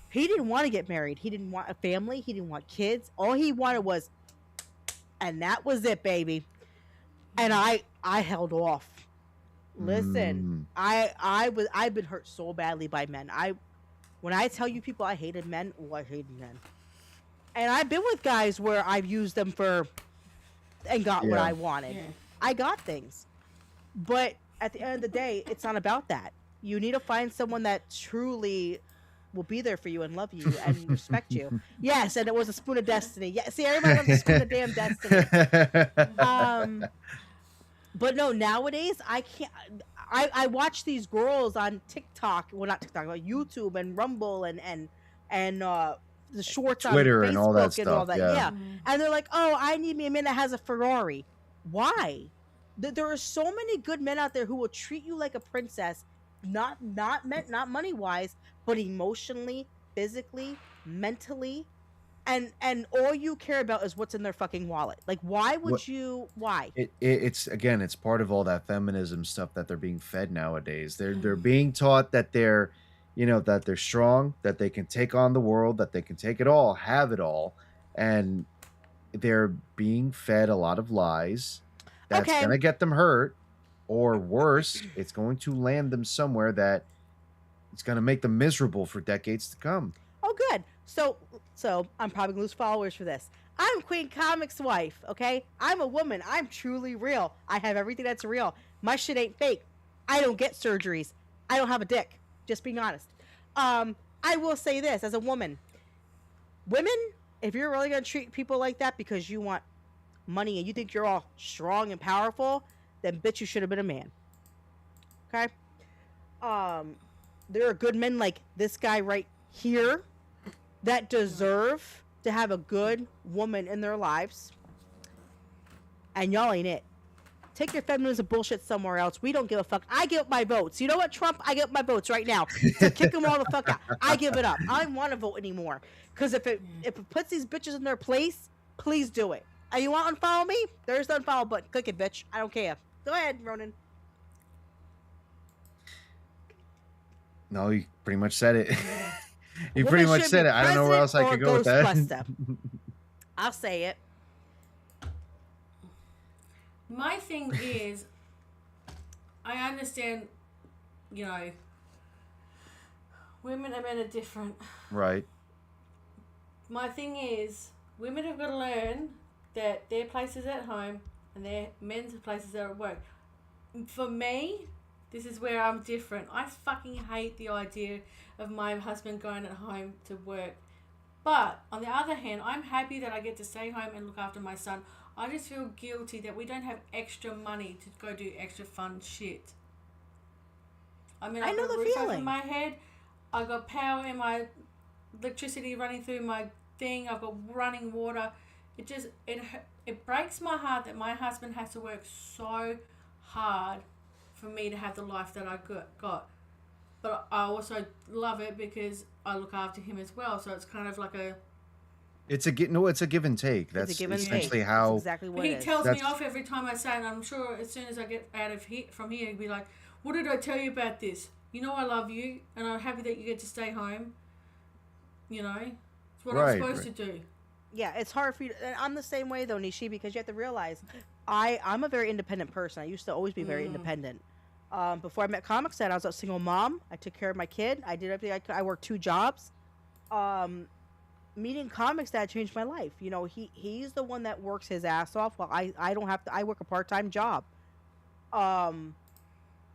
He didn't want to get married. He didn't want a family. He didn't want kids. All he wanted was, and that was it, baby. And I held off. Listen, I've been hurt so badly by men. When I tell you people I hated men, I hated men. And I've been with guys where I've used them and got what Yeah. I wanted. Yeah. I got things. But at the end of the day, it's not about that. You need to find someone that truly will be there for you and love you and respect you. Yes, and it was a spoon of destiny. Yeah, see, everybody loves a spoon of damn destiny. But no, nowadays I can't. I watch these girls on TikTok, well not TikTok, but YouTube and Rumble and the shorts Twitter on Facebook and all that and all stuff, that. yeah. Yeah, and they're like, oh, I need me a man that has a Ferrari. Why? There are so many good men out there who will treat you like a princess, not money wise, but emotionally, physically, mentally. And all you care about is what's in their fucking wallet. Like, why would What- you? Why? It's again, it's part of all that feminism stuff that they're being fed nowadays. They're being taught that they're, that they're strong, that they can take on the world, that they can take it all, have it all, and they're being fed a lot of lies. That's Okay. gonna get them hurt, or worse, it's going to land them somewhere that it's gonna make them miserable for decades to come. Oh, good. So I'm probably gonna lose followers for this. I'm QueenComixWife, okay? I'm a woman. I'm truly real. I have everything that's real. My shit ain't fake. I don't get surgeries. I don't have a dick. Just being honest. I will say this as a woman. Women, if you're really gonna treat people like that because you want money and you think you're all strong and powerful, then bitch, you should have been a man. Okay? There are good men like this guy right here that deserve to have a good woman in their lives, and y'all ain't it. Take your feminism bullshit somewhere else. We don't give a fuck. I give up my votes. You know what, Trump? I give up my votes right now. So kick them all the fuck out. I give it up. I don't want to vote anymore. Because if it puts these bitches in their place, please do it. And you want to unfollow me? There's the unfollow button. Click it, bitch. I don't care. Go ahead, Ronan. No, you pretty much said it. You Women pretty much should said be it. I don't know where else I president could or go with that. Ghostbuster. I'll say it. My thing is, I understand, women and men are different. Right. My thing is, women have got to learn that their place is at home and their men's places are at work. For me, this is where I'm different. I fucking hate the idea of my husband going at home to work. But on the other hand, I'm happy that I get to stay home and look after my son. I just feel guilty that we don't have extra money to go do extra fun shit. I mean, I I've know got a the roof over feeling. my head. I've got power in my electricity running through my thing. I've got running water. It breaks my heart that my husband has to work so hard for me to have the life that I got. But I also love it because I look after him as well. So it's kind of like It's a give and take. That's It's a give and essentially take. how. That's exactly what he it is. tells me That's- off every time I say it, and I'm sure as soon as I get out of from here, he'll be like, "What did I tell you about this? You know I love you, and I'm happy that you get to stay home. It's what I'm supposed to do." Yeah, it's hard for you. And I'm the same way though, Nishi, because you have to realize, I'm a very independent person. I used to always be very independent. Before I met Comics Dad, I was a single mom. I took care of my kid. I did everything I could. I worked 2 jobs. Meeting Comics Dad changed my life. He's the one that works his ass off while I don't have to. I work a part-time job. And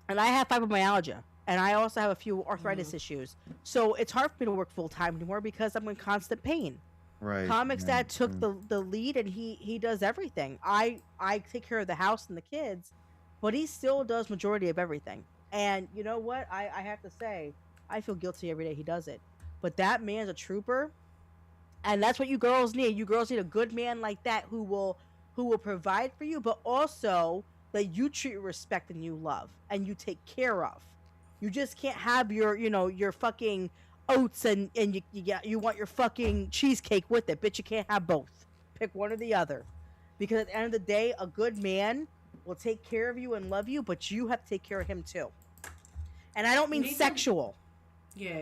I have fibromyalgia, and I also have a few arthritis issues. So it's hard for me to work full-time anymore because I'm in constant pain. Right. Comics right, Dad took mm. the lead, and he does everything. I take care of the house and the kids, but he still does majority of everything. And you know what? I have to say, I feel guilty every day he does it. But that man's a trooper, and that's what you girls need. You girls need a good man like that who will provide for you, but also that you treat, respect, and you love, and you take care of. You just can't have your fucking oats and you want your fucking cheesecake with it. Bitch, you can't have both. Pick one or the other. Because at the end of the day, a good man will take care of you and love you, but you have to take care of him too. And I don't mean sexual. Yeah.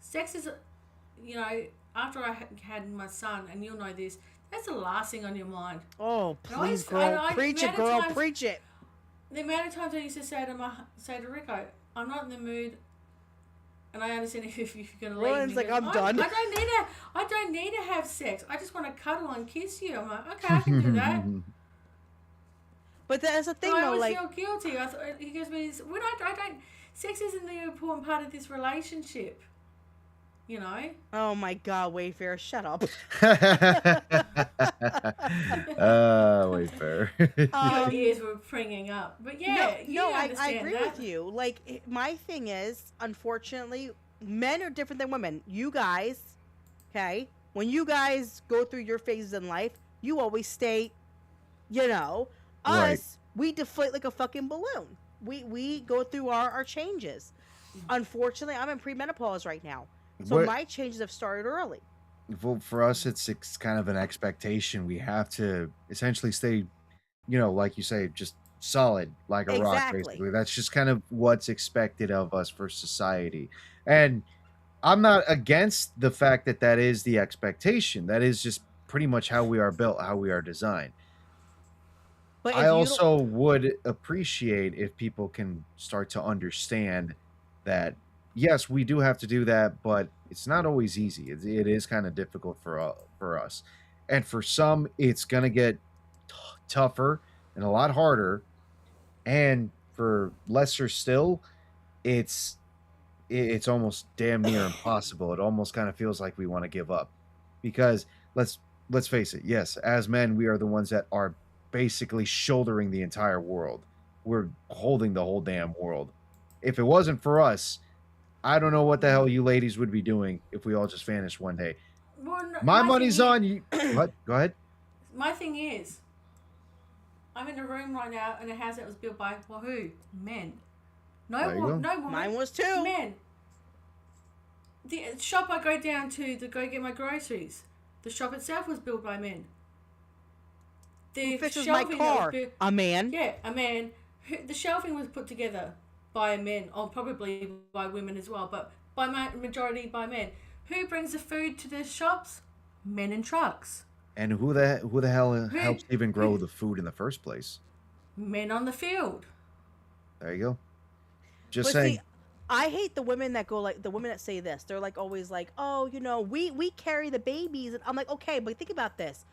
Sex is, after I had my son, and you'll know this, that's the last thing on your mind. Oh, please, girl. Preach it, girl. Preach it. The amount of times I used to say to Rico, I'm not in the mood, and I understand if you're going to leave. Roland's like, I'm done. I don't need to have sex. I just want to cuddle and kiss you. I'm like, okay, I can do that. But that's the thing, I though. always Like, feel guilty. He gives me this. I don't. Sex isn't the important part of this relationship. oh my God, Wayfair, shut up. Wayfair. Your ears were pringing up, but yeah, I agree with you. Like, my thing is, unfortunately, men are different than women. You guys, okay, when you guys go through your phases in life, you always stay, us, Right. we deflate like a fucking balloon. We go through our changes. Unfortunately, I'm in premenopause right now. So my changes have started early. Well, for us, it's kind of an expectation. We have to essentially stay, like you say, just solid like a rock, Exactly. basically. That's just kind of what's expected of us for society. And I'm not against the fact that that is the expectation. That is just pretty much how we are built, how we are designed. But I also would appreciate if people can start to understand that, yes, we do have to do that, but it's not always easy. It is kind of difficult for us. And for some, it's going to get tougher and a lot harder. And for lesser still, it's almost damn near impossible. It almost kind of feels like we want to give up. Because let's face it, yes, as men, we are the ones that are basically shouldering the entire world. We're holding the whole damn world. If it wasn't for us, I don't know what the hell you ladies would be doing if we all just vanished one day. Well, my money's on you. What? Go ahead. My thing is, I'm in a room right now in a house that was built by who? Men. No woman. Mine was too. Men. The shop I go down to go get my groceries, the shop itself was built by men. Who fixes my car? A man. Yeah, a man. The shelving was put together by men, or probably by women as well, but by majority by men. Who brings the food to the shops? Men in trucks. And who the hell helps even grow the food in the first place? Men on the field. There you go. Just But saying. see, I hate the women that go like the women that say this. They're like always like, oh, we carry the babies, and I'm like, okay, but think about this.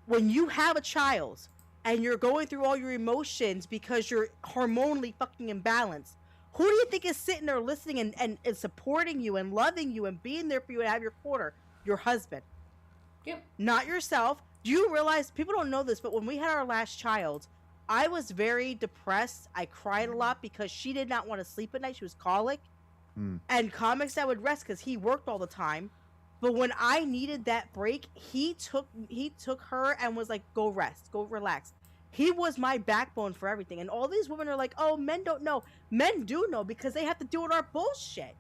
When you have a child and you're going through all your emotions because you're hormonally fucking imbalanced, who do you think is sitting there listening and supporting you and loving you and being there for you and have your quarter? Your husband. Yep. Not yourself. Do you realize, people don't know this, but when we had our last child, I was very depressed. I cried a lot because she did not want to sleep at night. She was colic. And Comics, I would rest because he worked all the time. But when I needed that break, he took her and was like, go rest, go relax. He was my backbone for everything. And all these women are like, oh, men don't know. Men do know because they have to deal with our bullshit.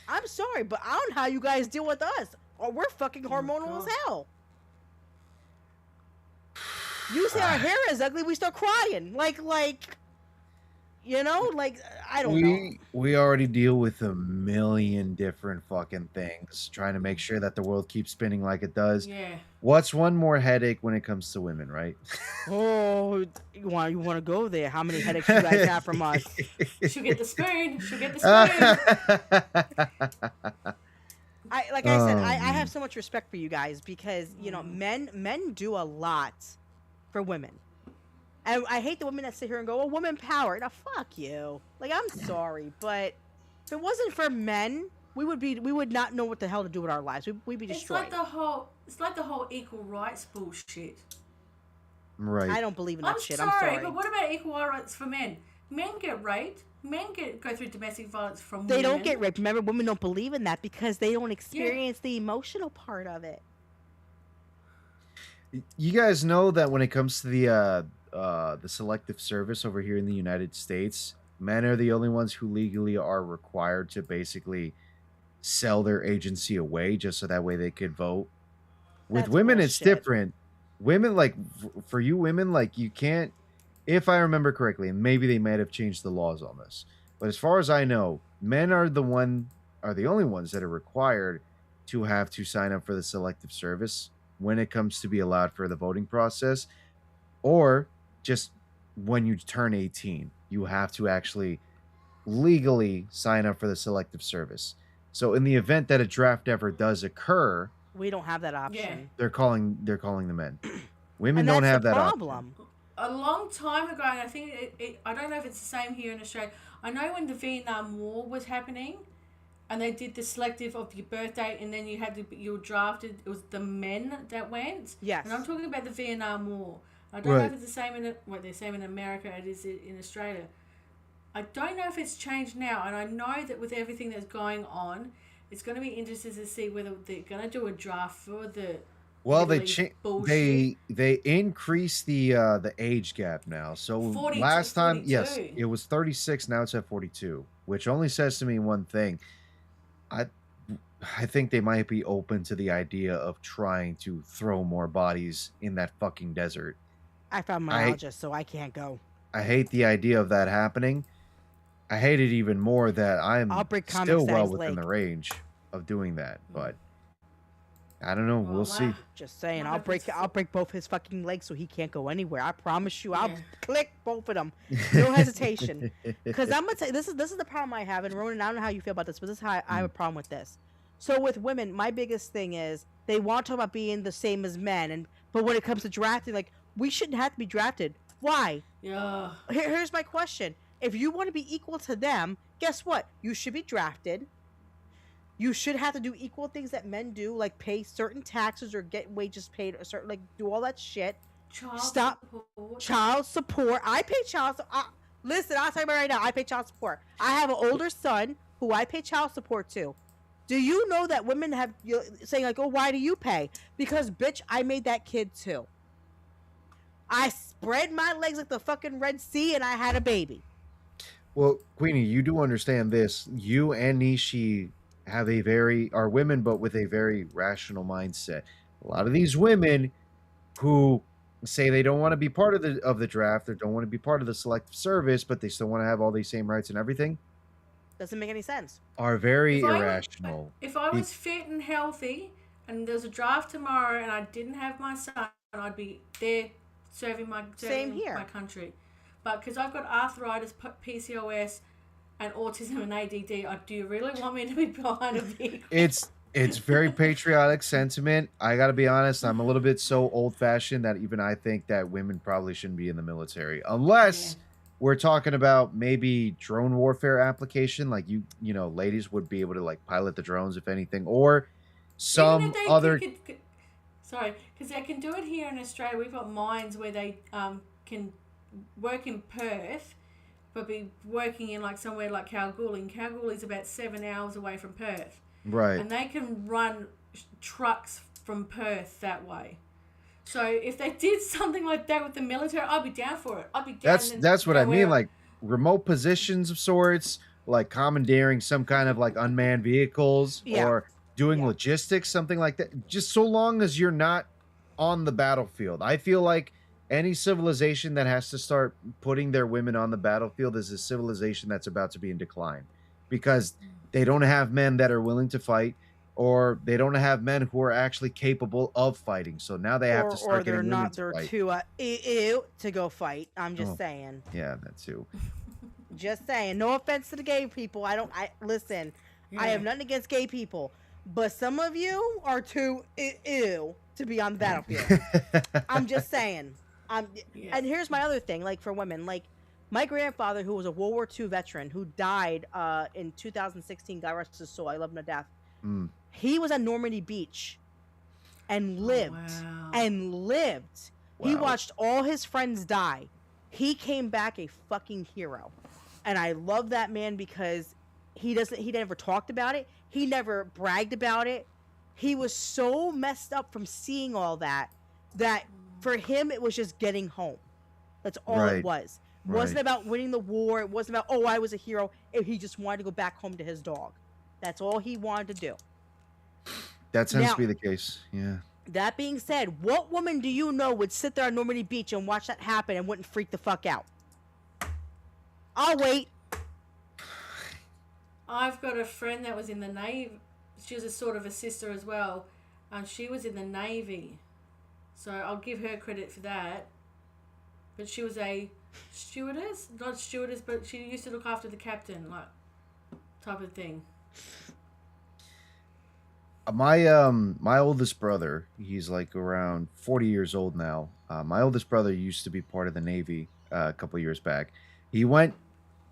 I'm sorry, but I don't know how you guys deal with us. Or we're fucking hormonal as hell. You say our hair is ugly, we start crying. Like I don't know. We already deal with a million different fucking things, trying to make sure that the world keeps spinning like it does. Yeah. What's one more headache when it comes to women, right? Oh, you want to go there? How many headaches you guys have from us? She'll get the spoon. She'll get the spoon. I have so much respect for you guys because men do a lot for women. And I hate the women that sit here and go, "Oh, woman power." Now, fuck you. Like, I'm sorry, but if it wasn't for men, we would not know what the hell to do with our lives. We'd be destroyed. It's like the whole equal rights bullshit. Right. I don't believe in that shit. I'm sorry, but what about equal rights for men? Men get raped. Men go through domestic violence from they women. don't get raped. Remember, women don't believe in that because they don't experience the emotional part of it. You guys know that when it comes to the Selective Service over here in the United States, men are the only ones who legally are required to basically sell their agency away just so that way they could vote. With That's women, it's bullshit. different. Women, like, for you women, like, you can't, if I remember correctly, and maybe they might have changed the laws on this, but as far as I know, men are the only ones that are required to have to sign up for the selective service when it comes to be allowed for the voting process, or just when you turn 18, you have to actually legally sign up for the selective service. So in the event that a draft ever does occur, We don't have that option. they're calling the men. Women And don't that's have the that option. problem. A long time ago, and I think I don't know if it's the same here in Australia. I know when the Vietnam War was happening, and they did the selective of your birthday, and then you were drafted. It was the men that went. Yes. And I'm talking about the Vietnam War. I don't know Right. if it's the same the same in America as it is in Australia. I don't know if it's changed now, and I know that with everything that's going on, it's going to be interesting to see whether they're going to do a draft for the. Well, Middle East they bullshit. they increased the age gap now. So 42, last time, yes, 42. it was 36. Now it's at 42, which only says to me one thing. I I think they might be open to the idea of trying to throw more bodies in that fucking desert. I found myalgia, so I can't go. I hate the idea of that happening. I hate it even more that I'm I'll break still Comic well Sans within leg. the range of doing that, but I don't know. We'll see. Just saying, What if I'll break both his fucking legs so he can't go anywhere. I promise you, I'll Yeah. click both of them, no hesitation. Because I'm gonna say this is the problem I have, and Ronan, I don't know how you feel about this, but this is how I have a problem with this. So with women, my biggest thing is they want to talk about being the same as men, but when it comes to drafting, like we shouldn't have to be drafted. Why? Yeah. Here's my question: if you want to be equal to them, guess what? You should be drafted. You should have to do equal things that men do, like pay certain taxes or get wages paid, or certain, like do all that shit. Stop. Support. Child support. I pay child support. Listen, I'll tell you right now. I pay child support. I have an older son who I pay child support to. Do you know that women have saying like, "Oh, why do you pay?" Because bitch, I made that kid too. I spread my legs like the fucking Red Sea, and I had a baby. Well, Queenie, you do understand this. You and NEESHII are women, but with a very rational mindset. A lot of these women who say they don't want to be part of the draft or don't want to be part of the selective service, but they still want to have all these same rights and everything, Doesn't make any sense. are very If I was- irrational. If I was fit and healthy, and there was a draft tomorrow, and I didn't have my son, I'd be there serving Same here. my country. But because I've got arthritis, PCOS, and autism and ADD, do you really want me to be behind a vehicle? It's very patriotic sentiment. I got to be honest, I'm a little bit so old-fashioned that even I think that women probably shouldn't be in the military unless we're talking about maybe drone warfare application, like you know, ladies would be able to like pilot the drones if anything, or some Even if other sorry, because they can do it here in Australia. We've got mines where they can work in Perth, but be working in like somewhere like Kalgoorlie. And Kalgoorlie's about 7 hours away from Perth. right. And they can run trucks from Perth that way. So if they did something like that with the military, I'd be down for it. I'd be down. That's what I mean, like remote positions of sorts, like commandeering some kind of like unmanned vehicles Yeah. or doing logistics, something like that. Just so long as you're not on the battlefield. I feel like any civilization that has to start putting their women on the battlefield is a civilization that's about to be in decline, because they don't have men that are willing to fight, or they don't have men who are actually capable of fighting. So now they have to start or they're getting women not to there fight. to go fight. I'm just saying. Yeah, that too. Just saying. No offense to the gay people. I listen. I have nothing against gay people, but some of you are too ew to be on the battlefield. I'm just saying. And here's my other thing, like for women, like my grandfather, who was a World War II veteran, who died in 2016, God rest his soul, I love him to death. He was at Normandy Beach and lived and lived. He watched all his friends die. He came back a fucking hero. And I love that man because he never talked about it. He never bragged about it. He was so messed up from seeing all that for him it was just getting home. That's all it was. Wasn't Right. about winning the war. It wasn't about, oh, I was a hero. He just wanted to go back home to his dog. That's all he wanted to do. That tends Now, to be the case. Yeah. that being said, what woman do you know would sit there on Normandy Beach and watch that happen and wouldn't freak the fuck out? I'll wait. I've got a friend that was in the Navy. She was a sort of a sister as well. And she was in the Navy. So I'll give her credit for that. But she was a stewardess? Not stewardess, but she used to look after the captain, like, type of thing. My oldest brother, he's like around 40 years old now. My oldest brother used to be part of the Navy a couple years back. He went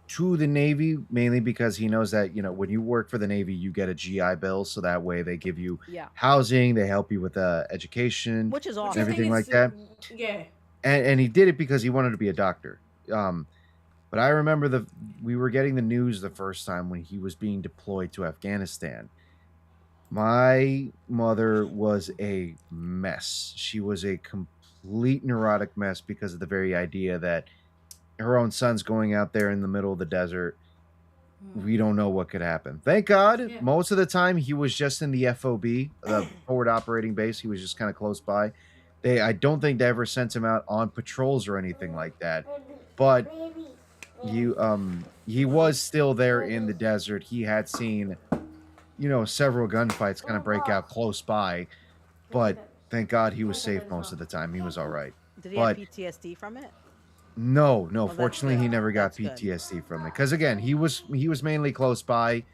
to the Navy mainly because he knows that, you know, when you work for the Navy, you get a GI Bill, so that way they give you Yeah. housing, they help you with education, Which is Which awesome. I think everything like is- that. Yeah. And he did it because he wanted to be a doctor. But I remember we were getting the news the first time when he was being deployed to Afghanistan. My mother was a mess. She was a complete neurotic mess because of the very idea that her own son's going out there in the middle of the desert. We don't know what could happen. Thank God, Yeah. most of the time he was just in the FOB, the forward operating base. He was just kind of close by. I don't think they ever sent him out on patrols or anything like that. But he was still there in the desert. He had seen, you know, several gunfights kind of break out close by, but thank God he was safe most of the time. He was all right. Did he But have PTSD from it? no, that's fortunately good. he never got That's good. PTSD from it. Because again, he was mainly close by.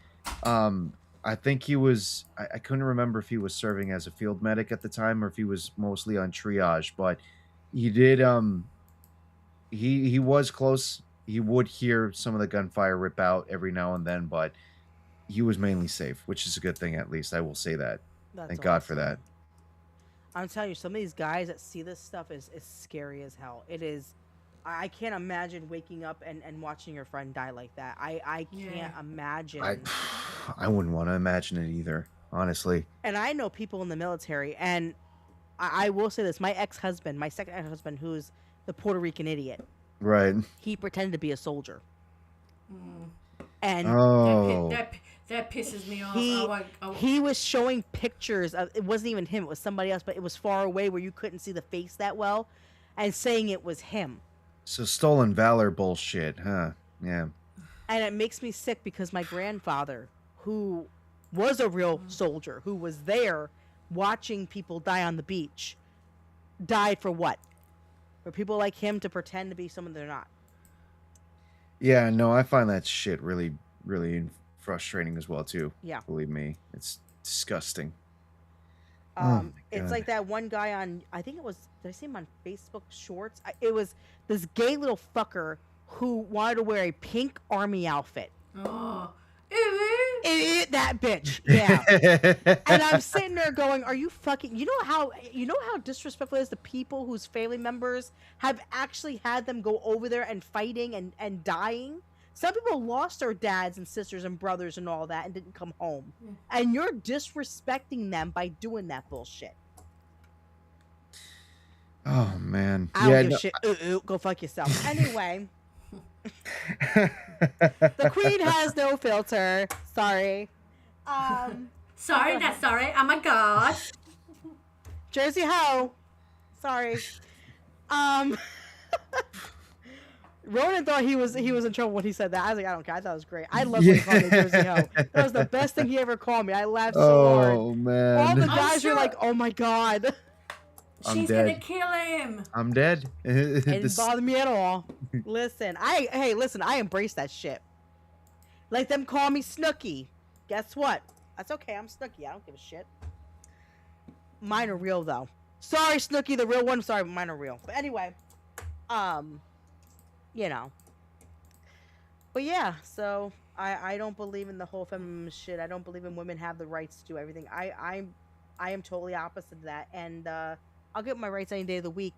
I think he was. I couldn't remember if he was serving as a field medic at the time or if he was mostly on triage. But he did. He was close. He would hear some of the gunfire rip out every now and then, but he was mainly safe, which is a good thing. At least I will say that. That's Thank God for awesome. that. I'm telling you, some of these guys that see this stuff is scary as hell. It is. I can't imagine waking up and watching your friend die like that. I can't Yeah. imagine. I wouldn't want to imagine it either, honestly. And I know people in the military, and I will say this: my ex-husband, my second ex-husband, who's the Puerto Rican idiot, Right. he pretended to be a soldier, Mm. and Oh. That pisses me off. he he was showing pictures of, it wasn't even him, it was somebody else, but it was far away where you couldn't see the face that well, and saying it was him. So stolen valor bullshit, huh? Yeah. And it makes me sick because my grandfather, who was a real soldier, who was there watching people die on the beach, died for what? For people like him to pretend to be someone they're not. Yeah, no, I find that shit really, really frustrating as well too. Yeah. Believe me, it's disgusting. Oh my It's God. like that one guy on, I think it was, did I see him on Facebook Shorts? It was this gay little fucker who wanted to wear a pink army outfit. Oh. That bitch. Yeah. And I'm sitting there going, are you fucking, you know how disrespectful it is to people whose family members have actually had them go over there and fighting and dying? Some people lost their dads and sisters and brothers and all that and didn't come home. And you're disrespecting them by doing that bullshit. Oh man. I don't Yeah. give No, a shit. Go fuck yourself. Anyway, the queen has no filter. Sorry. Sorry, not sorry. Oh my god. Jersey Ho. Sorry. Ronan thought he was in trouble when he said that. I was like, I don't care. I thought it was great. I love when he called me Jersey Ho. That was the best thing he ever called me. I laughed so hard. oh All man. the guys sure. were like, "Oh my god," I'm She's dead. gonna kill him. I'm dead. it didn't This- bother me at all. Listen, I embrace that shit. Like them call me Snooky. Guess what? That's okay. I'm Snooky. I don't give a shit. Mine are real though. Sorry, Snooky, the real one. Sorry, mine are real. But anyway, you know. But yeah, so I don't believe in the whole feminism shit. I don't believe in women have the rights to do everything. I am totally opposite of that, and I'll get my rights any day of the week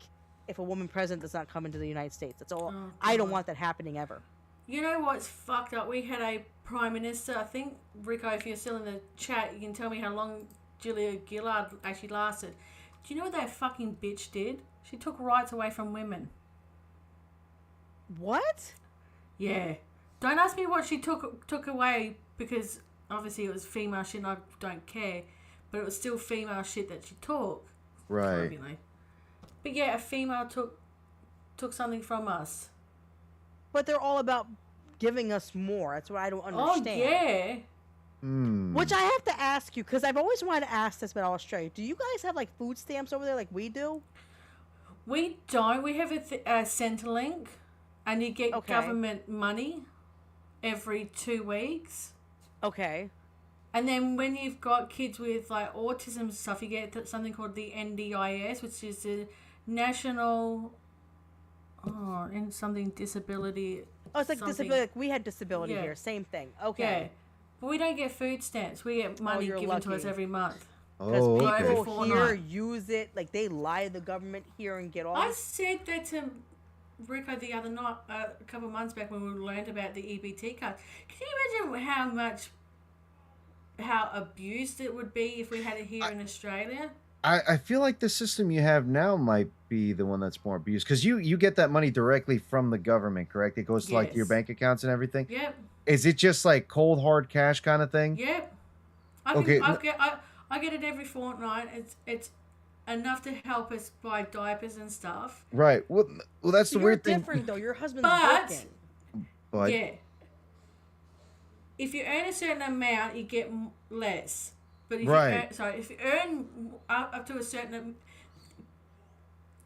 if a woman president does not come into the United States. That's all. Oh, I don't God. want that happening ever. You know what's fucked up? We had a prime minister. I think, Rico, if you're still in the chat, you can tell me how long Julia Gillard actually lasted. Do you know what that fucking bitch did? She took rights away from women. What? Yeah. Don't ask me what she took away, because obviously it was female shit and I don't care. But it was still female shit that she took. Right. You know. But yeah, a female took something from us. But they're all about giving us more. That's what I don't understand. Oh, yeah. Which I have to ask you, because I've always wanted to ask this about Australia. Do you guys have, like, food stamps over there like we do? We don't. We have a Centrelink, and you get government money every 2 weeks. Okay. And then when you've got kids with, like, autism and stuff, you get something called the NDIS, which is the National... Oh, and something disability... Oh, it's like disability. Like we had disability here. Same thing. Okay. Yeah. But we don't get food stamps. We get money given to us every month. Because people fortnight. here use it, like they lie to the government here and get all. I said that to Rico the other night, a couple of months back when we learned about the EBT card. Can you imagine how abused it would be if we had it here in Australia? I feel like the system you have now might be the one that's more abused, because you get that money directly from the government, correct? It goes to like your bank accounts and everything. Yep. Is it just like cold hard cash kind of thing? Yep. I get it every fortnight. It's enough to help us buy diapers and stuff. Right. Well, that's the weird thing. You're different though. Your husband's working. But yeah. If you earn a certain amount, you get less. But if you earn up to a certain,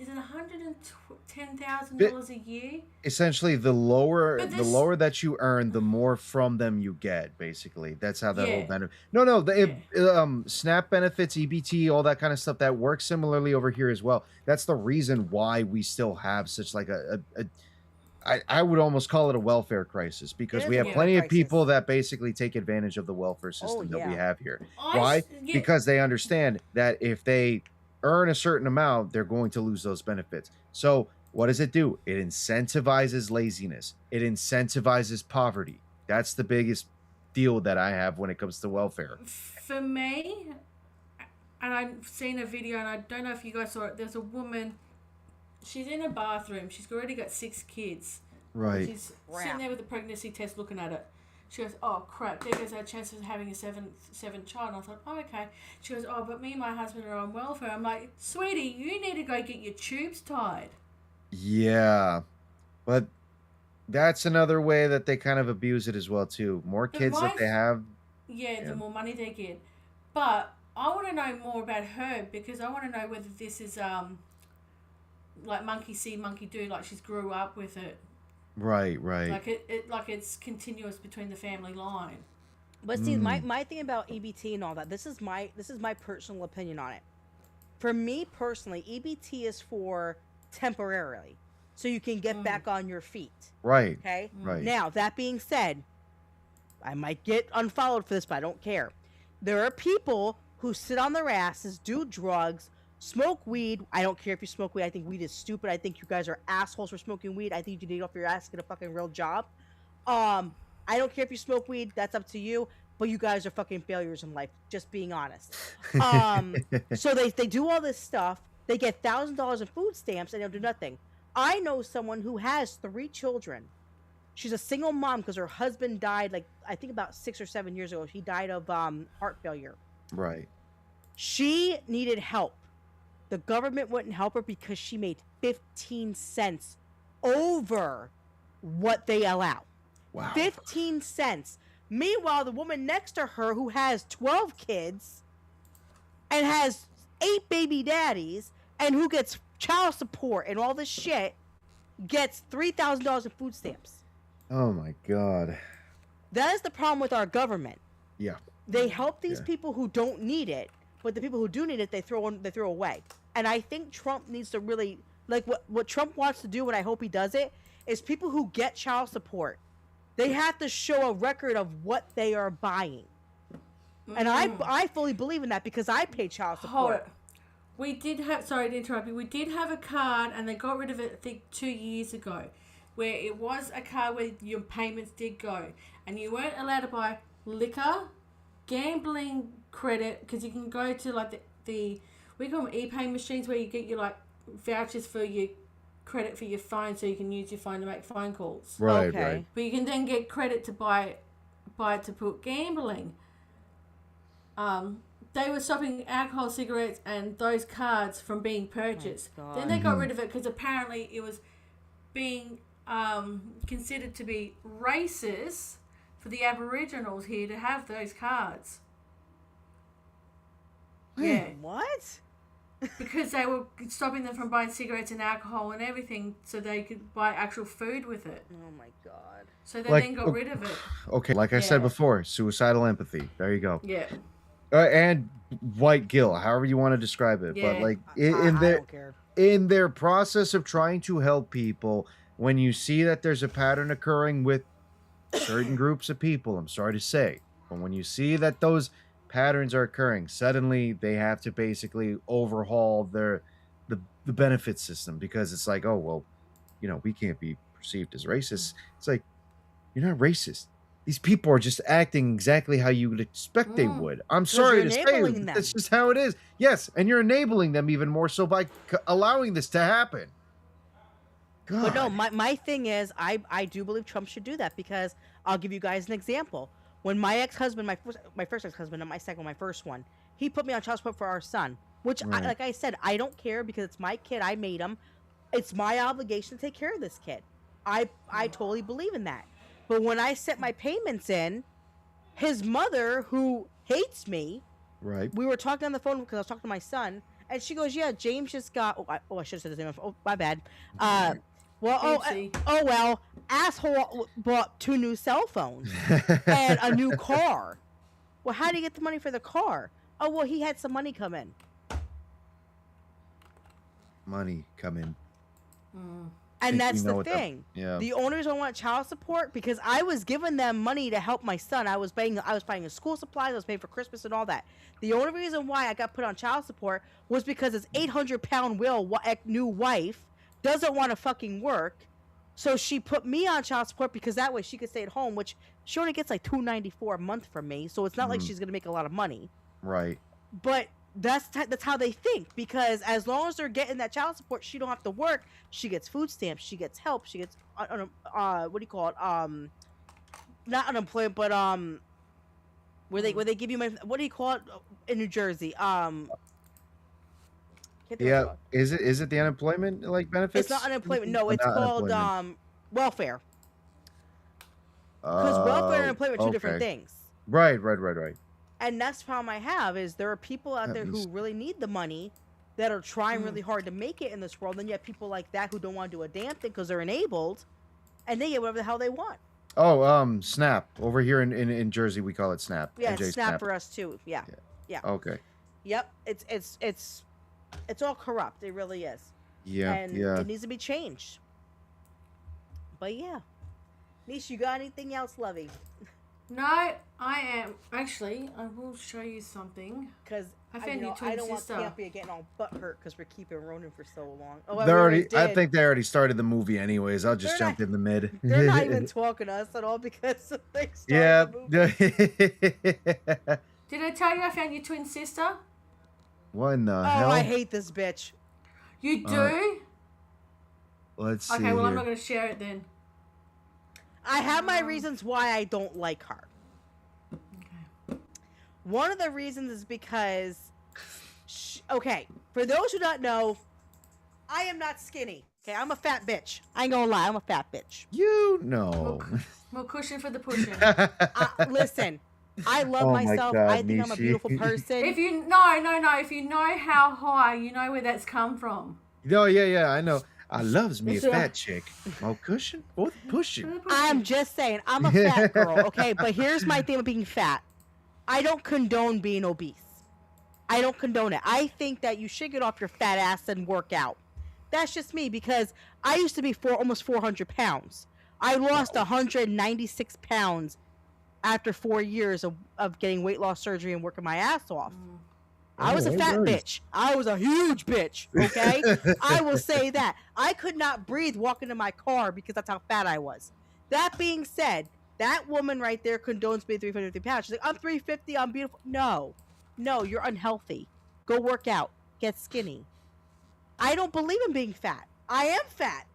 is it $110,000 a year? Essentially, the lower that you earn, the more from them you get. Basically, that's how the whole benefit. No, SNAP benefits, EBT, all that kind of stuff that works similarly over here as well. That's the reason why we still have such like I would almost call it a welfare crisis, because we have plenty of people that basically take advantage of the welfare system that we have here. Why? Because they understand that if they earn a certain amount, they're going to lose those benefits. So what does it do? It incentivizes laziness. It incentivizes poverty. That's the biggest deal that I have when it comes to welfare. For me, and I've seen a video, and I don't know if you guys saw it, there's a woman... She's in a bathroom. She's already got 6 kids. Right. She's sitting there with a pregnancy test looking at it. She goes, oh, crap, there goes our chances of having a seventh child. And I thought, oh, okay. She goes, oh, but me and my husband are on welfare. I'm like, sweetie, you need to go get your tubes tied. Yeah. But that's another way that they kind of abuse it as well, too. More kids that they have. Yeah, the more money they get. But I want to know more about her, because I want to know whether this is... like monkey see, monkey do, like she's grew up with it. Right. Like like it's continuous between the family line. But see, my thing about EBT and all that, this is my personal opinion on it. For me personally, EBT is for temporarily, so you can get back on your feet. Right. Okay. Right. Now that being said, I might get unfollowed for this, but I don't care. There are people who sit on their asses, do drugs, smoke weed. I don't care if you smoke weed. I think weed is stupid. I think you guys are assholes for smoking weed. I think you need to get off your ass and get a fucking real job. I don't care if you smoke weed. That's up to you. But you guys are fucking failures in life. Just being honest. So they do all this stuff. They get $1,000 in food stamps and they'll do nothing. I know someone who has 3 children. She's a single mom because her husband died, like, I think about 6 or 7 years ago. He died of heart failure. Right. She needed help. The government wouldn't help her because she made 15 cents over what they allow. Wow. 15 cents. Meanwhile, the woman next to her who has 12 kids and has 8 baby daddies and who gets child support and all this shit gets $3,000 in food stamps. Oh my God. That is the problem with our government. Yeah. They help these people who don't need it, but the people who do need it, they throw away. And I think Trump needs to really, like, what Trump wants to do, and I hope he does it, is people who get child support, they have to show a record of what they are buying. And I fully believe in that because I pay child support. Hold it. We did have, sorry to interrupt you, we did have a card, and they got rid of it, I think, 2 years ago, where it was a card where your payments did go, and you weren't allowed to buy liquor, gambling credit, because you can go to, like, the we call them e-pay machines where you get your, like, vouchers for your credit for your phone so you can use your phone to make phone calls. Right, Okay. right. But you can then get credit to buy it to put gambling. They were stopping alcohol, cigarettes, and those cards from being purchased. God. Then they got rid of it because apparently it was being considered to be racist for the Aboriginals here to have those cards. Yeah, What? because they were stopping them from buying cigarettes and alcohol and everything so they could buy actual food with it. Oh my God. So they Like, then got rid of it. Okay, like I said Yeah. before, suicidal empathy. There you go. Yeah. And white guilt, however you want to describe it. Yeah. But like I in their don't care. in their process of trying to help people, when you see that there's a pattern occurring with certain groups of people, I'm sorry to say, but when you see that those patterns are occurring, suddenly they have to basically overhaul the benefit system, because it's like, oh well, we can't be perceived as racist. It's like, you're not racist. These people are just acting exactly how you would expect they would. I'm sorry you're to say, enabling them. that's just how it is. Yes, and you're enabling them even more so by allowing this to happen. God. But no, my thing is, I do believe Trump should do that, because I'll give you guys an example. When my ex-husband, my first ex-husband, not my second, my first one, he put me on child support for our son, which, Right. like I said, I don't care, because it's my kid. I made him. It's my obligation to take care of this kid. I totally believe in that. But when I set my payments in, his mother, who hates me, Right. we were talking on the phone because I was talking to my son, and she goes, "Yeah, James just got." I should have said his name. Oh, my bad. Oopsie. Well, asshole bought 2 new cell phones and a new car. Well, how did he get the money for the car? Oh, well, he had some money come in. Money come in. And Think that's we know the what that- thing. Yeah. The owners don't want child support because I was giving them money to help my son. I was buying his school supplies. I was paying for Christmas and all that. The only reason why I got put on child support was because his 800-pound new wife doesn't want to fucking work, so she put me on child support because that way she could stay at home, which she only gets like $294 a month from me. So it's not like she's gonna make a lot of money. Right. But that's how they think, because as long as they're getting that child support, she don't have to work. She gets food stamps. She gets help. She gets what do you call it? Not unemployment, but where they give you money. What do you call it in New Jersey? Can't think of Yeah. it. Is it the unemployment like benefits? It's not unemployment. No, Or it's not called unemployment? welfare. Because welfare and unemployment are two different okay. things. Right. And that's the problem I have is there are people out That there who is- really need the money that are trying really hard to make it in this world. And you have people like that who don't want to do a damn thing because they're enabled, and they get whatever the hell they want. Oh, Snap. Over here in Jersey, we call it Snap. Yeah, NJ it's Snap for us too. Yeah. Okay. Yep. It's all corrupt. It really is. Yeah. And yeah. it needs to be changed. But yeah. Nish, you got anything else, Lovey? No, I am. Actually, I will show you something. Because I found your I twin don't want sister. Campia getting all butt hurt because we're keeping Ronan for so long. Oh, They're already. did. I think they already started the movie, anyways. I'll just They're jump not- in the mid. They're not even talking to us at all because they started Yeah. the movie. Did I tell you I found your twin sister? What in the Oh, hell? I hate this bitch. You do? Let's see. Okay, well, I'm here. not going to share it then. I have my reasons why I don't like her. One of the reasons is because, okay, for those who don't know, I am not skinny. Okay, I'm a fat bitch. I ain't gonna lie, I'm a fat bitch. You know. More cushion for the pushing. Listen, I love Oh my myself. God, I think I'm a Nishi. beautiful person. If you no, if you know how high, you know where that's come from. No, yeah, I know. I loves me a It's a- fat chick. More cushion or the For pushing. the I'm pushing. just saying, I'm a fat girl, okay? But here's my thing with being fat. I don't condone being obese. I don't condone it. I think that you should get off your fat ass and work out. That's just me, because I used to be almost 400 pounds. I lost 196 pounds after 4 years of getting weight loss surgery and working my ass off. I was a Oh, fat nice. bitch. I was a huge bitch, okay? I will say that. I could not breathe walking to my car because that's how fat I was. That being said, that woman right there condones being 350 pounds. She's like, I'm 350, I'm beautiful. No, you're unhealthy. Go work out. Get skinny. I don't believe in being fat. I am fat.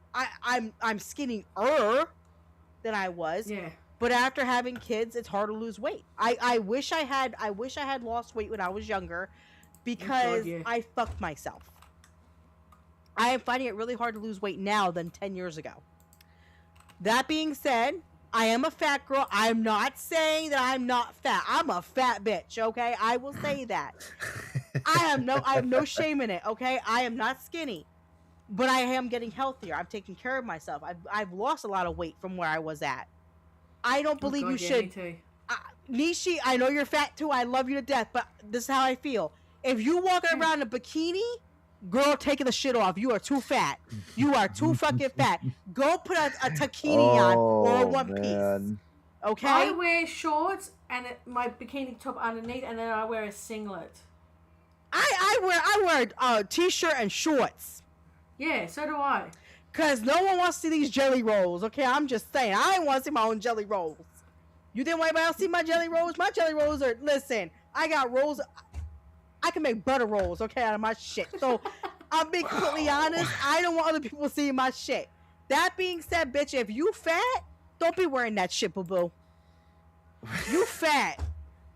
I'm skinnier than I was. Yeah. But after having kids, it's hard to lose weight. I wish I had lost weight when I was younger, because yeah. I fucked myself. I am finding it really hard to lose weight now than 10 years ago. That being said, I am a fat girl. I'm not saying that I'm not fat. I'm a fat bitch, okay? I will say that. I have no shame in it, okay? I am not skinny, but I am getting healthier. I'm taking care of myself. I've lost a lot of weight from where I was at. I don't believe God, you yeah, should. Me too. NEESHII, I know you're fat too. I love you to death, but this is how I feel. If you walking around in a bikini, girl, taking the shit off. You are too fat. You are too fucking fat. Go put a taquini on or a one piece. Okay? I wear shorts and my bikini top underneath, and then I wear a singlet. I wear a t-shirt and shorts. Yeah, so do I. Cause no one wants to see these jelly rolls. Okay, I'm just saying. I want to see my own jelly rolls. You think anybody else see my jelly rolls? My jelly rolls are. Listen, I got rolls. I can make butter rolls. Okay, out of my shit. So I'm being completely honest. I don't want other people seeing my shit. That being said, bitch, if you fat, don't be wearing that shit, boo boo. You fat.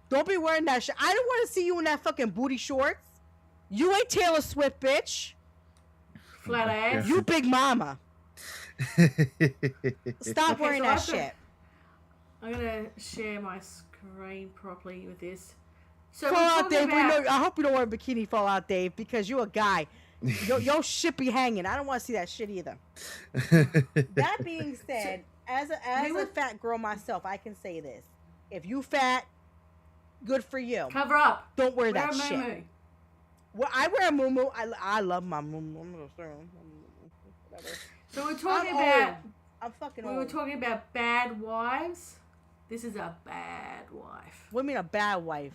Don't be wearing that shit. I don't want to see you in that fucking booty shorts. You ain't Taylor Swift, bitch. Flat ass. You big mama. Stop wearing that shit. I'm gonna share my screen properly with this. So Fallout Dave, I hope you don't wear a bikini, Fallout Dave, because you're a guy. Your shit be hanging. I don't want to see that shit either. That being said, as a fat girl myself, I can say this: if you fat, good for you. Cover up. Don't wear that a shit. muumuu. Well, I wear a muumuu. I love my muumuu. Whatever. So we're talking about. I'm fucking old. We were talking about bad wives. This is a bad wife. What do you mean a bad wife?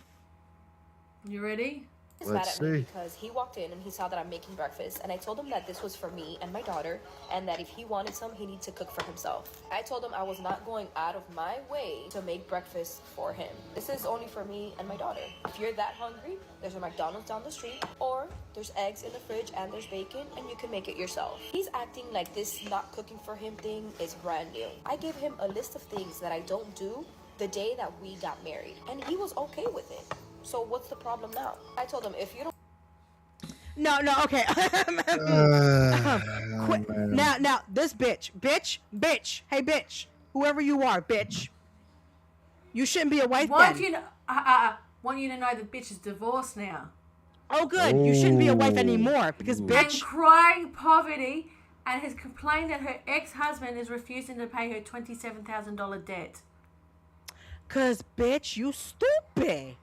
You ready? He's mad at me because he walked in and he saw that I'm making breakfast, and I told him that this was for me and my daughter, and that if he wanted some, he needed to cook for himself. I told him I was not going out of my way to make breakfast for him. This is only for me and my daughter. If you're that hungry, there's a McDonald's down the street, or there's eggs in the fridge and there's bacon, and you can make it yourself. He's acting like this not cooking for him thing is brand new. I gave him a list of things that I don't do the day that we got married, and he was okay with it. So what's the problem now? I told him, if you don't... No, okay. Now, this bitch. Hey, bitch. Whoever you are, bitch. You shouldn't be a wife then. Want you to know the bitch is divorced now. Oh, good. You shouldn't be a wife anymore, because bitch... And crying poverty, and has complained that her ex-husband is refusing to pay her $27,000 debt. Because, bitch, you stupid.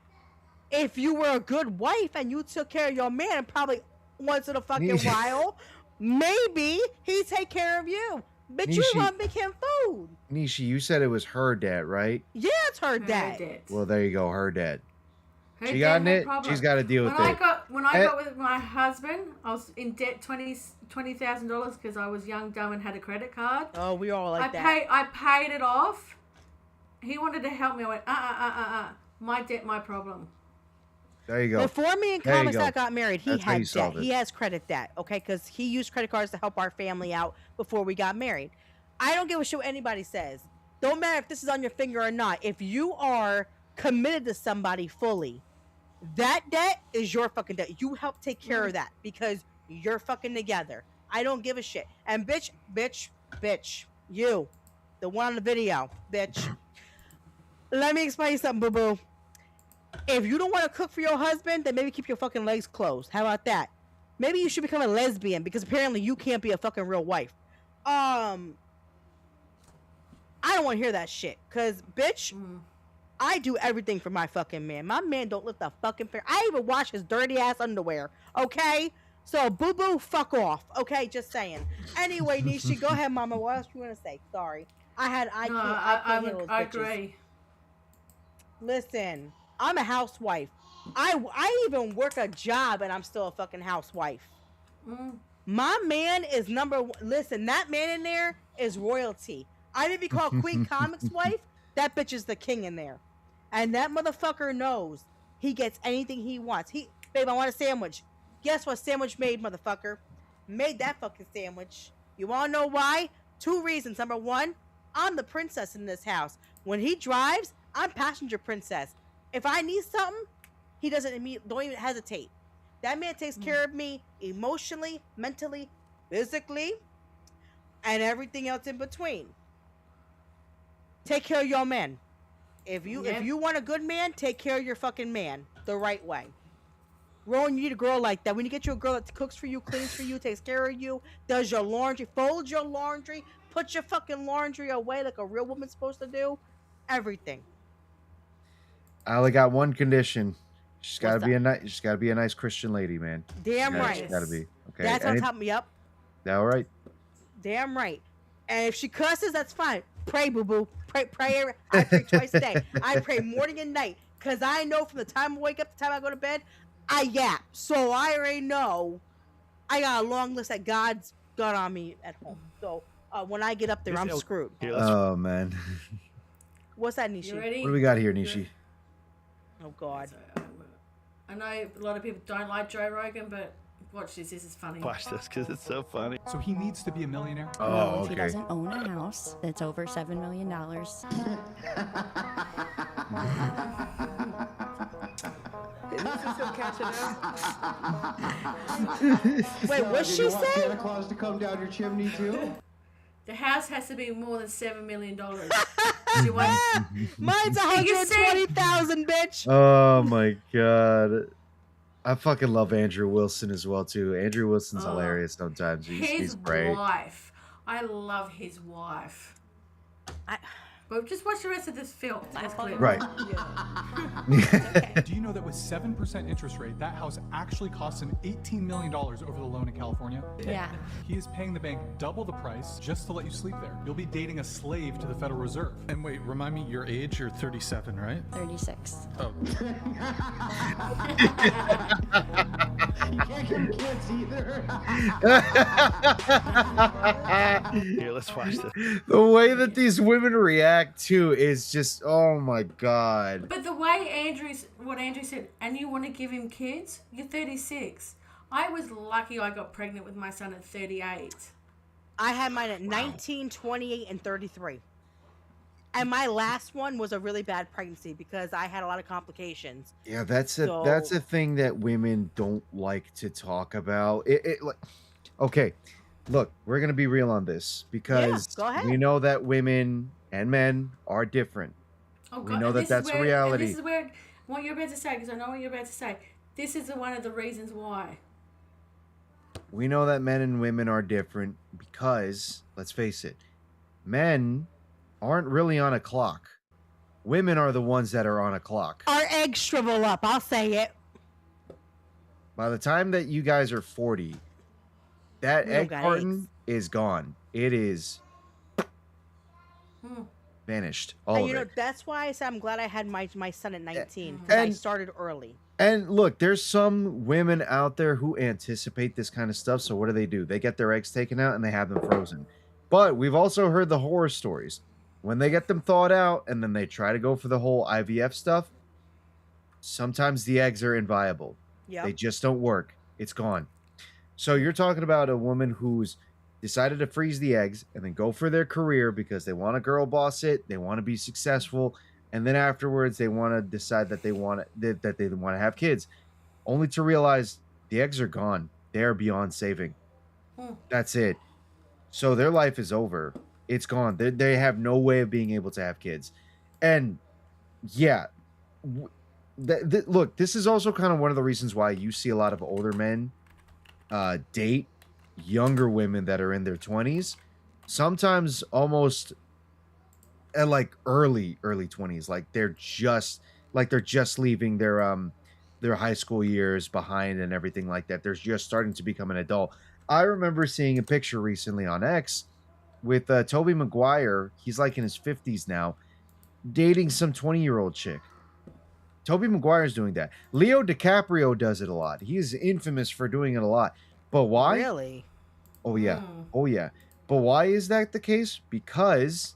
If you were a good wife and you took care of your man probably once in a fucking while, maybe he'd take care of you. But you want to make him food. NEESHII, you said it was her debt, right? Yeah, it's her debt. Well, there you go, her debt. She got in it. She's got to deal with it. When I got with my husband, I was in debt $20,000 because I was young, dumb, and had a credit card. Oh, we all like that. I paid it off. He wanted to help me. I went, my debt, my problem. There you go. Before me and Comics got married, he had debt. It. He has credit debt, okay? Because he used credit cards to help our family out before we got married. I don't give a shit what anybody says. Don't matter if this is on your finger or not. If you are committed to somebody fully, that debt is your fucking debt. You help take care of that because you're fucking together. I don't give a shit. And bitch, you, the one on the video, bitch. Let me explain something, boo-boo. If you don't want to cook for your husband, then maybe keep your fucking legs closed. How about that? Maybe you should become a lesbian because apparently you can't be a fucking real wife. I don't want to hear that shit. Because, bitch, I do everything for my fucking man. My man don't lift a fucking finger. I even wash his dirty ass underwear. Okay? So, boo-boo, fuck off. Okay? Just saying. Anyway, NEESHII, go ahead, mama. What else you want to say? Sorry. I agree. Listen. I'm a housewife. I even work a job and I'm still a fucking housewife. My man is number one. Listen, that man in there is royalty. I didn't be called QueenComixWife. That bitch is the king in there. And that motherfucker knows he gets anything he wants. Babe, I want a sandwich. Guess what sandwich made, motherfucker? made that fucking sandwich. You wanna know why? 2 reasons. Number 1, I'm the princess in this house. When he drives, I'm passenger princess. If I need something, he don't even hesitate. That man takes care of me emotionally, mentally, physically, and everything else in between. Take care of your man. If you want a good man, take care of your fucking man the right way. Rowan, you need a girl like that. When you get you a girl that cooks for you, cleans for you, takes care of you, does your laundry, folds your laundry, puts your fucking laundry away like a real woman's supposed to do, everything. I only got one condition. She's got to What's be she's got to be a nice Christian lady, man. Damn right. She's got to be. Okay. That's on top of me. Yep. All right. Damn right. And if she cusses, that's fine. Pray, boo boo. Pray. I pray twice a day. I pray morning and night, cause I know from the time I wake up to the time I go to bed, I yap. So I already know I got a long list that God's got on me at home. So when I get up there, I'm screwed. Oh man. What's that, You Nishi? ready? What do we got here, Nishi? Oh God. I know a lot of people don't like Joe Rogan, but watch this. This is funny. Watch this because it's so funny. So he needs to be a millionaire? Oh, No, if he okay. doesn't own a house that's over $7 million. Wait, what'd she say? Santa Claus to come down your chimney too? The house has to be more than $7 million. She wants. Mine's 120,000, bitch. Oh my god. I fucking love Andrew Wilson as well too. Andrew Wilson's hilarious sometimes. He's His great. wife. I love his wife. But just watch the rest of this film. It's clear. Right. Do you know that with 7% interest rate, that house actually costs him $18 million over the loan in California? Yeah. He is paying the bank double the price just to let you sleep there. You'll be dating a slave to the Federal Reserve. And wait, remind me your age. You're 37, right? 36. Oh. You can't get kids either. Here, let's watch this. The way that these women react to is just, oh my god. But the way what Andrew said, and you want to give him kids? You're 36. I was lucky I got pregnant with my son at 38. I had mine at 19, 28, and 33. And my last one was a really bad pregnancy because I had a lot of complications. Yeah, that's a So- that's a thing that women don't like to talk about. Okay, look, we're gonna be real on this because go ahead. we know that women and men are different. Oh, We God, know and that this is that's a where- and reality. This is where what you're about to say, because I know what you're about to say. This is one of the reasons why. We know that men and women are different because, let's face it, men aren't really on a clock. Women are the ones that are on a clock. Our eggs shrivel up, I'll say it. By the time that you guys are 40, that We don't egg got carton is gone. It is vanished. All And of you know, it. that's why I said I'm glad I had my son at 19 because I And- started early. And look, there's some women out there who anticipate this kind of stuff. So what do? They get their eggs taken out and they have them frozen. But we've also heard the horror stories. When they get them thawed out and then they try to go for the whole IVF stuff, sometimes the eggs are inviable. Yeah. They just don't work. It's gone. So you're talking about a woman who's decided to freeze the eggs and then go for their career because they want to girl boss it, they want to be successful, and then afterwards they want to decide that they want to have kids, only to realize the eggs are gone. They are beyond saving. That's it. So their life is over. It's gone. They have no way of being able to have kids. And yeah, look, this is also kind of one of the reasons why you see a lot of older men date younger women that are in their 20s, sometimes almost at like early 20s, like they're just leaving their high school years behind and everything like that. They're just starting to become an adult. I remember seeing a picture recently on X with Tobey Maguire. He's like in his 50s now, dating some 20-year-old chick. Tobey Maguire's doing that. Leo DiCaprio does it a lot. He is infamous for doing it a lot. But why? Really? Oh yeah. Oh yeah. But why is that the case? Because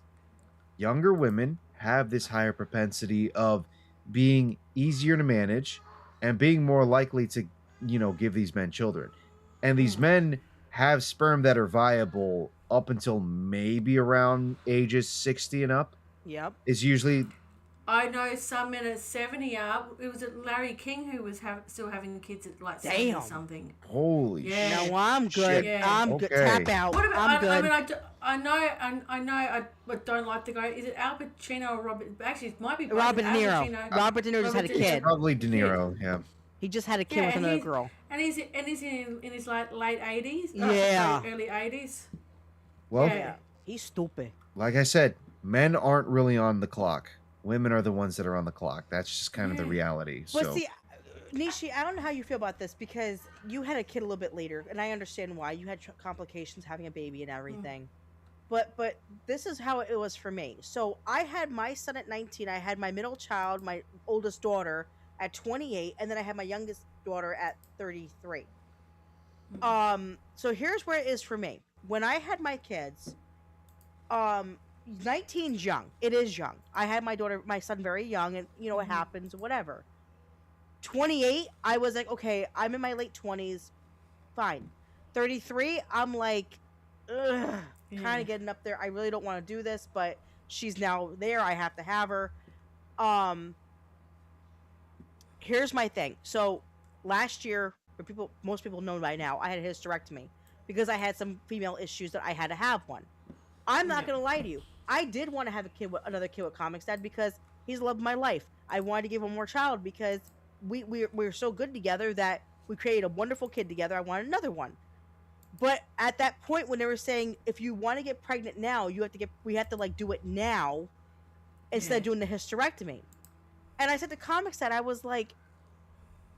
younger women have this higher propensity of being easier to manage and being more likely to, give these men children. And these men have sperm that are viable up until maybe around ages 60 and up. Yep. Is usually. I know some men at 70 are. It was Larry King who was still having kids at like 70 Damn. something. Holy Yeah. shit. No, I'm good. Yeah. I'm good. Okay. Tap out. What about, I'm good. I mean, I know, I don't like the guy. Is it Al Pacino or Robert? Actually, it might be both. Robert De Al Niro. Pacino. Robert De Niro just had a Robert De Niro. kid. Probably De Niro, yeah. He just had a kid Yeah, with and another he's- girl. And he's in his late 80s. Yeah. Early 80s. Well, Yeah. He's stupid. like I said, men aren't really on the clock. Women are the ones that are on the clock. That's just kind of the Yeah. reality. But So see, Nishi, I don't know how you feel about this because you had a kid a little bit later, and I understand why. You had complications having a baby and everything. But this is how it was for me. So I had my son at 19. I had my middle child, my oldest daughter, at 28, and then I had my youngest daughter at 33. So here's where it is for me. When I had my kids, 19's young. It is young. I had my son very young, and you know it happens, whatever. 28, I was like, okay, I'm in my late 20s, fine. 33, I'm like, ugh, kind of getting up there. I really don't want to do this, but she's now there. I have to have her. Here's my thing. So last year, most people know by now, I had a hysterectomy because I had some female issues that I had to have one. I'm not gonna lie to you. I did want to have another kid with Comics Dad because he's the love of my life. I wanted to give him more child because we're so good together that we created a wonderful kid together. I wanted another one. But at that point when they were saying if you want to get pregnant now, we have to like do it now instead of doing the hysterectomy. And I said to Comics Dad, I was like,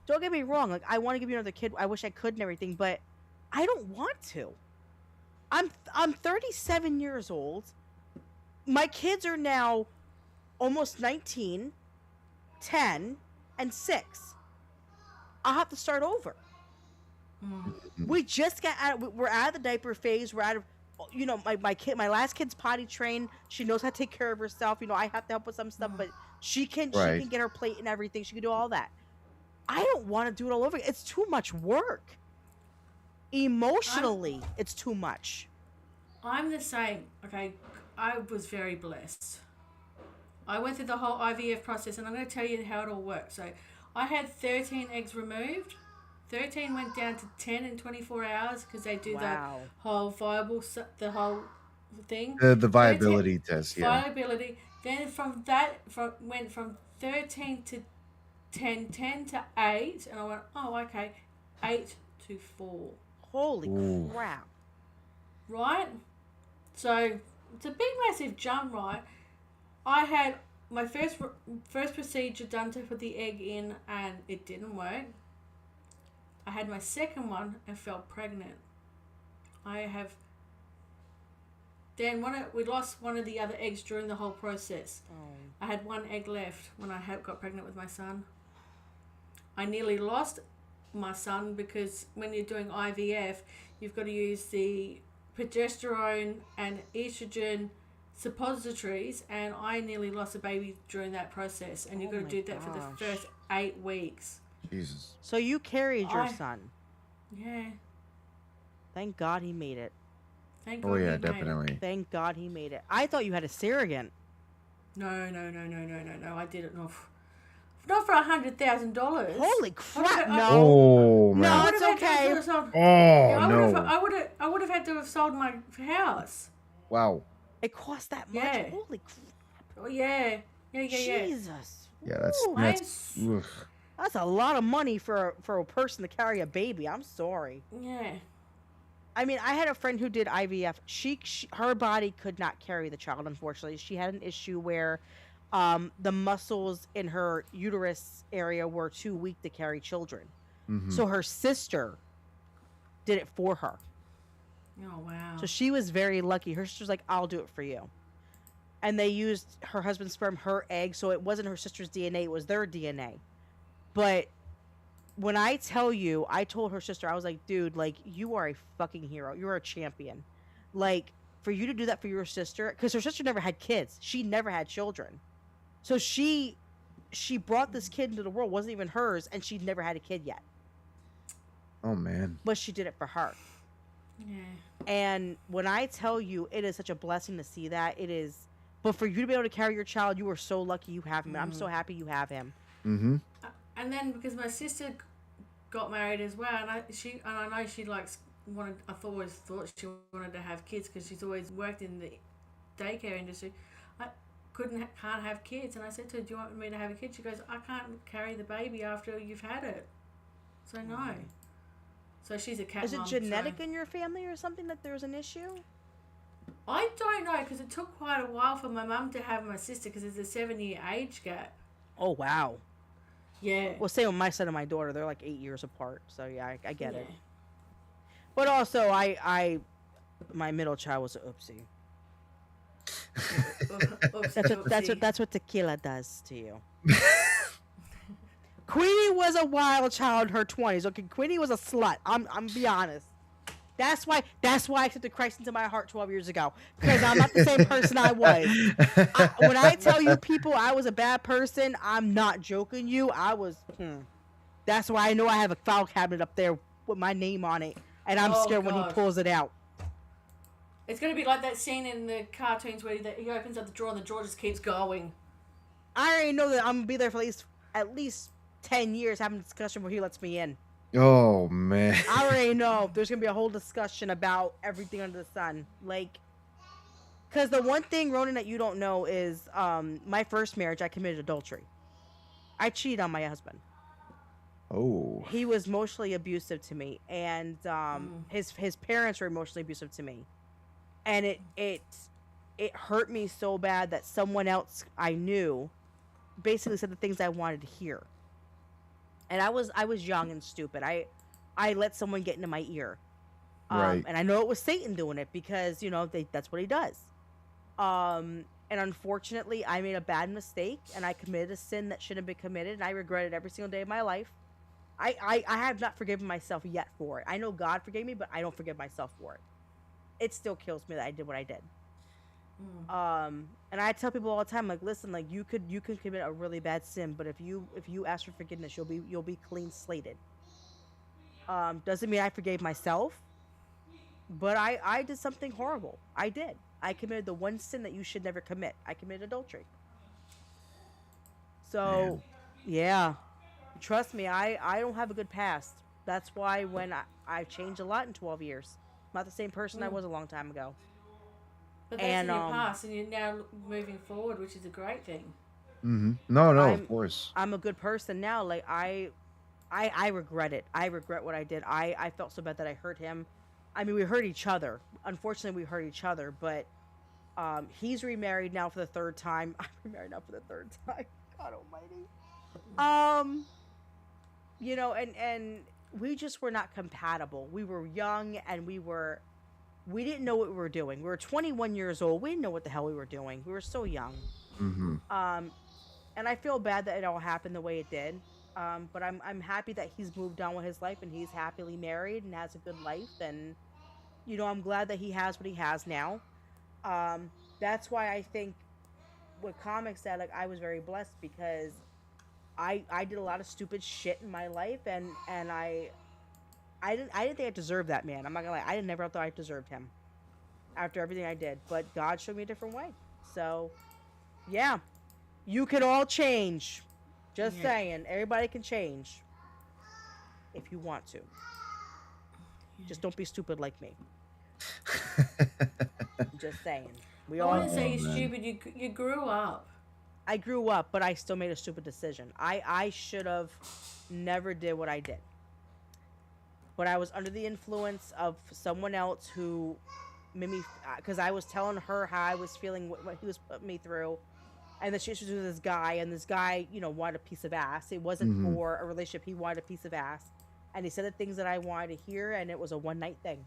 don't get me wrong, like I want to give you another kid. I wish I could and everything, but I don't want to. I'm 37 years old. My kids are now almost 19, 10, and 6. I'll have to start over. We just we're out of the diaper phase. We're out of, you know, my last kid's potty trained. She knows how to take care of herself. You know, I have to help with some stuff, but she can get her plate and everything. She can do all that. I don't want to do it all over. It's too much work. Emotionally, it's too much. I'm the same. Okay, I was very blessed. I went through the whole IVF process, and I'm going to tell you how it all works. So, I had 13 eggs removed. 13 went down to 10 in 24 hours because they do the whole the whole thing. The viability test, yeah. Viability. Then went from 13 to 10, 10 to 8, and I went, oh, okay, 8 to 4. Holy crap. Right? So, it's a big, massive jump, right? I had my first procedure done to put the egg in, and it didn't work. I had my second one and felt pregnant. Then we lost one of the other eggs during the whole process. I had one egg left when I got pregnant with my son. I nearly lost my son because when you're doing IVF, you've got to use the progesterone and estrogen suppositories, and I nearly lost a baby during that process. And you've got to do that for the first 8 weeks. Jesus. So you carried your son. Yeah. Thank God he made it. Thank God. Oh yeah, he made it. definitely. Thank God he made it. I thought you had a surrogate. No. I did it not for $100,000. Holy crap! Oh man. No, it's okay. I would have had to have sold my house. Wow. It cost that much. Yeah. Holy crap! Oh yeah. Jesus. Yeah, that's ugh. That's a lot of money for a person to carry a baby. I'm sorry. Yeah. I mean, I had a friend who did IVF. Her body could not carry the child, unfortunately. She had an issue where the muscles in her uterus area were too weak to carry children. So her sister did it for her. Oh, wow. So she was very lucky. Her sister's like, I'll do it for you. And they used her husband's sperm, her egg, so it wasn't her sister's DNA, it was their DNA. But when I tell you, I told her sister, I was like, dude, like, you are a fucking hero. You're a champion. Like, for you to do that for your sister, because her sister never had kids. She never had children. So she brought this kid into the world, wasn't even hers, and she'd never had a kid yet. Oh man. But she did it for her. Yeah. And when I tell you, it is such a blessing to see that. It is. But for you to be able to carry your child, you are so lucky you have him. I'm so happy you have him. Mm-hmm. And then because my sister got married as well, and I know she likes wanted. I always thought she wanted to have kids because she's always worked in the daycare industry. I can't have kids, and I said to her, "Do you want me to have a kid?" She goes, "I can't carry the baby after you've had it." So no. So she's a cat. Is it mom, genetic so. in your family or something that there's an issue? I don't know because it took quite a while for my mum to have my sister because there's a 7-year age gap. Oh wow. Yeah. Well, same with my son and my daughter. They're like 8 years apart. So yeah, I get it. But also, my middle child was an oopsie. That's what tequila does to you. Queenie was a wild child in her 20s. Okay, Queenie was a slut. I'm be honest. That's why I accepted Christ into my heart 12 years ago, because I'm not the same person I was. When I tell you people I was a bad person, I'm not joking you. I was. That's why I know I have a file cabinet up there with my name on it, and I'm scared when he pulls it out. It's going to be like that scene in the cartoons where he opens up the drawer and the drawer just keeps going. I already know that I'm going to be there for at least 10 years having a discussion where he lets me in. Oh, man. I already know there's going to be a whole discussion about everything under the sun. Like, because the one thing, Ronan, that you don't know is my first marriage, I committed adultery. I cheated on my husband. Oh. He was emotionally abusive to me, and his parents were emotionally abusive to me. And it hurt me so bad that someone else I knew basically said the things I wanted to hear. And I was young and stupid. I let someone get into my ear. Right. And I know it was Satan doing it because, that's what he does. And unfortunately, I made a bad mistake and I committed a sin that shouldn't have been committed, and I regret it every single day of my life. I have not forgiven myself yet for it. I know God forgave me, but I don't forgive myself for it. It still kills me that I did what I did. And I tell people all the time, like, listen, like you could commit a really bad sin, but if you ask for forgiveness, you'll be clean slated. Doesn't mean I forgave myself, but I did something horrible. I did. I committed the one sin that you should never commit. I committed adultery. So, yeah, trust me, I don't have a good past. That's why when I've changed a lot in 12 years. I'm not the same person I was a long time ago. But that's in your past, and you're now moving forward, which is a great thing. Mm-hmm. No, of course. I'm a good person now. Like I regret it. I regret what I did. I felt so bad that I hurt him. I mean, we hurt each other. Unfortunately, we hurt each other. But he's remarried now for the third time. I'm remarried now for the third time. God Almighty. And we just were not compatible. We were young, and we didn't know what we were doing. We were 21 years old. We didn't know what the hell we were doing. We were so young. Mm-hmm. And I feel bad that it all happened the way it did. But I'm happy that he's moved on with his life and he's happily married and has a good life. And, I'm glad that he has what he has now. That's why I think with comics that, like, I was very blessed because I did a lot of stupid shit in my life, and I didn't think I deserved that man. I'm not gonna lie. I never thought I deserved him after everything I did. But God showed me a different way. So, yeah. You can all change. Just saying. Everybody can change. If you want to. Just don't be stupid like me. Just saying. I wouldn't say you're stupid. You grew up. I grew up, but I still made a stupid decision. I should have never did what I did. But I was under the influence of someone else who made me, because I was telling her how I was feeling, what he was putting me through, and that she was with this guy, and this guy, wanted a piece of ass. It wasn't for a relationship. He wanted a piece of ass, and he said the things that I wanted to hear, and it was a one-night thing.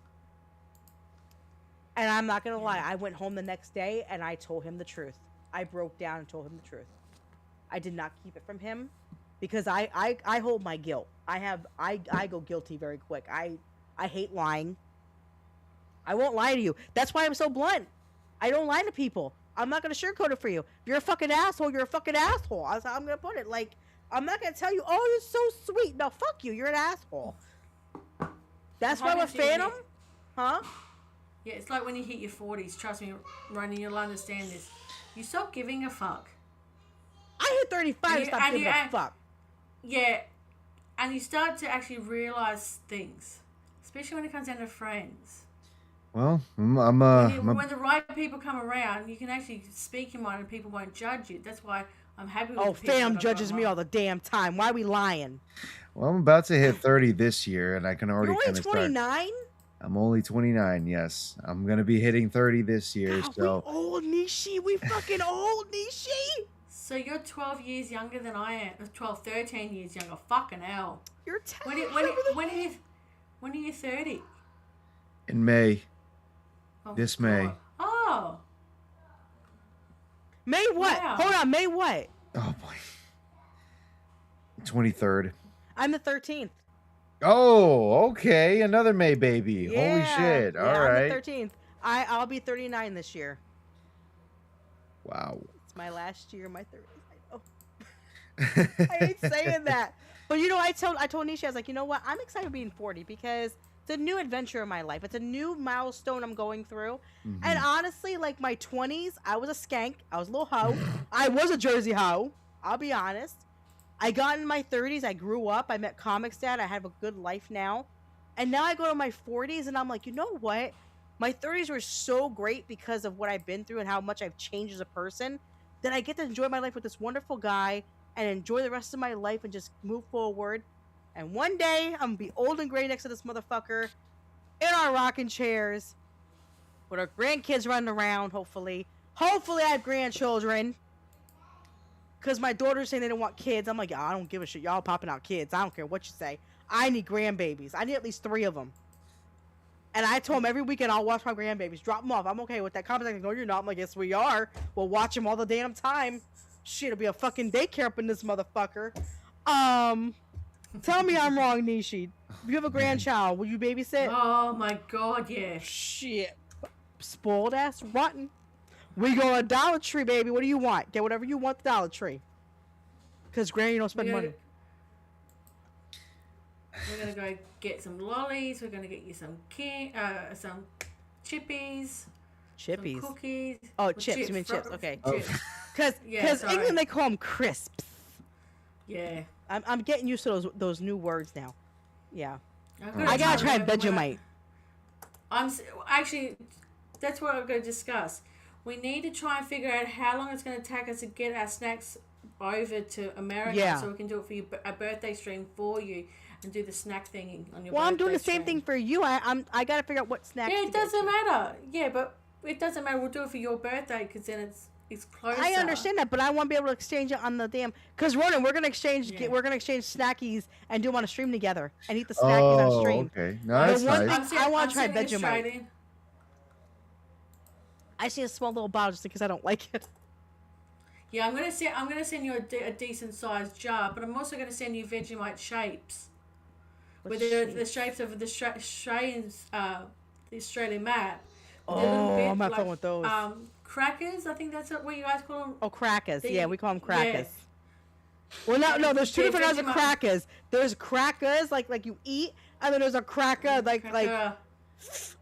And I'm not gonna lie, I went home the next day and I told him the truth. I broke down and told him the truth. I did not keep it from him because I hold my guilt. I go guilty very quick. I hate lying. I won't lie to you. That's why I'm so blunt. I don't lie to people. I'm not gonna sugarcoat it for you. If you're a fucking asshole, you're a fucking asshole. That's how I'm gonna put it. Like, I'm not gonna tell you, oh, you're so sweet. No, fuck you. You're an asshole. That's why with Phantom. Huh? Yeah, it's like when you hit your 40s. Trust me, Ronnie, you'll understand this. You stop giving a fuck. I hit 35 and stop giving a fuck. Yeah, and you start to actually realize things, especially when it comes down to friends. Well, When the right people come around, you can actually speak your mind and people won't judge you. That's why I'm happy with Oh, the people fam I've judges got me all the damn time. Why are we lying? well, I'm about to hit 30 this year, and I can already You're only kind of start. 29? I'm only 29. Yes, I'm gonna be hitting 30 this year. God, So we old, NEESHII. We fucking old, NEESHII. So you're 12 years younger than I am. 12, 13 years younger. Fucking hell. You're When are you 30? in May, Oh, this May. God. Oh. May what? Wow. Hold on, May what? Oh boy. 23rd. I'm the 13th. Oh, okay. Another May baby. Holy Yeah. shit. All right. I'm the 13th. I'll be 39 this year. Wow. It's my last year, my 30s. I know. I hate saying that. But you know, I told NEESHII, I was like, you know what? I'm excited being 40 because it's a new adventure in my life. It's a new milestone I'm going through. And honestly, like my 20s, I was a skank. I was a little hoe. I was a Jersey hoe. I'll be honest. I got in my 30s. I grew up. I met Comics Dad. I have a good life now. And now I go to my 40s and I'm like, you know what? My 30s were so great because of what I've been through and how much I've changed as a person that I get to enjoy my life with this wonderful guy and enjoy the rest of my life and just move forward. And one day, I'm going to be old and gray next to this motherfucker in our rocking chairs with our grandkids running around, hopefully. Hopefully, I have grandchildren. Because my daughter's saying they don't want kids. I'm like, I don't give a shit. Y'all popping out kids. I don't care what you say. I need grandbabies. I need at least 3 of them. And I told them every weekend I'll watch my grandbabies. Drop them off. I'm okay with that. Comments like, no, you're not. I'm like, yes, we are. We'll watch them all the damn time. Shit, it'll be a fucking daycare up in this motherfucker. Tell me I'm wrong, NEESHII. If you have a grandchild, will you babysit? Oh my God, yeah. Shit. Spoiled ass rotten. We go to Dollar Tree, baby. What do you want? Get whatever you want at the Dollar Tree. Because granny don't spend money. We're gonna go get some lollies. We're gonna get you some chippies. Chippies. Some cookies. Oh, Well, chips. You mean chips? Okay. Chips. Because Yeah, sorry. England they call them crisps. Yeah. I'm getting used to those new words now. Yeah. I'm I gotta try when Vegemite. Actually, that's what I'm going to discuss. We need to try and figure out how long it's going to take us to get our snacks over to America, Yeah. so we can do it for a birthday stream for you and do the snack thing on your. Well, I'm doing the birthday same stream. thing for you. I gotta figure out what snacks. Yeah, to it get doesn't you. matter. Yeah, but it doesn't matter. We'll do it for your birthday because then it's closer. I understand that, but I want to be able to exchange it on the damn. Cause Ronan, we're gonna exchange snackies and do them on a stream together and eat the snackies on stream. Okay. No, that's The one nice. thing I want to try sending this straight Vegemite. in. I see a small little bottle just in case I don't like it. Yeah, I'm gonna send you a decent sized jar, but I'm also gonna send you Vegemite shapes. What With the shapes of the Australian map. Oh, They're a little bit I'm not fun with those. Crackers, I think that's what you guys call them. Oh, crackers. They- Yeah, we call them crackers. yeah. Well, no, there's two They're different kinds of Vegemite. crackers. There's crackers like you eat, and then there's a cracker like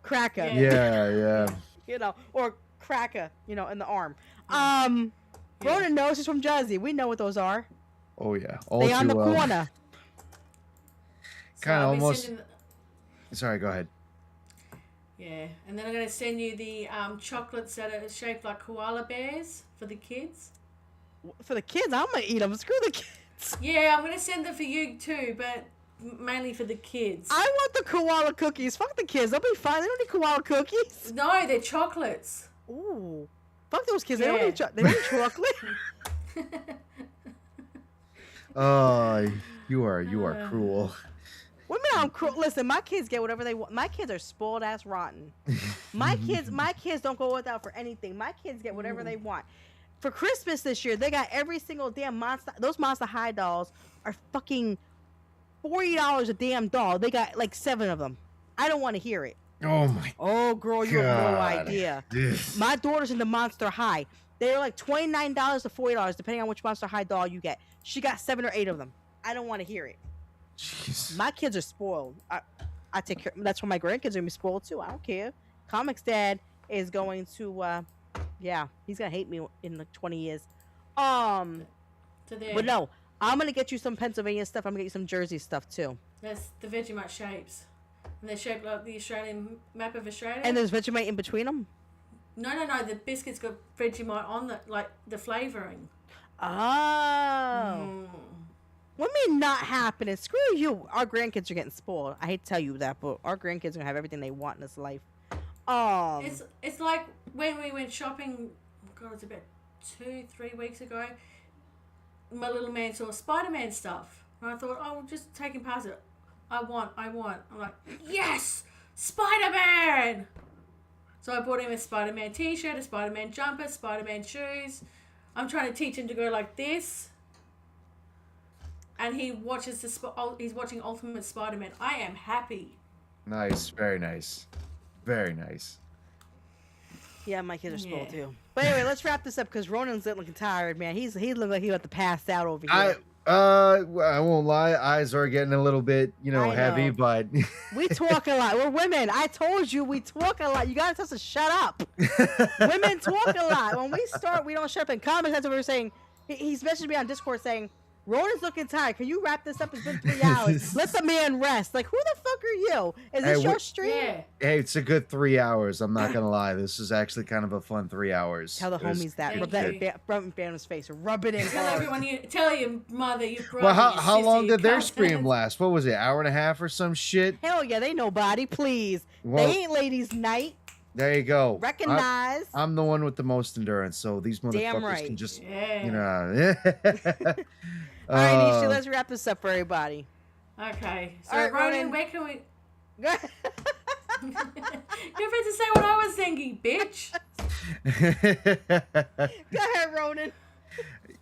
cracker. Yeah. You know, or cracker, in the arm. Ronan knows he's from Jersey. We know what those are. Oh yeah. All They too on the well. corner. Kind of I'll be almost. sending Sorry, go ahead. Yeah, and then I'm gonna send you the chocolates that are shaped like koala bears for the kids. For the kids, I'm gonna eat them. Screw the kids. Yeah, I'm gonna send them for you too, but mainly for the kids. I want the koala cookies. Fuck the kids. They'll be fine. They don't need koala cookies. No, they're chocolates. Ooh. Fuck those kids. Yeah. They don't need chocolate. You are cruel. Women are cruel. Listen, my kids get whatever they want. My kids are spoiled ass rotten. My kids don't go without for anything. My kids get whatever they want. For Christmas this year, they got every single damn monster. Those Monster High dolls are fucking $40 a damn doll. They got like 7 of them. I don't want to hear it. Oh my. Oh, girl, you have no God. idea. Ugh. My daughter's into Monster High. They're like $29 to $40, depending on which Monster High doll you get. She got 7 or 8 of them. I don't want to hear it. Jeez. My kids are spoiled. I take care. That's where my grandkids are gonna be spoiled too. I don't care. Comics Dad is going to, yeah, he's gonna hate me in like 20 years. To there. But no, I'm gonna get you some Pennsylvania stuff. I'm gonna get you some Jersey stuff too. That's the Vegemite shapes. And they're shaped like the Australian map of Australia. And there's Vegemite in between them. No. The biscuits got Vegemite on the flavouring. Oh. What mean not happening? Screw you. Our grandkids are getting spoiled. I hate to tell you that, but our grandkids are gonna have everything they want in this life. It's like when we went shopping. God, it was about 2-3 weeks ago. My little man saw Spider-Man stuff, and I thought, oh, we'll just take him past it. I want. I'm like, yes, Spider-Man. So I bought him a Spider-Man T-shirt, a Spider-Man jumper, Spider-Man shoes. I'm trying to teach him to go like this. And he watches he's watching Ultimate Spider-Man. I am happy. Nice, very nice, very nice. Yeah, my kids are spoiled too. But anyway, let's wrap this up because Ronan's looking tired, man. He looked like he about to pass out over here. I won't lie, eyes are getting a little bit, heavy, but we talk a lot. We're women. I told you we talk a lot. You gotta tell us to shut up. Women talk a lot. When we start, we don't shut up. In comments, that's what we were saying. He's messaged me on Discord saying, Ronan's looking tired. Can you wrap this up? It's been 3 hours. Let the man rest. Like, who the fuck are you? Is this your stream? Yeah. Hey, it's a good 3 hours. I'm not gonna lie. This is actually kind of a fun 3 hours. Tell the homies that. Rub that rub in his face. Rub it in. Tell everyone. Tell your mother. Your brother. Well, how long did their stream last? What was it? Hour and a half or some shit? Hell yeah, they nobody. Please. Well, they ain't ladies' night. There you go. Recognize. I'm the one with the most endurance, so these motherfuckers can just, All right, Nisha, let's wrap this up for everybody. Okay. So, all right, Ronan, where can we... You're about to say what I was thinking, bitch. Go ahead, Ronan.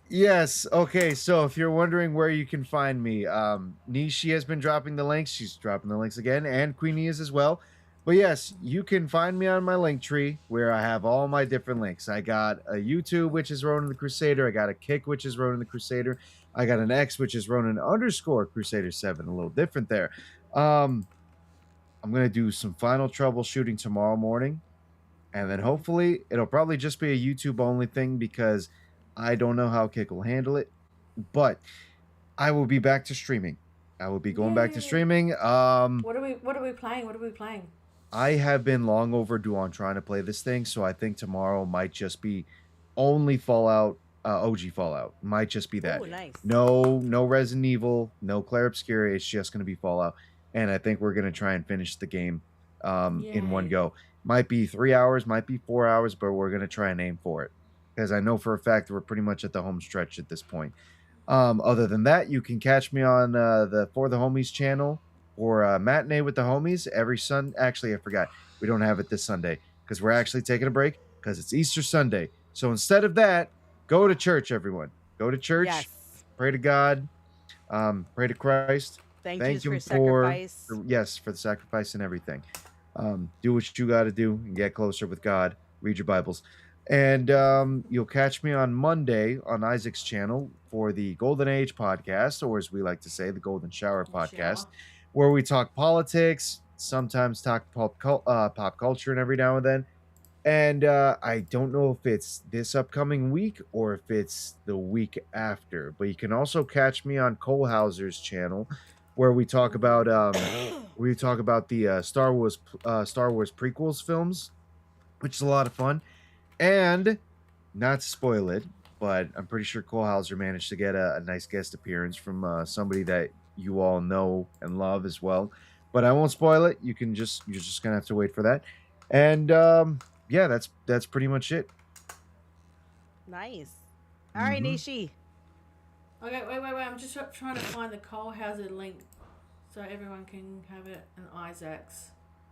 Yes. Okay. So if you're wondering where you can find me, NEESHII has been dropping the links. She's dropping the links again, and Queenie is as well. But yes, you can find me on my link tree where I have all my different links. I got a YouTube, which is Ronan the Crusader. I got a Kick, which is Ronan the Crusader. I got an X, which is Ronan_Crusader7. A little different there. I'm going to do some final troubleshooting tomorrow morning. And then hopefully it'll probably just be a YouTube only thing because I don't know how Kick will handle it. But I will be back to streaming. I will be going back to streaming. What are we playing? I have been long overdue on trying to play this thing, so I think tomorrow might just be only Fallout, OG Fallout. Might just be that. Ooh, nice. No Resident Evil, no Claire Obscura. It's just going to be Fallout, and I think we're going to try and finish the game in one go. Might be 3 hours, might be 4 hours, but we're going to try and aim for it because I know for a fact we're pretty much at the home stretch at this point. Other than that, you can catch me on the For the Homies channel or Matinee with the Homies every Sunday. Actually, I forgot. We don't have it this Sunday because we're actually taking a break because it's Easter Sunday. So instead of that, go to church, everyone. Go to church. Yes. Pray to God. Pray to Christ. Thank Him you for sacrifice. For the sacrifice and everything. Do what you got to do and get closer with God. Read your Bibles. And you'll catch me on Monday on Isaac's channel for the Golden Age podcast, or as we like to say, the Golden Shower podcast, where we talk politics, sometimes talk pop culture, and every now and then. And I don't know if it's this upcoming week or if it's the week after, but you can also catch me on Cole Hauser's channel, where we talk about the Star Wars prequels films, which is a lot of fun. And not to spoil it, but I'm pretty sure Cole Hauser managed to get a nice guest appearance from somebody that you all know and love as well. But I won't spoil it. You're just gonna have to wait for that. And yeah, that's pretty much it. Nice. All right, Nishi. Okay, wait. I'm just trying to find the Cole Hauser link so everyone can have it and Isaac's.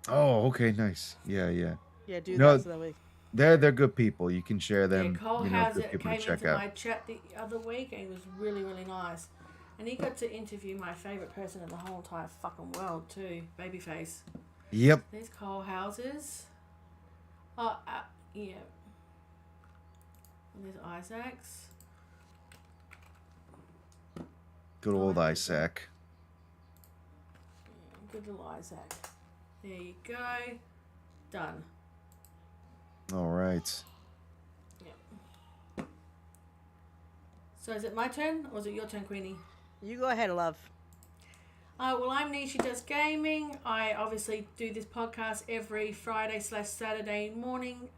Oh, okay, nice. Yeah. Yeah, do that so that way. They're good people. You can share them. Yeah, Cole good Hauser people came to check into out. my chat the other week and he was really, really nice. And he got to interview my favourite person in the whole entire fucking world too, Babyface. Yep. There's Cole Hauser's. Yeah. And there's Isaac's. Good old Isaac. Yeah, good little Isaac. There you go. Done. All right. Yep. So is it my turn or is it your turn, Queenie? You go ahead, love. Well, I'm NEESHII Does Gaming. I obviously do this podcast every Friday/Saturday morning.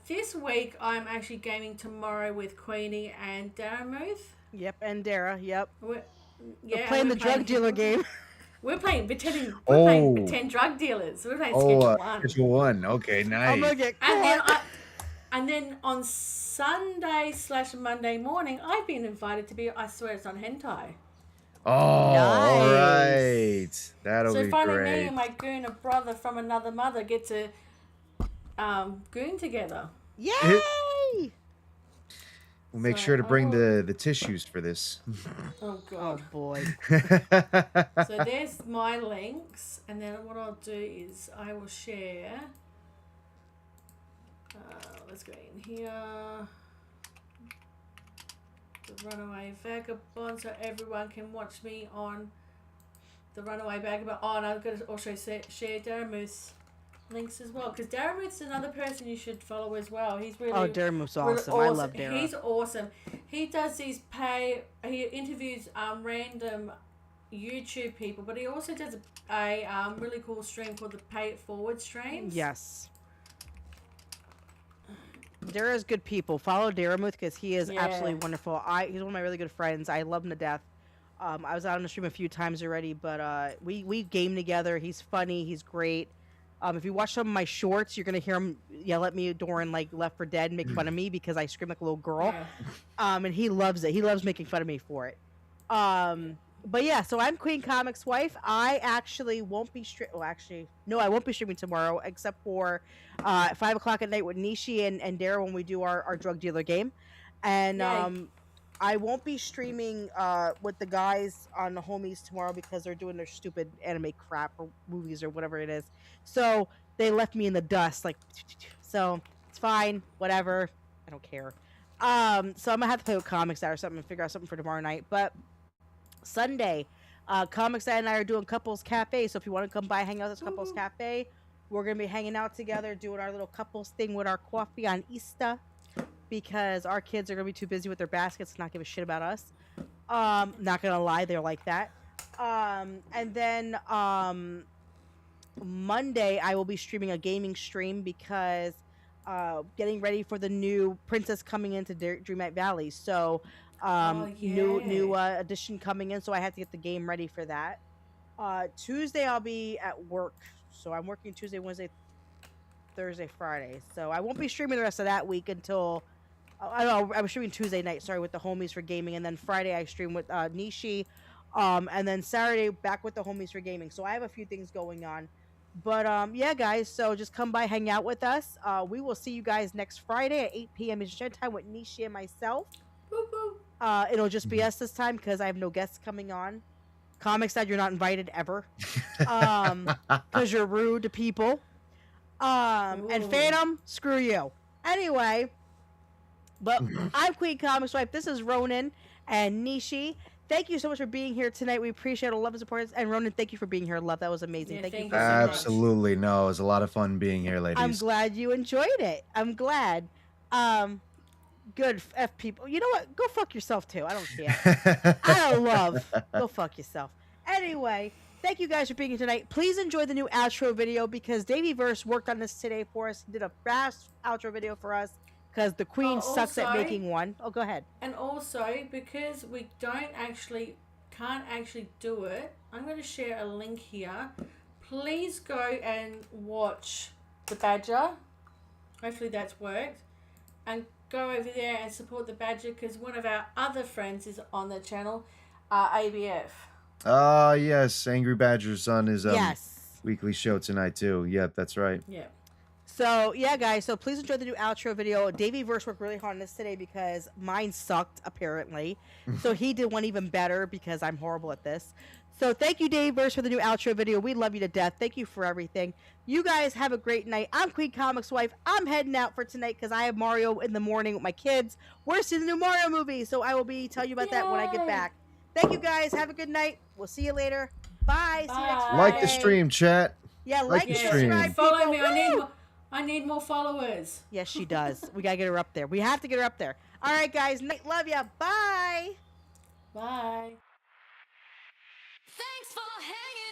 This week, I'm actually gaming tomorrow with Queenie and Daramuth. Yep, and Dara. Yep. We're playing the drug dealer game. We're playing pretend drug dealers. We're playing Schedule 1. Schedule 1. Okay, nice. I'm gonna get caught. And then on Sunday/Monday morning, I've been invited to be. I swear it's on hentai. Oh, all right. That'll be So finally, great. me and my gooner brother from another mother get to goon together. Yay! We'll make sure to bring the tissues for this. Oh god. Oh boy. So there's my links, and then what I'll do is I will share. Let's go in here. The Runaway Vagabond, so everyone can watch me on the Runaway Vagabond. Oh, and I'm going to also share Daramuth's links as well, because Daramuth's another person you should follow as well. He's really Daramuth's really awesome. I love Dara. He's awesome. He does these he interviews random YouTube people, but he also does a really cool stream called the Pay It Forward streams. Yes. Dara's good people. Follow Daramuth because he is absolutely wonderful. He's one of my really good friends. I love him to death. I was out on the stream a few times already, but we game together. He's funny. He's great. If you watch some of my shorts, you're gonna hear him yell at me during like Left 4 Dead and make fun of me because I scream like a little girl. And he loves it. He loves making fun of me for it. But yeah, so I'm QueenComixWife. I actually won't be I won't be streaming tomorrow except for 5 o'clock at night with NEESHII and Dara when we do our drug dealer game. And I won't be streaming with the guys on the homies tomorrow because they're doing their stupid anime crap or movies or whatever it is. So they left me in the dust, like, so it's fine, whatever. I don't care. So I'm gonna have to play with Comics or something and figure out something for tomorrow night. But Sunday, Comics and I are doing Couples Cafe. So if you want to come by, hang out at Couples Cafe, we're gonna be hanging out together, doing our little couples thing with our coffee on Easter, because our kids are gonna be too busy with their baskets to not give a shit about us. Not gonna lie, they're like that. And then Monday I will be streaming a gaming stream because getting ready for the new Princess coming into Dreamlight Valley. So new edition coming in, so I have to get the game ready for that. Tuesday I'll be at work, so I'm working Tuesday, Wednesday, Thursday, Friday. So I won't be streaming the rest of that week until I was streaming Tuesday night, sorry, with the homies for gaming, and then Friday I stream with NEESHII, and then Saturday back with the homies for gaming. So I have a few things going on. But yeah, guys, so just come by, hang out with us. We will see you guys next Friday at 8 p.m. Eastern Time with NEESHII and myself. It'll just be us this time because I have no guests coming on. Comics that you're not invited ever, because you're rude to people. And Phantom, screw you. Anyway, but I'm QueenComixWife. This is Ronan and NEESHII. Thank you so much for being here tonight. We appreciate it. Love and support. And Ronan, thank you for being here. Love, that was amazing. Thank you. Absolutely. No, it was a lot of fun being here, ladies. I'm glad you enjoyed it. I'm glad. Good F people. You know what? Go fuck yourself too. I don't care. I don't love. Go fuck yourself. Anyway, thank you guys for being here tonight. Please enjoy the new outro video because Davey Verse worked on this today for us. He did a fast outro video for us because the Queen sucks at making one. Oh, go ahead. And also, because we can't actually do it, I'm going to share a link here. Please go and watch The Badger. Hopefully that's worked. And go over there and support The Badger because one of our other friends is on the channel, ABF. Yes, Angry Badger's on his weekly show tonight too. Yep, that's right. Yeah. So yeah, guys. So please enjoy the new outro video. Davey Verse worked really hard on this today because mine sucked apparently. So he did one even better because I'm horrible at this. So thank you, Davey Verse, for the new outro video. We love you to death. Thank you for everything. You guys have a great night. I'm QueenComixWife. I'm heading out for tonight because I have Mario in the morning with my kids. We're seeing the new Mario movie, so I will be telling you about that when I get back. Thank you guys. Have a good night. We'll see you later. Bye. See you next Friday. Like the stream, chat. Yeah, like the and stream. subscribe, Follow people. me. Woo! I need more followers. Yes, she does. We gotta get her up there. We have to get her up there. All right, guys. Love ya. Bye. Bye. Thanks for hanging